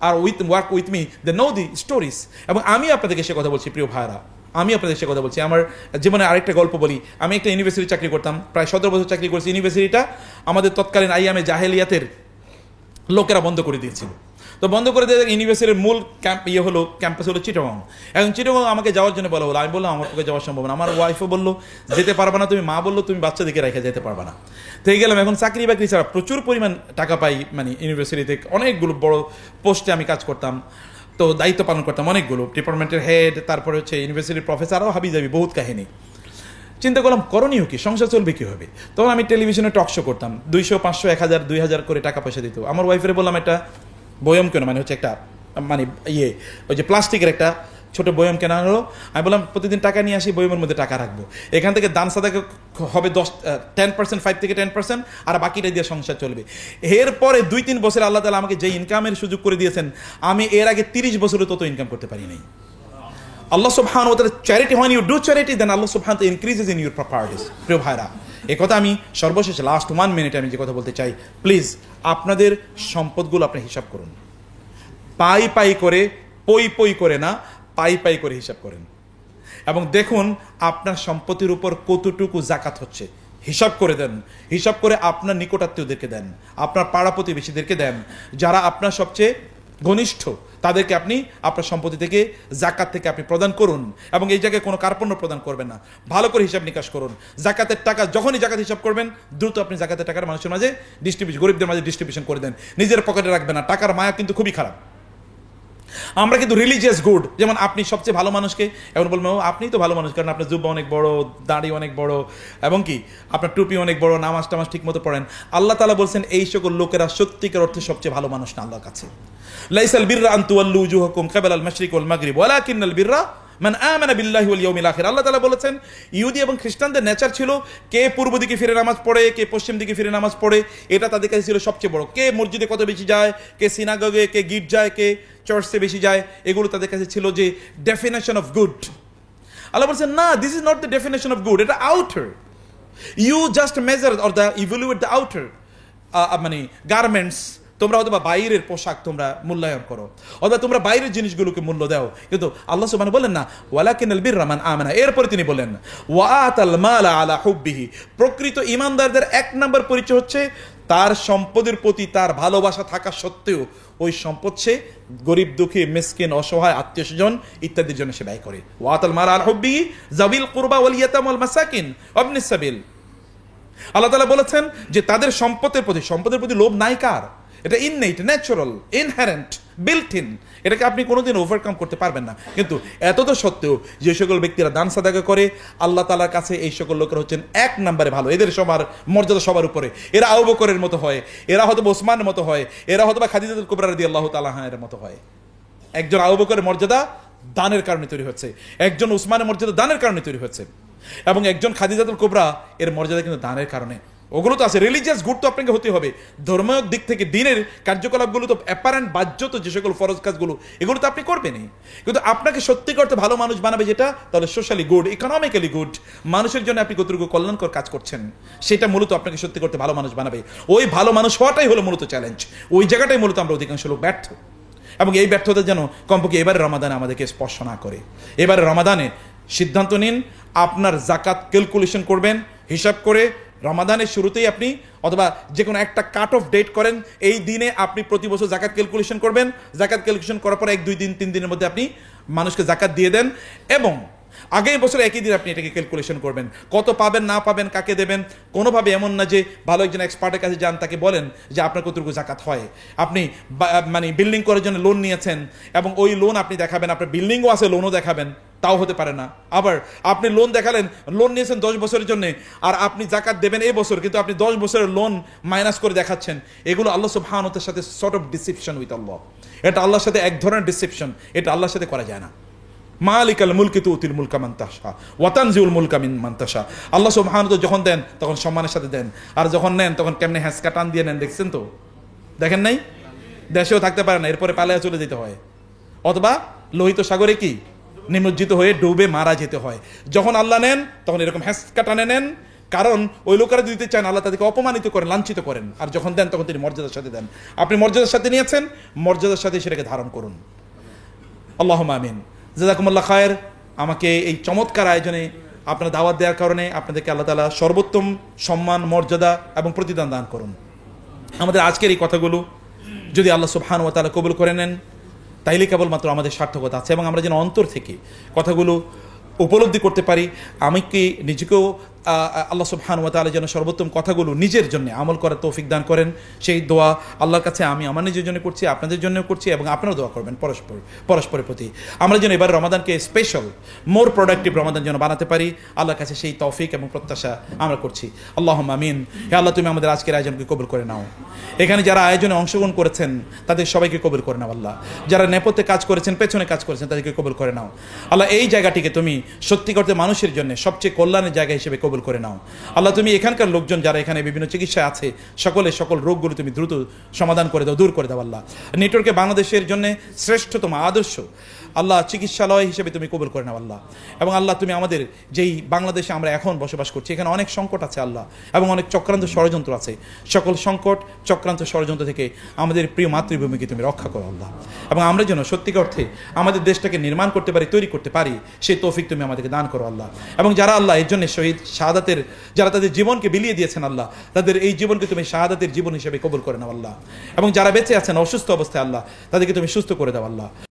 are work with me they know the stories. এবং আমি আপনাদেরকে সে কথা বলছি প্রিয় ভাইরা, আমি আপনাদের সে কথা বলছি। আমার জীবনে আরেকটা গল্প বলি। আমি একটা ইউনিভার্সিটি চাকরি করতাম, প্রায় 17 বছর চাকরি করেছি। ইউনিভার্সিটিটা আমাদের তৎকালীন আইয়ামে জাহেলিয়াতের লোকেরা বন্ধ করে দিয়েছিল। তো বন্ধ করে দিয়ে ইউনিভার্সিটির মূল ক্যাম্পাস হলো চিটাগং। এখন চিটাগং আমাকে যাওয়ার জন্য বলা হলো। আমি বললাম আমার পক্ষে যাওয়া সম্ভব না। আমার ওয়াইফও বললো যেতে পারবা না তুমি, মা বললো তুমি বাচ্চাদেরকে রেখে যেতে পারবা না। তো গেলাম। এখন চাকরি বাকরি ছাড়া প্রচুর পরিমাণ টাকা পাই, মানে ইউনিভার্সিটিতে অনেকগুলো বড় পোস্টে আমি কাজ করতাম, তো দায়িত্ব পালন করতাম অনেকগুলো, ডিপার্টমেন্টের হেড, তারপরে হচ্ছে ইউনিভার্সিটির প্রফেসর, আরও হাবি যাবি বহুত কাহিনী। চিন্তা করলাম করণীয় কি, সংসার চলবে কীভাবে? তখন আমি টেলিভিশনে টক শো করতাম, 200, 500, 1000, 2000 করে টাকা পয়সা দিত। আমার ওয়াইফের বললাম একটা বয়ম কেন, মানে হচ্ছে একটা মানে ওই যে প্লাস্টিকের একটা ছোট বয়ম কেনা হলো। আমি বললাম প্রতিদিন টাকা নিয়ে আসি, বয়মের মধ্যে টাকা রাখবো, এখান থেকে দান সাদাকা হবে 10% 5 থেকে 10%, আর বাকিটা দিয়ে সংসার চলবে। এরপরে 2-3 বছর আল্লাহ তাআলা আমাকে যে ইনকামের সুযোগ করে দিয়েছেন, আমি এর আগে 30 বছরে তত ইনকাম করতে পারি নাই। আল্লাহ সুবহানাহু ওয়া তাআলা charity, when you do charity then Allah subhanahu wa ta'ala increases in your properties। প্রিয় ভাইরা, এই কথা আমি সর্বশেষ লাস্ট 1 মিনিটে আমি যে কথা বলতে চাই, প্লিজ আপনাদের সম্পদগুলো আপনি হিসাব করুন। পাই করে, পই করে না, পাই করে হিসাব করেন। এবং দেখুন আপনার সম্পত্তির উপর কতটুকু জাকাত হচ্ছে, হিসাব করে দেন। হিসাব করে আপনার নিকটাত্মীয়দেরকে দেন, আপনার পাড়া প্রতিবেশীদেরকে দেন, যারা আপনার সবচেয়ে ঘনিষ্ঠ তাদেরকে আপনি আপনার সম্পত্তি থেকে, জাকাত থেকে আপনি প্রদান করুন। এবং এই জায়গায় কোনো কার্পণ্য প্রদান করবেন না, ভালো করে হিসাব নিকাশ করুন। জাকাতের টাকা যখনই জাকাত হিসাব করবেন, দ্রুত আপনি জাকাতের টাকার মানুষের মাঝে ডিস্ট্রিবিউশন, গরিবদের মাঝে ডিস্ট্রিবিউশন করে দেন, নিজের পকেটে রাখবেন না। টাকার মায়া কিন্তু খুবই খারাপ। আমরা কিন্তু রিলিজিয়াস গুড, যেমন আপনি সবচেয়ে ভালো মানুষকে এখন বলবেন ও আপনি তো ভালো মানুষ, কারণ আপনার জুব্বা অনেক বড়, দাড়ি অনেক বড়, এবং কি আপনার টুপি অনেক বড়, নামাজ টামাজ ঠিক মতো পড়েন। আল্লাহ তাআলা বলছেন এই সকল লোকেরা সত্যিকার অর্থে সবচেয়ে ভালো মানুষ না আল্লাহর কাছে। লাইসাল বিররা আন তুওয়াল্লু উজুহাকুম কিবালাল মাশরিক ওয়াল মাগরিব ওয়ালাকিন্নাল বিররা মান আমানা বিল্লাহি ওয়াল ইয়াউমিল আখির। আল্লাহ তাআলা বলেছেন ইহুদি এবং খ্রিস্টানদের নেচার ছিল কে পূর্ব দিকে ফিরে নামাজ পড়ে, কে পশ্চিম দিকে ফিরে নামাজ পড়ে, এটা তাদের কাছে ছিল সবচেয়ে বড়। কে মসজিদে কত বেশি যায়, কে সিনাগগে, কে গির্জায়, কে চার্চে বেশি যায়, এগুলো তাদের কাছে ছিল যে ডেফিনেশন অফ গুড। আল্লাহ বলছেন না, this is not the definition of good, এটা outer. You just measure or the evaluate the outer মানে গার্মেন্টস। তোমরা হয়তো বা বাইরের পোশাক তোমরা মূল্যায়ন করো, অথবা তোমরা বাইরের জিনিসগুলোকে মূল্য দাও, কিন্তু আল্লাহ সুবহানাহু বলেন না ওয়ালাকিনাল বিররা মান আমানা। এরপরে তিনি বলেন ওয়া আতাল মালা আলা হুব্বিহি। প্রকৃত ঈমানদারদের এক নম্বর পরিচয় হচ্ছে তার সম্পদের প্রতি তার ভালোবাসা থাকা সত্ত্বেও ওই সম্পদ সে গরিব দুঃখী মিসকিন অসহায় আত্মীয় স্বজন ইত্যাদির জন্য সে ব্যয় করে। ওয়া আতাল মালা আলা হুব্বিহি যাবিল কুরবা ওয়াল ইয়াতাম ওয়াল মাসাকিন ওয়াবনিস সাবিল। আল্লাহ তাআলা বলেছেন যে তাদের সম্পদের প্রতি লোভ নাই কার, এটা innate, natural, inherent, built in, এটাকে আপনি কোনোদিন ওভারকাম করতে পারবেন না। কিন্তু এত তো সত্ত্বেও যে সকল ব্যক্তিরা দান সাদাকা করে আল্লাহ তাআলার কাছে এই সকল লোকেরা হচ্ছেন এক নম্বরে ভালো। এদের সবার মর্যাদা সবার উপরে। এরা আবু বকরের মতো হয়, এরা হয়তো ওসমানের মতো হয়, এরা হয়তো খাদিজাতুল কুবরা রাদিয়াল্লাহু তাআলা আনহার মতো হয়। একজন আবু বকরের মর্যাদা দানের কারণে তৈরি হচ্ছে, একজন ওসমানের মর্যাদা দানের কারণে তৈরি হচ্ছে, এবং একজন খাদিজাতুল কুবরা এর মর্যাদা কিন্তু দানের কারণে। ওগুলো তো আছে, রিলিজিয়াস গুড তো আপনাকে হতে হবে, ধর্মীয় দিক থেকে দিনের কার্যকলাপগুলো তো অ্যাপারেন্ট বাহ্যত যে সকল ফরজ কাজগুলো এগুলো তো আপনি করবেনই। কিন্তু আপনাকে সত্যি করতে ভালো মানুষ বানাবে যেটা, তাহলে সোশ্যালি গুড, ইকোনমিক্যালি গুড, মানুষের জন্য আপনি কতটুকু কল্যাণকর কাজ করছেন সেটা মূলত আপনাকে সত্যি করতে ভালো মানুষ বানাবে। ওই ভালো মানুষ হওয়াটাই হলো মূলত চ্যালেঞ্জ। ওই জায়গাটাই মূলত আমরা অধিকাংশ লোক ব্যর্থ, এবং এই ব্যর্থতা যেন কমপক্ষে এবারে রমাদানে আমাদেরকে স্পর্শ না করে। এবারে রমাদানে সিদ্ধান্ত নিন, আপনার জাকাত ক্যালকুলেশন করবেন হিসাব করে রমাদানের শুরুতেই আপনি, অথবা যে কোনো একটা কাট অফ ডেট করেন, এই দিনে আপনি প্রতি বছর জাকাত ক্যালকুলেশন করবেন। জাকাত ক্যালকুলেশন করার পর 1, 2 দিন 3 দিনের মধ্যে আপনি মানুষকে জাকাত দিয়ে দেন, এবং আগের বছর একই দিন আপনি এটাকে ক্যালকুলেশন করবেন, কত পাবেন না পাবেন, কাকে দেবেন। কোনোভাবে এমন না যে ভালো একজন এক্সপার্টের কাছে যান, তাকে বলেন যে আপনার কতটুকু জাকাত হয়। আপনি মানে বিল্ডিং করার জন্য লোন নিয়েছেন, এবং ওই লোন আপনি দেখাবেন, আপনার বিল্ডিংও আছে, লোনও দেখাবেন, তাও হতে পারে না। আবার আপনি লোন দেখালেন, লোন নিয়েছেন 10 বছরের জন্য, আর আপনি জাকাত দেবেন এই বছর, কিন্তু আপনি 10 বছরের লোন মাইনাস করে দেখাচ্ছেন। এগুলো আল্লাহ সুবহানাহু ওয়া তাআলার সাথে সর্ট অফ ডিসিপশন উইথ আল্লাহ। এটা আল্লাহর সাথে এক ধরনের ডিসিপশন, এটা আল্লাহর সাথে করা যায় না। মালিকাল মুলকি তুতিল মুলকা মান তাশা ওয়া তানজিউল মুলকা মিম্মান তাশা। আল্লাহ সুবহানাহু ওয়া তাআলা যখন দেন তখন সম্মানের সাথে দেন, আর যখন নেন তখন কেমনে হ্যাঁচকা টান দিয়ে নেন। দেখছেন তো, দেখেন নাই? দেশেও থাকতে পারে না, এরপরে পালায়া চলে যেতে হয়, অথবা লোহিত সাগরে কি নিমজ্জিত হয়ে ডুবে মারা যেতে হয়। যখন আল্লাহ নেন তখন এরকম হ্যাঁচকা টানে নেন, কারণ ওই লোকেরা দিতে চান, আল্লাহ তাদেরকে অপমানিত করেন, লাঞ্ছিত করেন। আর যখন দেন তখন তিনি মর্যাদার সাথে দেন। আপনি মর্যাদার সাথে নিয়েছেন, মর্যাদার সাথে সেটাকে ধারণ করুন। আল্লাহুম্মা আমিন। জাযাকুমুল্লাহ খায়ের। আমাকে এই চমৎকার আয়োজনে আপনারা দাওয়াত দেওয়ার কারণে আপনাদেরকে আল্লাহ তাআলা সর্বোত্তম সম্মান, মর্যাদা এবং প্রতিদান দান করুন। আমাদের আজকের এই কথাগুলো যদি আল্লাহ সুবহানাহু ওয়া তাআলা কবুল করে নেন, তাইলে কেবলমাত্র আমাদের সার্থকতা আছে, এবং আমরা যেন অন্তর থেকে কথাগুলো উপলব্ধি করতে পারি। আমি কি নিজেকেও আল্লাহ সুবহানাহু ওয়া তাআলা যেন সর্বোত্তম কথাগুলো নিজের জন্য আমল করার তৌফিক দান করেন, সেই দোয়া আল্লাহর কাছে আমি আমার নিজের জন্য করছি, আপনাদের জন্য করছি, এবং আপনারাও দোয়া করবেন পরস্পরের প্রতি। আমরা যেন এবার রমাদানকে স্পেশাল, মোর প্রোডাক্টিভ রমাদান যেন বানাতে পারি, আল্লাহর কাছে সেই তৌফিক এবং প্রত্যাশা আমরা করছি। আল্লাহুম্মা আমিন। হে আল্লাহ, তুমি আমাদের আজকের আয়োজনকে কবুল করে নাও। এখানে যারা আয়োজনে অংশগ্রহণ করেছেন তাদের সবাইকে কবুল করে নাও আল্লাহ। যারা নেপথ্যে কাজ করেছেন, পেছনে কাজ করেছেন, তাদেরকে কবুল করে নাও আল্লাহ। এই জায়গাটিকে তুমি সত্যি করতে মানুষের জন্য সবচেয়ে কল্যাণের জায়গা হিসেবে কবুল করে নাও আল্লাহ। তুমি এখানকার লোকজন যারা এখানে বিভিন্ন চিকিৎসায় আছে, সকল রোগগুলো তুমি দ্রুত সমাধান করে দাও, দূর করে দাও আল্লাহ। নেটওয়ার্কে বাংলাদেশের জন্য শ্রেষ্ঠতম আদর্শ আল্লাহ চিকিৎসালয় হিসেবে তুমি কবুল করে নাও আল্লাহ। এবং আল্লাহ, তুমি আমাদের যেই বাংলাদেশে আমরা এখন বসবাস করছি, এখানে অনেক সংকট আছে আল্লাহ, এবং অনেক চক্রান্ত ষড়যন্ত্র আছে। সকল সংকট, চক্রান্ত, ষড়যন্ত্র থেকে আমাদের প্রিয় মাতৃভূমিকে তুমি রক্ষা করো আল্লাহ। এবং আমরা যেন সত্যিকার অর্থে আমাদের দেশটাকে নির্মাণ করতে পারি, তৈরি করতে পারি, সেই তৌফিক তুমি আমাদেরকে দান করো আল্লাহ। এবং যারা আল্লাহ এর জন্য শহীদ শাহাদাতের, যারা তাদের জীবনকে বিলিয়ে দিয়েছেন আল্লাহ, তাদের এই জীবনকে তুমি শাহাদাতের জীবন হিসেবে কবুল করে নাও আল্লাহ। এবং যারা বেঁচে আছেন অসুস্থ অবস্থায় আল্লাহ, তাদেরকে তুমি সুস্থ করে দাও আল্লাহ।